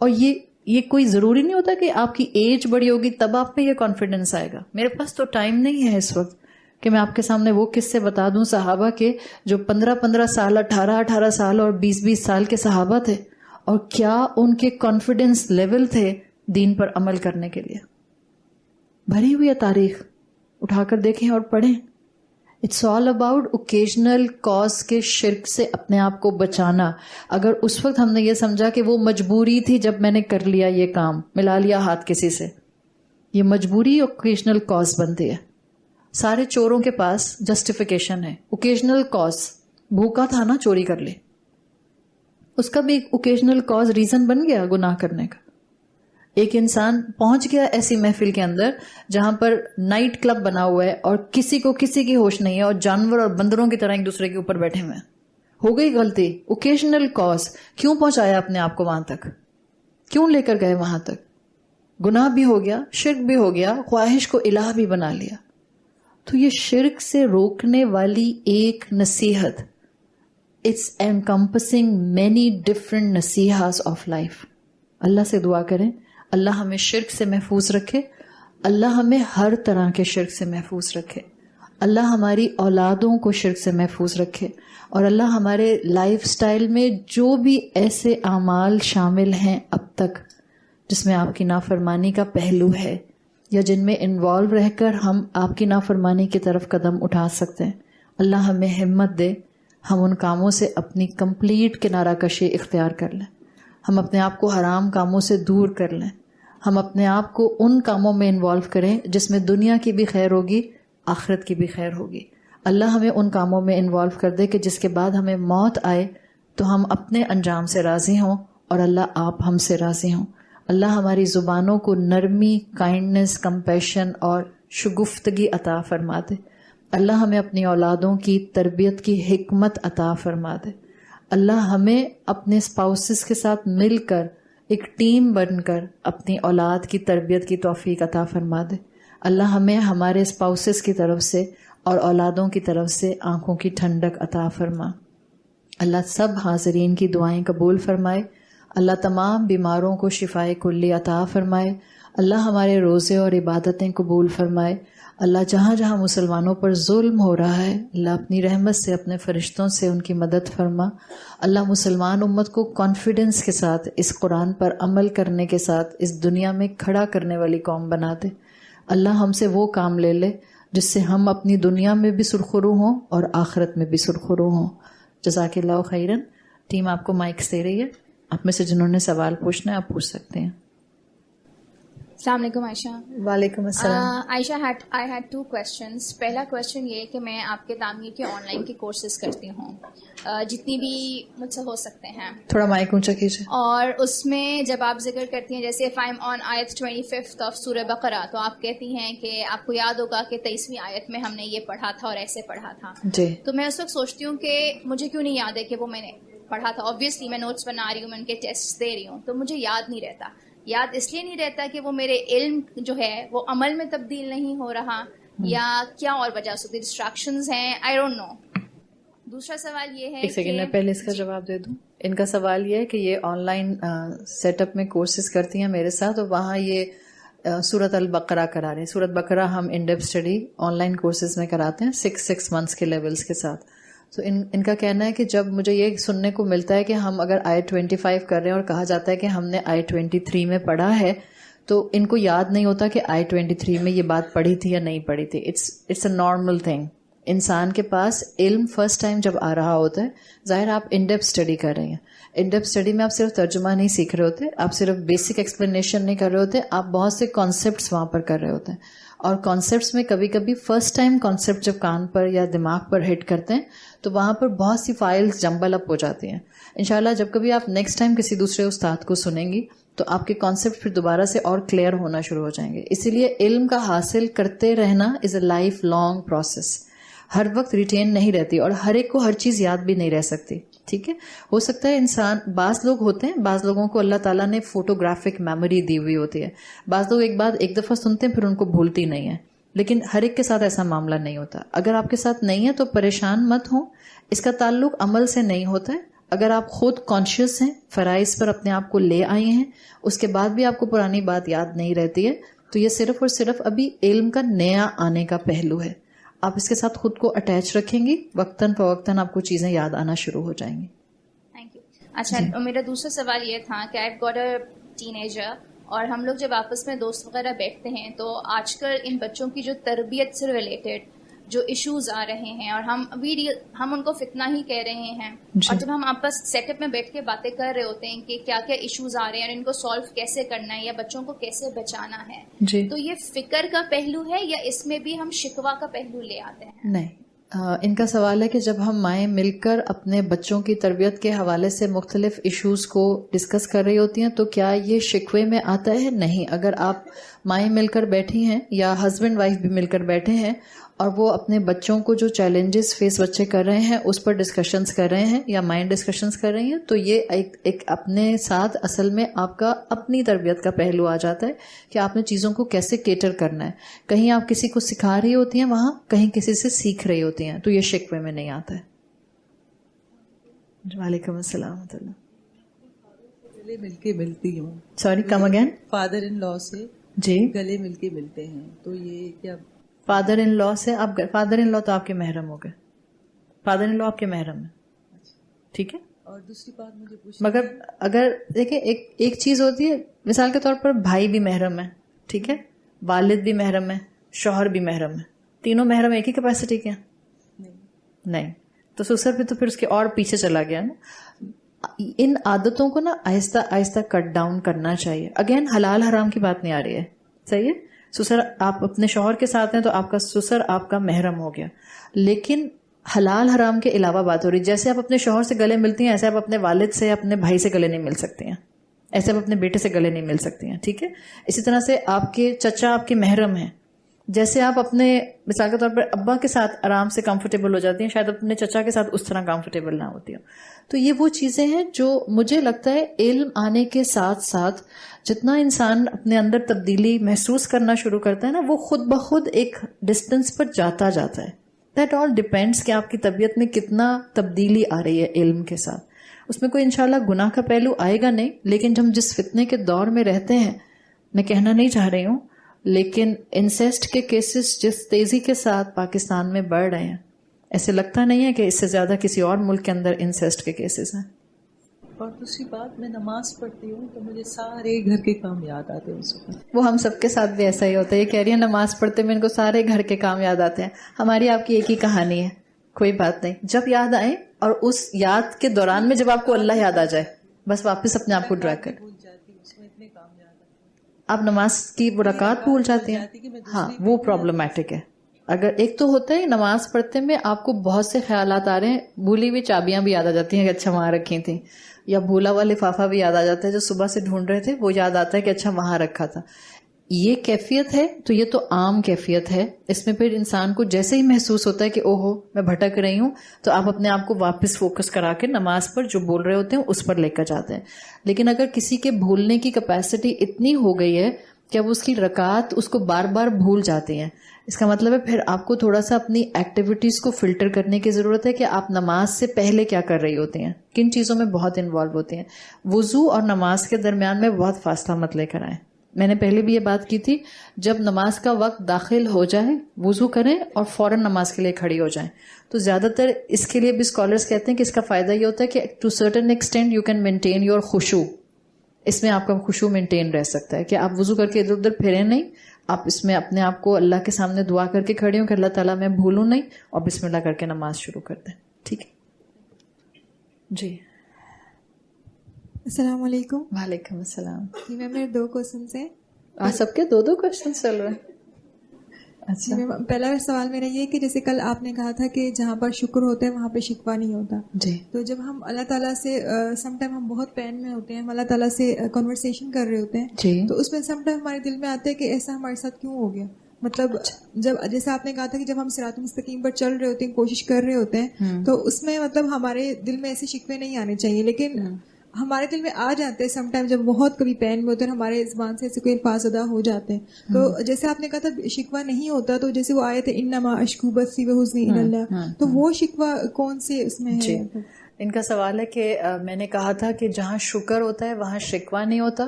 اور یہ کوئی ضروری نہیں ہوتا کہ آپ کی ایج بڑی ہوگی تب آپ میں یہ کانفیڈنس آئے گا. میرے پاس تو ٹائم نہیں ہے اس وقت کہ میں آپ کے سامنے وہ قصے بتا دوں صحابہ کے جو 15 سال 18 سال اور 20 سال کے صحابہ تھے, اور کیا ان کے کانفیڈنس لیول تھے دین پر عمل کرنے کے لیے. بھری ہوئی ہے تاریخ, اٹھا کر دیکھیں اور پڑھیں. It's all about occasional cause کے شرک سے اپنے آپ کو بچانا. اگر اس وقت ہم نے یہ سمجھا کہ وہ مجبوری تھی جب میں نے کر لیا یہ کام, ملا لیا ہاتھ کسی سے, یہ مجبوری اوکیجنل کاز بنتی ہے. سارے چوروں کے پاس جسٹیفیکیشن ہے. اوکیجنل کاز, بھوکا تھا نا چوری کر لی, اس کا بھی ایک اوکیجنل کاز ریزن بن گیا گناہ کرنے کا. ایک انسان پہنچ گیا ایسی محفل کے اندر جہاں پر نائٹ کلب بنا ہوا ہے اور کسی کو کسی کی ہوش نہیں ہے اور جانور اور بندروں کی طرح ایک دوسرے کے اوپر بیٹھے ہوئے ہیں. ہو گئی غلطی, اوکیجنل کاز. کیوں پہنچایا اپنے آپ کو وہاں تک, کیوں لے کر گئے وہاں تک؟ گناہ بھی ہو گیا, شرک بھی ہو گیا, خواہش کو الہ بھی بنا لیا. تو یہ شرک سے روکنے والی ایک نصیحت, اٹس encompassing many different نصیحات آف لائف. اللہ سے دعا کریں اللہ ہمیں شرک سے محفوظ رکھے, اللہ ہمیں ہر طرح کے شرک سے محفوظ رکھے, اللہ ہماری اولادوں کو شرک سے محفوظ رکھے, اور اللہ ہمارے لائف سٹائل میں جو بھی ایسے اعمال شامل ہیں اب تک جس میں آپ کی نافرمانی کا پہلو ہے یا جن میں انوالو رہ کر ہم آپ کی نافرمانی کی طرف قدم اٹھا سکتے ہیں, اللہ ہمیں ہمت دے ہم ان کاموں سے اپنی کمپلیٹ کنارہ کشی اختیار کر لیں. ہم اپنے آپ کو حرام کاموں سے دور کر لیں, ہم اپنے آپ کو ان کاموں میں انوالو کریں جس میں دنیا کی بھی خیر ہوگی آخرت کی بھی خیر ہوگی. اللہ ہمیں ان کاموں میں انوالو کر دے کہ جس کے بعد ہمیں موت آئے تو ہم اپنے انجام سے راضی ہوں اور اللہ آپ ہم سے راضی ہوں. اللہ ہماری زبانوں کو نرمی, کائنڈنس, کمپیشن اور شگفتگی عطا فرما دے. اللہ ہمیں اپنی اولادوں کی تربیت کی حکمت عطا فرما دے. اللہ ہمیں اپنے اسپاؤسز کے ساتھ مل کر ایک ٹیم بن کر اپنی اولاد کی تربیت کی توفیق عطا فرما دے. اللہ ہمیں ہمارے اسپاؤسز کی طرف سے اور اولادوں کی طرف سے آنکھوں کی ٹھنڈک عطا فرما. اللہ سب حاضرین کی دعائیں قبول فرمائے. اللہ تمام بیماروں کو شفائے کلی عطا فرمائے. اللہ ہمارے روزے اور عبادتیں قبول فرمائے. اللہ جہاں جہاں مسلمانوں پر ظلم ہو رہا ہے اللہ اپنی رحمت سے اپنے فرشتوں سے ان کی مدد فرما. اللہ مسلمان امت کو کانفیڈنس کے ساتھ اس قرآن پر عمل کرنے کے ساتھ اس دنیا میں کھڑا کرنے والی قوم بنا دے. اللہ ہم سے وہ کام لے لے جس سے ہم اپنی دنیا میں بھی سرخرو ہوں اور آخرت میں بھی سرخرو ہوں. جزاک اللہ خیرن. ٹیم آپ کو مائکس دے رہی ہے, آپ میں سے جنہوں نے سوال پوچھنا ہے آپ پوچھ سکتے ہیں. السلام علیکم عائشہ. وعلیکم السلام. عائشہ I had 2 questions. پہلا کویشچن یہ کہ میں آپ کے تعمیر کے آن لائن کے کورسز کرتی ہوں جتنی بھی مجھ سے ہو سکتے ہیں. تھوڑا مائک اونچا کیجیے. اور اس میں جب آپ ذکر کرتی ہیں جیسے if I'm on آیت 25 of سورہ بقرہ تو آپ کہتی ہیں کہ آپ کو یاد ہوگا کہ 23ویں آیت میں ہم نے یہ پڑھا تھا اور ایسے پڑھا تھا. جی. تو میں اس وقت سوچتی ہوں کہ مجھے کیوں نہیں یاد ہے کہ وہ میں نے پڑھا تھا. آبویسلی میں نوٹس بنا رہی ہوں, میں ان کے ٹیسٹ دے رہی ہوں, تو مجھے یاد نہیں رہتا. یاد اس لیے نہیں رہتا کہ وہ میرے علم جو ہے وہ عمل میں تبدیل نہیں ہو رہا یا کیا اور وجہ سے ڈسٹریکشنز ہیں, آئی ڈونٹ نو. دوسرا سوال یہ ہے, ایک سیکنڈ میں پہلے اس کا جواب دے دوں. ان کا سوال یہ ہے کہ یہ آن لائن سیٹ اپ میں کورسز کرتی ہیں میرے ساتھ اور وہاں یہ سورۃ البقرہ کرا رہے ہیں. سورۃ بقرہ ہم in depth study on line courses میں کراتے ہیں 6 منتھس کے لیولز کے ساتھ. تو ان کا کہنا ہے کہ جب مجھے یہ سننے کو ملتا ہے کہ ہم اگر آیت 25 کر رہے ہیں اور کہا جاتا ہے کہ ہم نے آیت 23 میں پڑھا ہے تو ان کو یاد نہیں ہوتا کہ آیت 23 میں یہ بات پڑھی تھی یا نہیں پڑھی تھی. It's a normal thing. انسان کے پاس علم فرسٹ ٹائم جب آ رہا ہوتا ہے, ظاہر آپ ان ڈیپتھ اسٹڈی کر رہے ہیں, ان ڈیپتھ اسٹڈی میں آپ صرف ترجمہ نہیں سیکھ رہے ہوتے, آپ صرف بیسک ایکسپلینیشن نہیں کر رہے ہوتے, آپ بہت سے کانسیپٹس وہاں پر کر رہے ہوتے ہیں. اور کانسیپٹس میں کبھی کبھی فرسٹ ٹائم کانسیپٹ جب کان پر یا دماغ پر ہٹ کرتے ہیں تو وہاں پر بہت سی فائلز جمبل اپ ہو جاتی ہیں. انشاءاللہ جب کبھی آپ نیکسٹ ٹائم کسی دوسرے استاد کو سنیں گی تو آپ کے کانسیپٹ پھر دوبارہ سے اور کلیئر ہونا شروع ہو جائیں گے. اسی لیے علم کا حاصل کرتے رہنا از اے لائف لانگ پروسیس. ہر وقت ریٹین نہیں رہتی اور ہر ایک کو ہر چیز یاد بھی نہیں رہ سکتی. ٹھیک ہے. ہو سکتا ہے انسان, بعض لوگ ہوتے ہیں, بعض لوگوں کو اللہ تعالیٰ نے فوٹوگرافک میموری دی ہوئی ہوتی ہے. بعض لوگ ایک بات ایک دفعہ سنتے ہیں پھر ان کو بھولتی نہیں ہے, لیکن ہر ایک کے ساتھ ایسا معاملہ نہیں ہوتا. اگر آپ کے ساتھ نہیں ہے تو پریشان مت ہوں, اس کا تعلق عمل سے نہیں ہوتا ہے. اگر آپ خود کانشیس ہیں, فرائض پر اپنے آپ کو لے آئے ہیں, اس کے بعد بھی آپ کو پرانی بات یاد نہیں رہتی ہے, تو یہ صرف اور صرف ابھی علم کا نیا آنے کا پہلو ہے. آپ اس کے ساتھ خود کو اٹیچ رکھیں گی, وقتاً فوقتاً آپ کو چیزیں یاد آنا شروع ہو جائیں گی. Thank you. اچھا, میرا دوسرا سوال یہ تھا کہ I got a ten ager, اور ہم لوگ جب آپس میں دوست وغیرہ بیٹھتے ہیں تو آج کل ان بچوں کی جو تربیت سے ریلیٹڈ جو ایشوز آ رہے ہیں, اور ہم ان کو فتنہ ہی کہہ رہے ہیں, اور جب ہم آپس سیٹ اپ میں بیٹھ کے باتیں کر رہے ہوتے ہیں کہ کیا کیا ایشوز آ رہے ہیں اور ان کو سالو کیسے کرنا ہے یا بچوں کو کیسے بچانا ہے, تو یہ فکر کا پہلو ہے یا اس میں بھی ہم شکوہ کا پہلو لے آتے ہیں؟ نہیں, ان کا سوال ہے کہ جب ہم مائیں مل کر اپنے بچوں کی تربیت کے حوالے سے مختلف ایشوز کو ڈسکس کر رہی ہوتی ہیں تو کیا یہ شکوے میں آتا ہے؟ نہیں. اگر آپ مائیں مل کر بیٹھی ہیں یا ہسبینڈ وائف بھی مل کر بیٹھے ہیں اور وہ اپنے بچوں کو جو چیلنجز فیس بچے کر رہے ہیں اس پر ڈسکشنز کر رہے ہیں یا مائنڈ ڈسکشنز کر رہی ہیں, تو یہ ایک اپنے ساتھ اصل میں آپ کا اپنی تربیت کا پہلو آ جاتا ہے کہ آپ نے چیزوں کو کیسے کیٹر کرنا ہے. کہیں آپ کسی کو سکھا رہی ہوتی ہیں وہاں, کہیں کسی سے سیکھ رہی ہوتی ہیں, تو یہ شکوے میں نہیں آتا ہے. وعلیکم السلام ورحمۃ اللہ. گلے مل کے ملتی ہوں. Sorry, come again. Father in law سے جی گلے مل کے ملتے ہیں, تو یہ کیا فادر ان لا سے آپ, فادر ان لا تو آپ کے محرم ہو گئے, فادر ان لا آپ کے محرم ہیں, ٹھیک ہے. اور دوسری بات مجھے پوچھنا, مگر اگر دیکھیں ایک چیز ہوتی ہے, مثال کے طور پر بھائی بھی محرم ہے, ٹھیک ہے, والد بھی محرم ہے, شوہر بھی محرم ہے, تینوں محرم ایک ہی کیپیسٹی کے ہیں؟ نہیں. تو سسر بھی تو پھر اس کے اور پیچھے چلا گیا نا. ان عادتوں کو نا آہستہ آہستہ کٹ ڈاؤن کرنا چاہیے. اگین حلال حرام کی بات نہیں آ رہی ہے, صحیح ہے. سسر آپ اپنے شوہر کے ساتھ ہیں تو آپ کا سسر آپ کا محرم ہو گیا, لیکن حلال حرام کے علاوہ بات ہو رہی. جیسے آپ اپنے شوہر سے گلے ملتی ہیں ایسے آپ اپنے والد سے, اپنے بھائی سے گلے نہیں مل سکتی ہیں, ایسے آپ اپنے بیٹے سے گلے نہیں مل سکتی ہیں, ٹھیک ہے. اسی طرح سے آپ کے چچا آپ کے محرم ہیں, جیسے آپ اپنے مثال کے طور پر ابا کے ساتھ آرام سے کمفرٹیبل ہو جاتی ہیں, شاید اپنے چچا کے ساتھ اس طرح کمفرٹیبل نہ ہوتی ہو. تو یہ وہ چیزیں ہیں جو مجھے لگتا ہے علم آنے کے ساتھ ساتھ جتنا انسان اپنے اندر تبدیلی محسوس کرنا شروع کرتا ہے نا, وہ خود بخود ایک ڈسٹینس پر جاتا جاتا ہے. دیٹ آل ڈیپینڈس کہ آپ کی طبیعت میں کتنا تبدیلی آ رہی ہے علم کے ساتھ. اس میں کوئی انشاءاللہ گناہ کا پہلو آئے گا نہیں, لیکن ہم جس فتنے کے دور میں رہتے ہیں, میں کہنا نہیں چاہ رہی ہوں, لیکن انسیسٹ کے کیسز جس تیزی کے ساتھ پاکستان میں بڑھ رہے ہیں, ایسے لگتا نہیں ہے کہ اس سے زیادہ کسی اور ملک کے اندر انسیسٹ کے کیسز ہیں. اور دوسری بات, میں نماز پڑھتی ہوں تو مجھے سارے گھر کے کام یاد آتے ہیں اس وقت. وہ ہم سب کے ساتھ بھی ایسا ہی ہوتا ہے. یہ کہہ رہی ہے نماز پڑھتے میں ان کو سارے گھر کے کام یاد آتے ہیں. ہماری آپ کی ایک ہی کہانی ہے, کوئی بات نہیں, جب یاد آئے اور اس یاد کے دوران میں جب آپ کو اللہ یاد آ جائے بس واپس اپنے آپ کو ڈرائیو کر. بھول جاتی ہوں, اس میں اتنے کام یاد آتے ہیں. آپ نماز کی برکات بھول جاتی ہیں, ہاں وہ پرابلمٹک ہے. اگر ایک تو ہوتا ہے نماز پڑھتے میں آپ کو بہت سے خیالات آ رہے ہیں, بھولی ہوئی چابیاں بھی یاد آ جاتی ہیں کہ اچھا وہاں رکھی تھیں, یا بھولا ہوا لفافہ بھی یاد آ جاتا ہے جو صبح سے ڈھونڈ رہے تھے, وہ یاد آتا ہے کہ اچھا وہاں رکھا تھا. یہ کیفیت ہے تو یہ تو عام کیفیت ہے. اس میں پھر انسان کو جیسے ہی محسوس ہوتا ہے کہ اوہو میں بھٹک رہی ہوں, تو آپ اپنے آپ کو واپس فوکس کرا کے نماز پر جو بول رہے ہوتے ہیں اس پر لے کر جاتے ہیں. لیکن اگر کسی کے بھولنے کی کیپیسٹی اتنی ہو گئی ہے کہ اب اس کی رکعات اس کو بار بار بھول جاتی ہیں, اس کا مطلب ہے پھر آپ کو تھوڑا سا اپنی ایکٹیویٹیز کو فلٹر کرنے کی ضرورت ہے کہ آپ نماز سے پہلے کیا کر رہی ہوتی ہیں, کن چیزوں میں بہت انوالو ہوتی ہیں. وضو اور نماز کے درمیان میں بہت فاصلہ مت لے کر آئیں. میں نے پہلے بھی یہ بات کی تھی, جب نماز کا وقت داخل ہو جائے وضو کریں اور فوراً نماز کے لیے کھڑی ہو جائیں. تو زیادہ تر اس کے لیے بھی اسکالرس کہتے ہیں کہ اس کا فائدہ یہ ہوتا ہے کہ to certain extent you can maintain your خشوع. اس میں آپ کا خشوع مینٹین رہ سکتا ہے کہ آپ وضو کر کے ادھر ادھر پھریں نہیں, آپ اس میں اپنے آپ کو اللہ کے سامنے دعا کر کے کھڑے ہوں کہ اللہ تعالیٰ میں بھولوں نہیں, اور بسم اللہ کر کے نماز شروع کر دیں. ٹھیک ہے جی. السلام علیکم. وعلیکم السلام. جی میم, میرے 2 کوشچنس ہیں. آپ سب کے 2 کوشچن چل رہے ہیں؟ اچھا. پہلا سوال میرا یہ کہ جیسے کل آپ نے کہا تھا کہ جہاں پر شکر ہوتا ہے وہاں پہ شکوہ نہیں ہوتا. جی. تو جب ہم اللہ تعالیٰ سے سم ٹائم ہم بہت پین میں ہوتے ہیں, ہم اللہ تعالیٰ سے کنورسیشن کر رہے ہوتے ہیں, جی. تو اس میں سم ٹائم ہمارے دل میں آتا ہے کہ ایسا ہمارے ساتھ کیوں ہو گیا. مطلب جب جیسے آپ نے کہا تھا کہ جب ہم صراط مستقیم پر چل رہے ہوتے ہیں, کوشش کر رہے ہوتے ہیں, تو اس میں مطلب ہمارے دل میں ایسے شکوے نہیں آنے چاہیے, لیکن ہمارے دل میں آ جاتے ہیں سم ٹائم جب بہت کبھی پین میں ہوتے ہیں, ہمارے زبان سے ایسے کوئی الفاظ ادا ہو جاتے ہیں. تو جیسے آپ نے کہا تھا شکوہ نہیں ہوتا, تو جیسے وہ آئے تھے انما اشکو بثی وحزنی الی اللہ, تو وہ شکوہ کون سے اس میں ہے؟ ان کا سوال ہے کہ میں نے کہا تھا کہ جہاں شکر ہوتا ہے وہاں شکوہ نہیں ہوتا,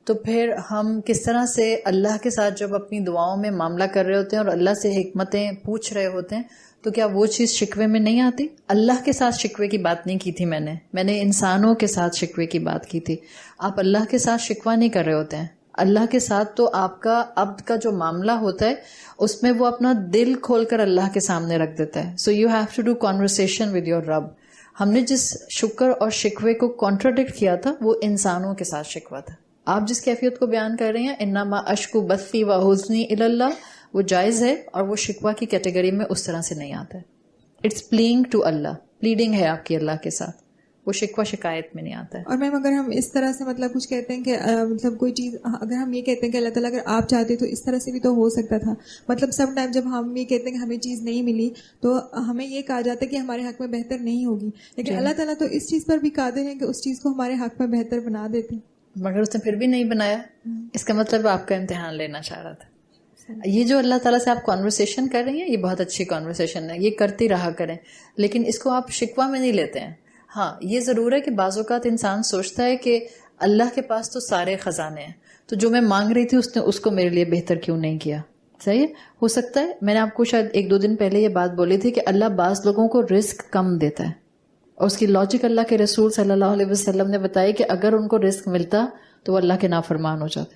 تو پھر ہم کس طرح سے اللہ کے ساتھ جب اپنی دعاؤں میں معاملہ کر رہے ہوتے ہیں اور اللہ سے حکمتیں پوچھ رہے ہوتے ہیں, تو کیا وہ چیز شکوے میں نہیں آتی؟ اللہ کے ساتھ شکوے کی بات نہیں کی تھی میں نے انسانوں کے ساتھ شکوے کی بات کی تھی. آپ اللہ کے ساتھ شکوہ نہیں کر رہے ہوتے ہیں. اللہ کے ساتھ تو آپ کا عبد کا جو معاملہ ہوتا ہے اس میں وہ اپنا دل کھول کر اللہ کے سامنے رکھ دیتا ہے. So you have to do conversation with your رب. ہم نے جس شکر اور شکوے کو کانٹراڈکٹ کیا تھا وہ انسانوں کے ساتھ شکوہ تھا. آپ جس کیفیت کو بیان کر رہے ہیں انما اشکو بثی و حزنی الی اللہ, وہ جائز ہے اور وہ شکوہ کی کیٹیگری میں اس طرح سے نہیں آتا ہے. It's playing to Allah, pleading ہے آپ کی اللہ کے ساتھ, وہ شکوہ شکایت میں نہیں آتا ہے. اور میم اگر ہم اس طرح سے مطلب کچھ کہتے ہیں کہ مطلب کوئی چیز اگر ہم یہ کہتے ہیں کہ اللہ تعالیٰ اگر آپ چاہتے تو اس طرح سے بھی تو ہو سکتا تھا. مطلب سم ٹائم جب ہم یہ کہتے ہیں کہ ہمیں چیز نہیں ملی تو ہمیں یہ کہا جاتا ہے کہ ہمارے حق میں بہتر نہیں ہوگی, لیکن اللہ تعالیٰ تو اس چیز پر بھی قادر ہے کہ اس چیز کو ہمارے حق میں بہتر بنا دیتے ہیں. مگر اس نے پھر بھی نہیں بنایا, اس کا مطلب آپ کا امتحان لینا چاہ رہا تھا. یہ جو اللہ تعالیٰ سے آپ کانورسیشن کر رہی ہیں یہ بہت اچھی کانورسیشن ہے, یہ کرتی رہا کریں, لیکن اس کو آپ شکوہ میں نہیں لیتے ہیں. ہاں یہ ضرور ہے کہ بعض اوقات انسان سوچتا ہے کہ اللہ کے پاس تو سارے خزانے ہیں, تو جو میں مانگ رہی تھی اس نے اس کو میرے لیے بہتر کیوں نہیں کیا. صحیح ہے, ہو سکتا ہے. میں نے آپ کو شاید 1-2 دن پہلے یہ بات بولی تھی کہ اللہ بعض لوگوں کو رزق کم دیتا ہے, اور اس کی لاجک اللہ کے رسول صلی اللہ علیہ وسلم نے بتائی کہ اگر ان کو رزق ملتا تو وہ اللہ کے نافرمان ہو جاتے.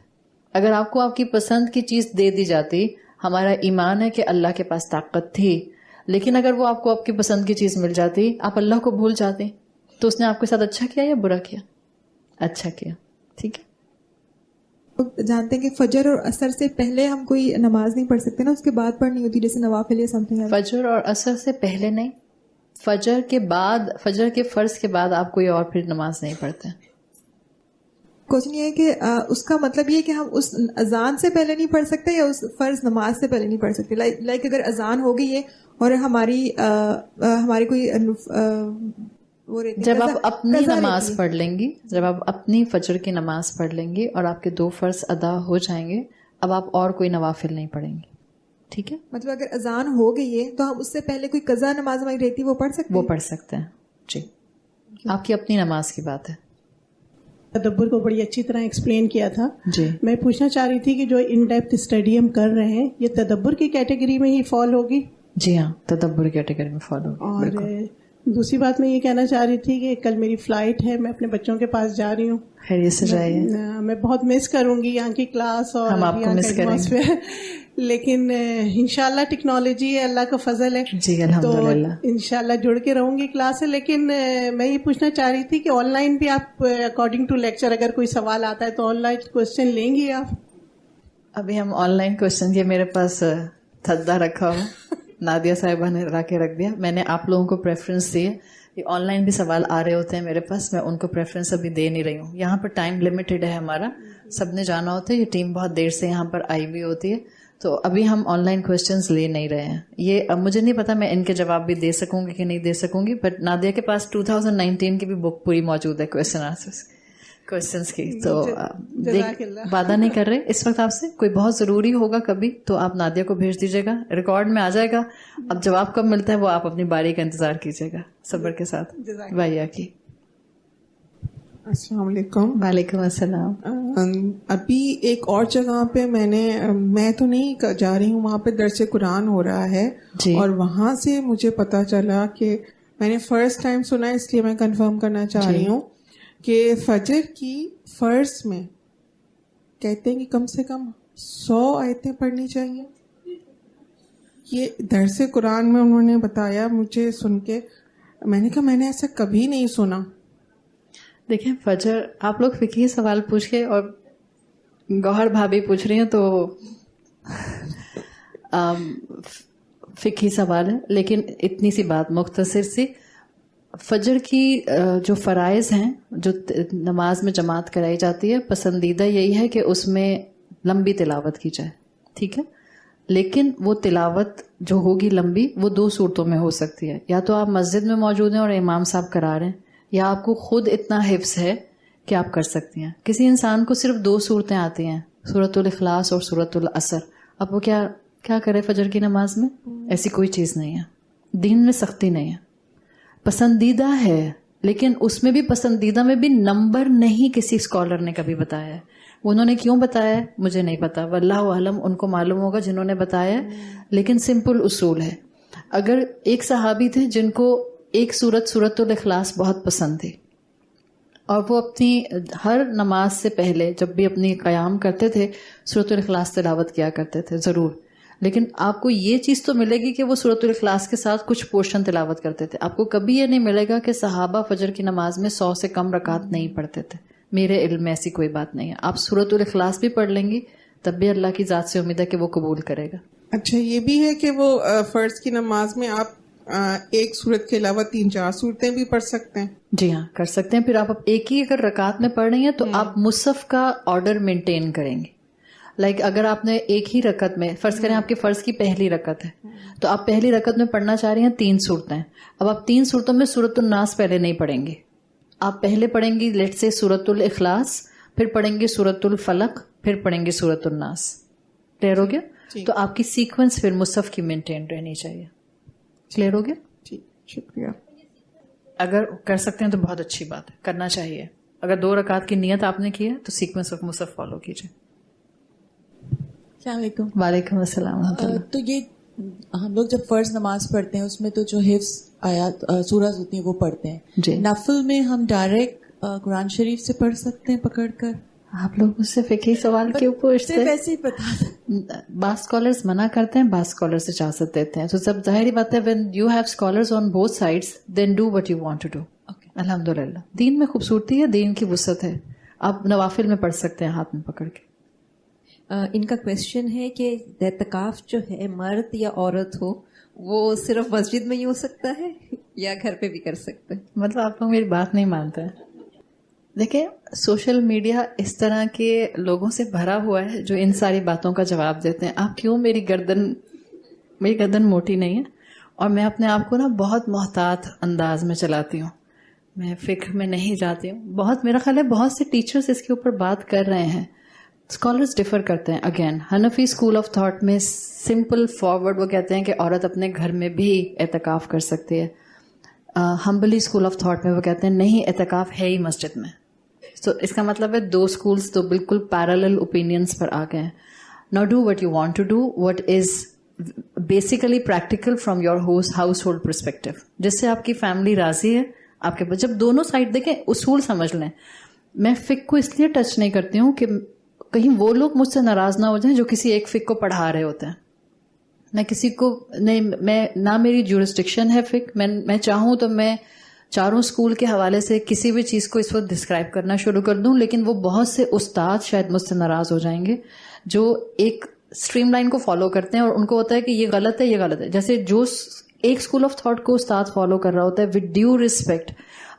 اگر آپ کو آپ کی پسند کی چیز دے دی جاتی, ہمارا ایمان ہے کہ اللہ کے پاس طاقت تھی, لیکن اگر وہ آپ کو آپ کی پسند کی چیز مل جاتی, آپ اللہ کو بھول جاتے, تو اس نے آپ کے ساتھ اچھا کیا یا برا کیا؟ اچھا کیا. ٹھیک ہے. جانتے ہیں کہ فجر اور عصر سے پہلے ہم کوئی نماز نہیں پڑھ سکتے نا, اس کے بعد پڑھنی ہوتی جیسے نوافل یا سم تھنگ. فجر اور عصر سے پہلے نہیں, فجر کے بعد, فجر کے فرض کے بعد آپ کوئی اور پھر نماز نہیں پڑھتے. کوشچن یہ ہے کہ اس کا مطلب یہ کہ ہم اس اذان سے پہلے نہیں پڑھ سکتے یا اس فرض نماز سے پہلے نہیں پڑھ سکتے. لائک اگر اذان ہو گئی ہے اور ہماری کوئی جب آپ اپنی نماز پڑھ لیں گی, جب آپ اپنی فجر کی نماز پڑھ لیں گی اور آپ کے 2 فرض ادا ہو جائیں گے, اب آپ اور کوئی نوافل نہیں پڑھیں گے. ٹھیک ہے, مطلب اگر اذان ہو گئی ہے تو ہم اس سے پہلے کوئی قضا نماز ہماری رہتی وہ پڑھ سکتے ہیں. وہ پڑھ سکتے ہیں. جی, آپ کی اپنی نماز کی بات ہے. تدبر کو بڑی اچھی طرح ایکسپلین کیا تھا. جی, میں پوچھنا چاہ رہی تھی کہ جو ان ڈیپتھ اسٹڈی ہم کر رہے ہیں یہ تدبر کی کیٹیگری میں ہی فال ہوگی؟ جی ہاں, تدبر کیٹیگری میں فال ہوگی. اور دوسری بات میں یہ کہنا چاہ رہی تھی کہ کل میری فلائٹ ہے, میں اپنے بچوں کے پاس جا رہی ہوں. خیریت سے جائیے. میں بہت مس کروں گی یہاں کی کلاس اور ہم آپ کو مس کریں گے, لیکن انشاءاللہ ٹیکنالوجی ہے, اللہ کا فضل ہے. جی الحمدللہ, تو انشاءاللہ جڑ کے رہوں گی کلاس سے. لیکن میں یہ پوچھنا چاہ رہی تھی کہ آن لائن بھی آپ اکارڈنگ ٹو لیکچر اگر کوئی سوال آتا ہے تو آن لائن کوشچن لیں گی آپ؟ ابھی ہم آن لائن کوشچن یہ میرے پاس تھدا رکھا ہو, نادیہ صاحبہ نے لا کے رکھ دیا. میں نے آپ لوگوں کو پریفرنس دی ہے. یہ آن لائن بھی سوال آ رہے ہوتے ہیں میرے پاس, میں ان کو پریفرنس ابھی دے نہیں رہی ہوں. یہاں پر ٹائم لمیٹڈ ہے ہمارا, سب نے جانا ہوتا ہے, یہ ٹیم بہت دیر سے یہاں پر آئی ہوئی ہوتی ہے, تو ابھی ہم آن لائن کوشچنز لے نہیں رہے ہیں. یہ اب مجھے نہیں پتا میں ان کے جواب بھی دے سکوں گی کہ نہیں دے سکوں گی, بٹ نادیہ کے پاس 2019 کی بھی بک پوری موجود ہے کوشچنس کی. تو وعدہ نہیں کر رہے اس وقت آپ سے, کوئی بہت ضروری ہوگا کبھی تو آپ نادیہ کو بھیج دیجیے گا, ریکارڈ میں آ جائے گا. اب جواب کب ملتا ہے وہ آپ اپنی باری کا انتظار کیجیے گا صبر کے ساتھ. بھائیا کی السلام علیکم. وعلیکم السلام. ابھی ایک اور جگہ پہ میں تو نہیں جا رہی ہوں, وہاں پہ درس قرآن ہو رہا ہے جی, اور وہاں سے مجھے پتا چلا کہ میں نے فرسٹ ٹائم سنا, اس لیے میں کنفرم کرنا چاہ رہی ہوں کہ فجر کی فرض میں کہتے ہیں کہ کم سے کم 100 آیتیں پڑھنی چاہیے. یہ درس قرآن میں انہوں نے بتایا, مجھے سن کے میں نے کہا میں نے ایسا کبھی نہیں سنا. دیکھیں فجر, آپ لوگ فقہی سوال پوچھ کے اور گوہر بھابھی پوچھ رہی ہیں تو فقہی سوال ہے, لیکن اتنی سی بات مختصر سی. فجر کی جو فرائض ہیں, جو نماز میں جماعت کرائی جاتی ہے, پسندیدہ یہی ہے کہ اس میں لمبی تلاوت کی جائے. ٹھیک ہے, لیکن وہ تلاوت جو ہوگی لمبی وہ 2 صورتوں میں ہو سکتی ہے. یا تو آپ مسجد میں موجود ہیں اور امام صاحب کرا رہے ہیں, یا آپ کو خود اتنا حفظ ہے کہ آپ کر سکتی ہیں. کسی انسان کو صرف 2 صورتیں آتی ہیں, سورۃ الاخلاص اور سورۃ العصر. اب وہ کیا کرے فجر کی نماز میں؟ ایسی کوئی چیز نہیں ہے. دین میں سختی نہیں ہے, پسندیدہ ہے, لیکن اس میں بھی پسندیدہ میں بھی نمبر نہیں کسی اسکالر نے کبھی بتایا ہے. انہوں نے کیوں بتایا ہے مجھے نہیں پتا, واللہ اعلم, ان کو معلوم ہوگا جنہوں نے بتایا ہے. لیکن سمپل اصول ہے. اگر ایک صحابی تھے جن کو ایک سورۃ الاخلاص بہت پسند تھی, اور وہ اپنی ہر نماز سے پہلے جب بھی اپنی قیام کرتے تھے سورۃ الاخلاص تلاوت کیا کرتے تھے ضرور. لیکن آپ کو یہ چیز تو ملے گی کہ وہ سورۃ الاخلاص کے ساتھ کچھ پورشن تلاوت کرتے تھے. آپ کو کبھی یہ نہیں ملے گا کہ صحابہ فجر کی نماز میں 100 سے کم رکعت نہیں پڑھتے تھے. میرے علم میں ایسی کوئی بات نہیں ہے. آپ سورۃ الاخلاص بھی پڑھ لیں گی تب بھی اللہ کی ذات سے امید ہے کہ وہ قبول کرے گا. اچھا, یہ بھی ہے کہ وہ فرض کی نماز میں آپ ایک سورت کے علاوہ 3-4 صورتیں بھی پڑھ سکتے ہیں؟ جی ہاں, کر سکتے ہیں. پھر آپ ایک ہی اگر رکعت میں پڑھ رہی ہیں تو آپ مصحف کا آرڈر مینٹین کریں گے. لائک اگر آپ نے ایک ہی رکعت میں, فرض کریں آپ کے فرض کی پہلی رکعت ہے, تو آپ پہلی رکعت میں پڑھنا چاہ رہی ہیں 3 صورتیں. اب آپ 3 صورتوں میں سورۃ الناس پہلے نہیں پڑھیں گے. آپ پہلے پڑھیں گی لیٹ سے سورۃ الاخلاص, پھر پڑھیں گے سورۃ الفلق, پھر پڑھیں گے سورۃ الناس. کلیئر ہو گیا؟ تو آپ کی سیکوینس پھر مصحف کی مینٹین رہنی چاہیے. کلیئر ہو گیا؟ ٹھیک, شکریہ. اگر کر سکتے ہیں تو بہت اچھی بات ہے, کرنا چاہیے. اگر 2 رکعت کی نیت آپ نے کی ہے تو سیکوینس آف مصحف فالو کیجیے. السلام علیکم. وعلیکم السلام ورحمۃ اللہ. تو یہ ہم لوگ جب فرض نماز پڑھتے ہیں اس میں تو جو حفظ آیات سورت ہوتی ہیں وہ پڑھتے ہیں. جی. نفل میں ہم ڈائریکٹ قرآن شریف سے پڑھ سکتے ہیں پکڑ کر؟ آپ لوگ مجھ سے فقہی سوال کیوں پوچھتے ہیں؟ ویسے ہی بتا. بعض اسکالرز منع کرتے ہیں, بعض اسکالرز اجازت دیتے ہیں. تو سب ظاہری بات ہے, when you have scholars on both sides, then do what you want to do. الحمدللہ دین میں خوبصورتی ہے, دین کی وسعت ہے. آپ نوافل میں پڑھ سکتے ہیں ہاتھ میں پکڑ کے. ان کا کوشچن ہے کہ اعتکاف جو ہے مرد یا عورت ہو وہ صرف مسجد میں ہی ہو سکتا ہے یا گھر پہ بھی کر سکتے ہیں؟ مطلب آپ لوگ میری بات نہیں مانتے ہیں. دیکھیں, سوشل میڈیا اس طرح کے لوگوں سے بھرا ہوا ہے جو ان ساری باتوں کا جواب دیتے ہیں. آپ کیوں, میری گردن موٹی نہیں ہے, اور میں اپنے آپ کو نا بہت محتاط انداز میں چلاتی ہوں. میں فکر میں نہیں جاتی ہوں. بہت, میرا خیال ہے بہت سے ٹیچرز اس کے اوپر بات کر رہے ہیں. اسکالرز ڈفر کرتے ہیں. Again Hanafi school of thought میں سمپل فارورڈ وہ کہتے ہیں کہ عورت اپنے گھر میں بھی اعتکاف کر سکتی ہے. ہمبلی اسکول آف تھاٹ میں وہ کہتے ہیں نہیں, اعتکاف ہے ہی مسجد میں. تو اس کا مطلب ہے 2 اسکولز تو بالکل پیرالل اوپینینس پر آ گئے ہیں. Now do what you want to do, what is basically practical from your household perspective. جس سے آپ کی فیملی راضی ہے آپ کے. جب دونوں سائڈ دیکھیں, اصول سمجھ لیں. میں فقہ کو اس لیے ٹچ نہیں کرتی ہوں کہ کہیں وہ لوگ مجھ سے ناراض نہ ہو جائیں جو کسی ایک فقہ کو پڑھا رہے ہوتے ہیں. میں کسی کو نہیں, میں نہ میری جورسڈکشن ہے فقہ. میں چاہوں تو میں 4 اسکول کے حوالے سے کسی بھی چیز کو اس وقت ڈسکرائب کرنا شروع کر دوں, لیکن وہ بہت سے استاد شاید مجھ سے ناراض ہو جائیں گے جو ایک اسٹریم لائن کو فالو کرتے ہیں اور ان کو ہوتا ہے کہ یہ غلط ہے, یہ غلط ہے. جیسے جو ایک اسکول آف تھاٹ کو استاد فالو کر رہا ہوتا ہے ود ڈیو ریسپیکٹ,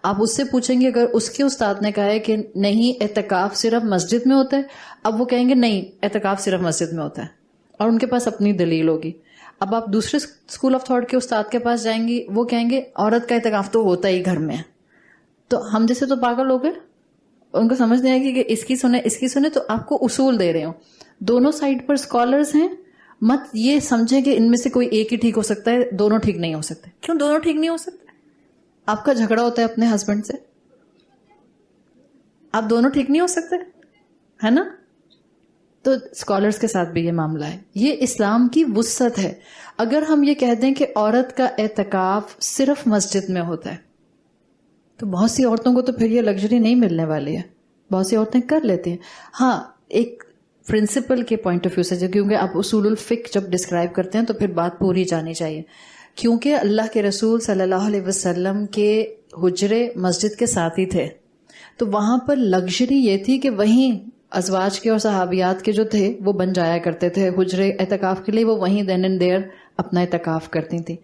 آپ اس سے پوچھیں گے اگر اس کے استاد نے کہا ہے کہ نہیں اعتکاف صرف مسجد میں ہوتا ہے, اب وہ کہیں گے نہیں اعتکاف صرف مسجد میں ہوتا ہے, اور ان کے پاس اپنی دلیل ہوگی. اب آپ دوسرے اسکول آف تھاٹ کے استاد کے پاس جائیں گی, وہ کہیں گے عورت کا اعتکاف تو ہوتا ہی گھر میں ہے. تو ہم جیسے تو پاگل ہو گئے, ان کو سمجھ نہیں آئے گی کہ اس کی سنے. تو آپ کو اصول دے رہے ہوں, دونوں سائڈ پر اسکالرز ہیں, مت یہ سمجھیں کہ ان میں سے کوئی ایک ہی ٹھیک ہو سکتا ہے, دونوں ٹھیک نہیں ہو سکتے. کیوں دونوں ٹھیک نہیں ہو سکتے؟ آپ کا جھگڑا ہوتا ہے اپنے ہسبینڈ سے, آپ دونوں ٹھیک نہیں ہو سکتے, ہے نا؟ تو اسکالرز کے ساتھ بھی یہ معاملہ ہے. یہ اسلام کی وسعت ہے. اگر ہم یہ کہہ دیں کہ عورت کا اعتکاف صرف مسجد میں ہوتا ہے تو بہت سی عورتوں کو تو پھر یہ لگژری نہیں ملنے والی ہے. بہت سی عورتیں کر لیتی ہیں. ہاں, ایک پرنسپل کے پوائنٹ آف ویو سے, کیونکہ آپ اصول الفقہ جب ڈسکرائب کرتے ہیں تو پھر بات پوری جانی چاہیے, کیونکہ اللہ کے رسول صلی اللہ علیہ وسلم کے حجرے مسجد کے ساتھ ہی تھے. تو وہاں پر لگژری یہ تھی کہ وہیں ازواج کے اور صحابیات کے جو تھے وہ بن جایا کرتے تھے حجرے اعتکاف کے لیے, وہ وہیں دین اینڈ دیئر اپنا اعتکاف کرتی تھیں.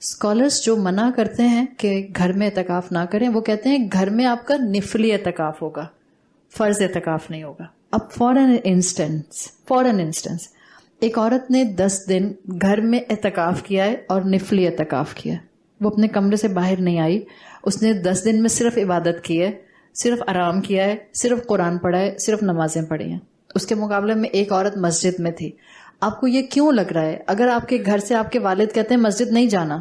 اسکالرس جو منع کرتے ہیں کہ گھر میں اعتکاف نہ کریں, وہ کہتے ہیں گھر میں آپ کا نفلی اعتکاف ہوگا, فرض اعتکاف نہیں ہوگا. اب فار این انسٹنس ایک عورت نے 10 دن گھر میں اعتکاف کیا ہے اور نفلی اعتکاف کیا ہے. وہ اپنے کمرے سے باہر نہیں آئی. اس نے 10 دن میں صرف عبادت کی ہے, صرف آرام کیا ہے, صرف قرآن پڑھا ہے, صرف نمازیں پڑھی ہیں. اس کے مقابلے میں ایک عورت مسجد میں تھی. آپ کو یہ کیوں لگ رہا ہے؟ اگر آپ کے گھر سے آپ کے والد کہتے ہیں مسجد نہیں جانا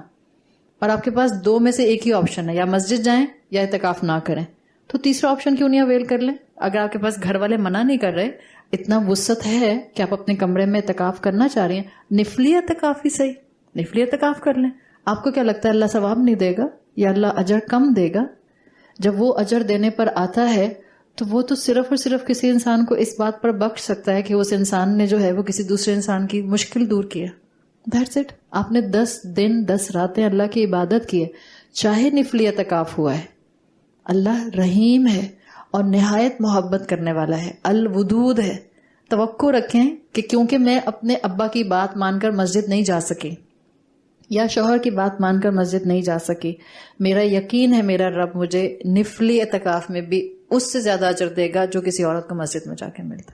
اور آپ کے پاس 2 میں سے ایک ہی آپشن ہے, یا مسجد جائیں یا اعتکاف نہ کریں, تو تیسرا آپشن کیوں نہیں اویل کر لیں؟ اگر آپ کے پاس گھر والے منع نہیں کر رہے, اتنا وسعت ہے کہ آپ اپنے کمرے میں اعتکاف کرنا چاہ رہی ہیں, نفلی اعتکاف ہی صحیح, نفلی اعتکاف کر لیں. آپ کو کیا لگتا ہے اللہ ثواب نہیں دے گا یا اللہ اجر کم دے گا؟ جب وہ اجر دینے پر آتا ہے تو وہ تو صرف اور صرف کسی انسان کو اس بات پر بخش سکتا ہے کہ اس انسان نے جو ہے وہ کسی دوسرے انسان کی مشکل دور کیا. That's it. آپ نے 10 دن 10 راتیں اللہ کی عبادت کی ہے, چاہے نفلی اعتکاف ہوا ہے. اللہ رحیم ہے اور نہایت محبت کرنے والا ہے, الودود ہے. توقع رکھیں کہ کیونکہ میں اپنے ابا کی بات مان کر مسجد نہیں جا سکی یا شوہر کی بات مان کر مسجد نہیں جا سکی, میرا یقین ہے میرا رب مجھے نفلی اعتکاف میں بھی اس سے زیادہ اجر دے گا جو کسی عورت کو مسجد میں جا کے ملتا.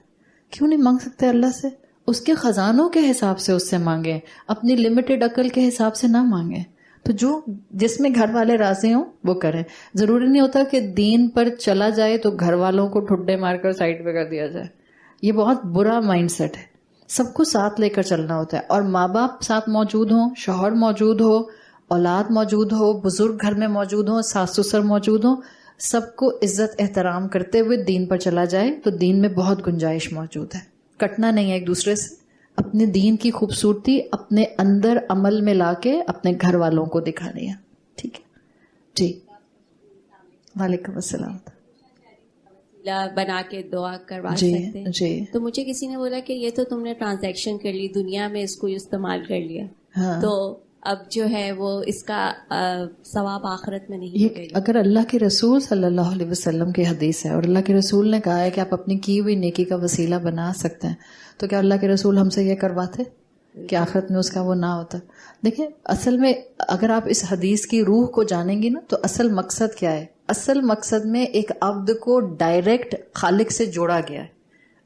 کیوں نہیں مانگ سکتے اللہ سے؟ اس کے خزانوں کے حساب سے اس سے مانگیں, اپنی لمیٹڈ عقل کے حساب سے نہ مانگیں. تو جو جس میں گھر والے راضی ہوں وہ کریں. ضروری نہیں ہوتا کہ دین پر چلا جائے تو گھر والوں کو ٹھڈے مار کر سائڈ پہ کر دیا جائے. یہ بہت برا مائنڈ سیٹ ہے. سب کو ساتھ لے کر چلنا ہوتا ہے, اور ماں باپ ساتھ موجود ہوں, شوہر موجود ہو, اولاد موجود ہو, بزرگ گھر میں موجود ہوں, ساس سسر موجود ہوں, سب کو عزت احترام کرتے ہوئے دین پر چلا جائے تو دین میں بہت گنجائش موجود ہے. کٹنا نہیں ہے ایک دوسرے سے. اپنے دین کی خوبصورتی اپنے اندر عمل میں لا کے اپنے گھر والوں کو دکھانی ہے. ٹھیک ہے جی. وعلیکم السلام. بنا کے دعا کروا جی سکتے ہیں. جی. تو مجھے کسی نے بولا کہ یہ تو تم نے ٹرانزیکشن کر لی, دنیا میں اس کو استعمال کر لیا, ہاں. تو اب جو ہے وہ اس کا ثواب آخرت میں نہیں ملے گا. اگر اللہ کے رسول صلی اللہ علیہ وسلم کی حدیث ہے اور اللہ کے رسول نے کہا ہے کہ آپ اپنی کی ہوئی نیکی کا وسیلہ بنا سکتے ہیں, تو کیا اللہ کے رسول ہم سے یہ کرواتے کہ آخرت میں اس کا وہ نہ ہوتا؟ دیکھیں اصل میں اگر آپ اس حدیث کی روح کو جانیں گی نا تو اصل مقصد کیا ہے. اصل مقصد میں ایک عبد کو ڈائریکٹ خالق سے جوڑا گیا ہے.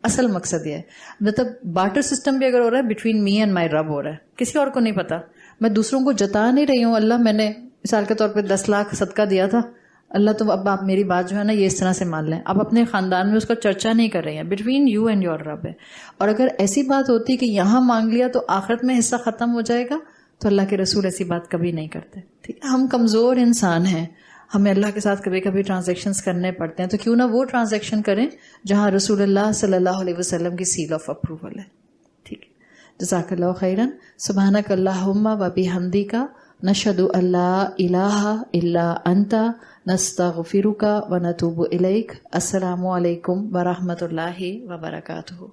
اصل مقصد یہ ہے. مطلب بارٹر سسٹم بھی اگر ہو رہا ہے بٹوین می اینڈ مائی رب ہو رہا ہے, کسی اور کو نہیں پتا. میں دوسروں کو جتا نہیں رہی ہوں اللہ میں نے مثال کے طور پہ 10 لاکھ صدقہ دیا تھا, اللہ تو اب آپ میری بات جو ہے نا یہ اس طرح سے مان لیں. آپ اپنے خاندان میں اس کا چرچا نہیں کر رہے ہیں, بٹوین یو اینڈ یور رب ہے. اور اگر ایسی بات ہوتی کہ یہاں مانگ لیا تو آخرت میں حصہ ختم ہو جائے گا, تو اللہ کے رسول ایسی بات کبھی نہیں کرتے. ٹھیک ہے, ہم کمزور انسان ہیں, ہمیں اللہ کے ساتھ کبھی کبھی ٹرانزیکشنز کرنے پڑتے ہیں, تو کیوں نہ وہ ٹرانزیکشن کریں جہاں رسول اللہ صلی اللہ علیہ وسلم کی سیل آف اپروول ہے. ٹھیک ہے, جزاک اللہ خیرن. سبحانک اللہم و بحمدک نشہد ان لا الہ الا انت نستغفرک و نتوب الیک. السلام علیکم ورحمۃ اللہ وبرکاتہ.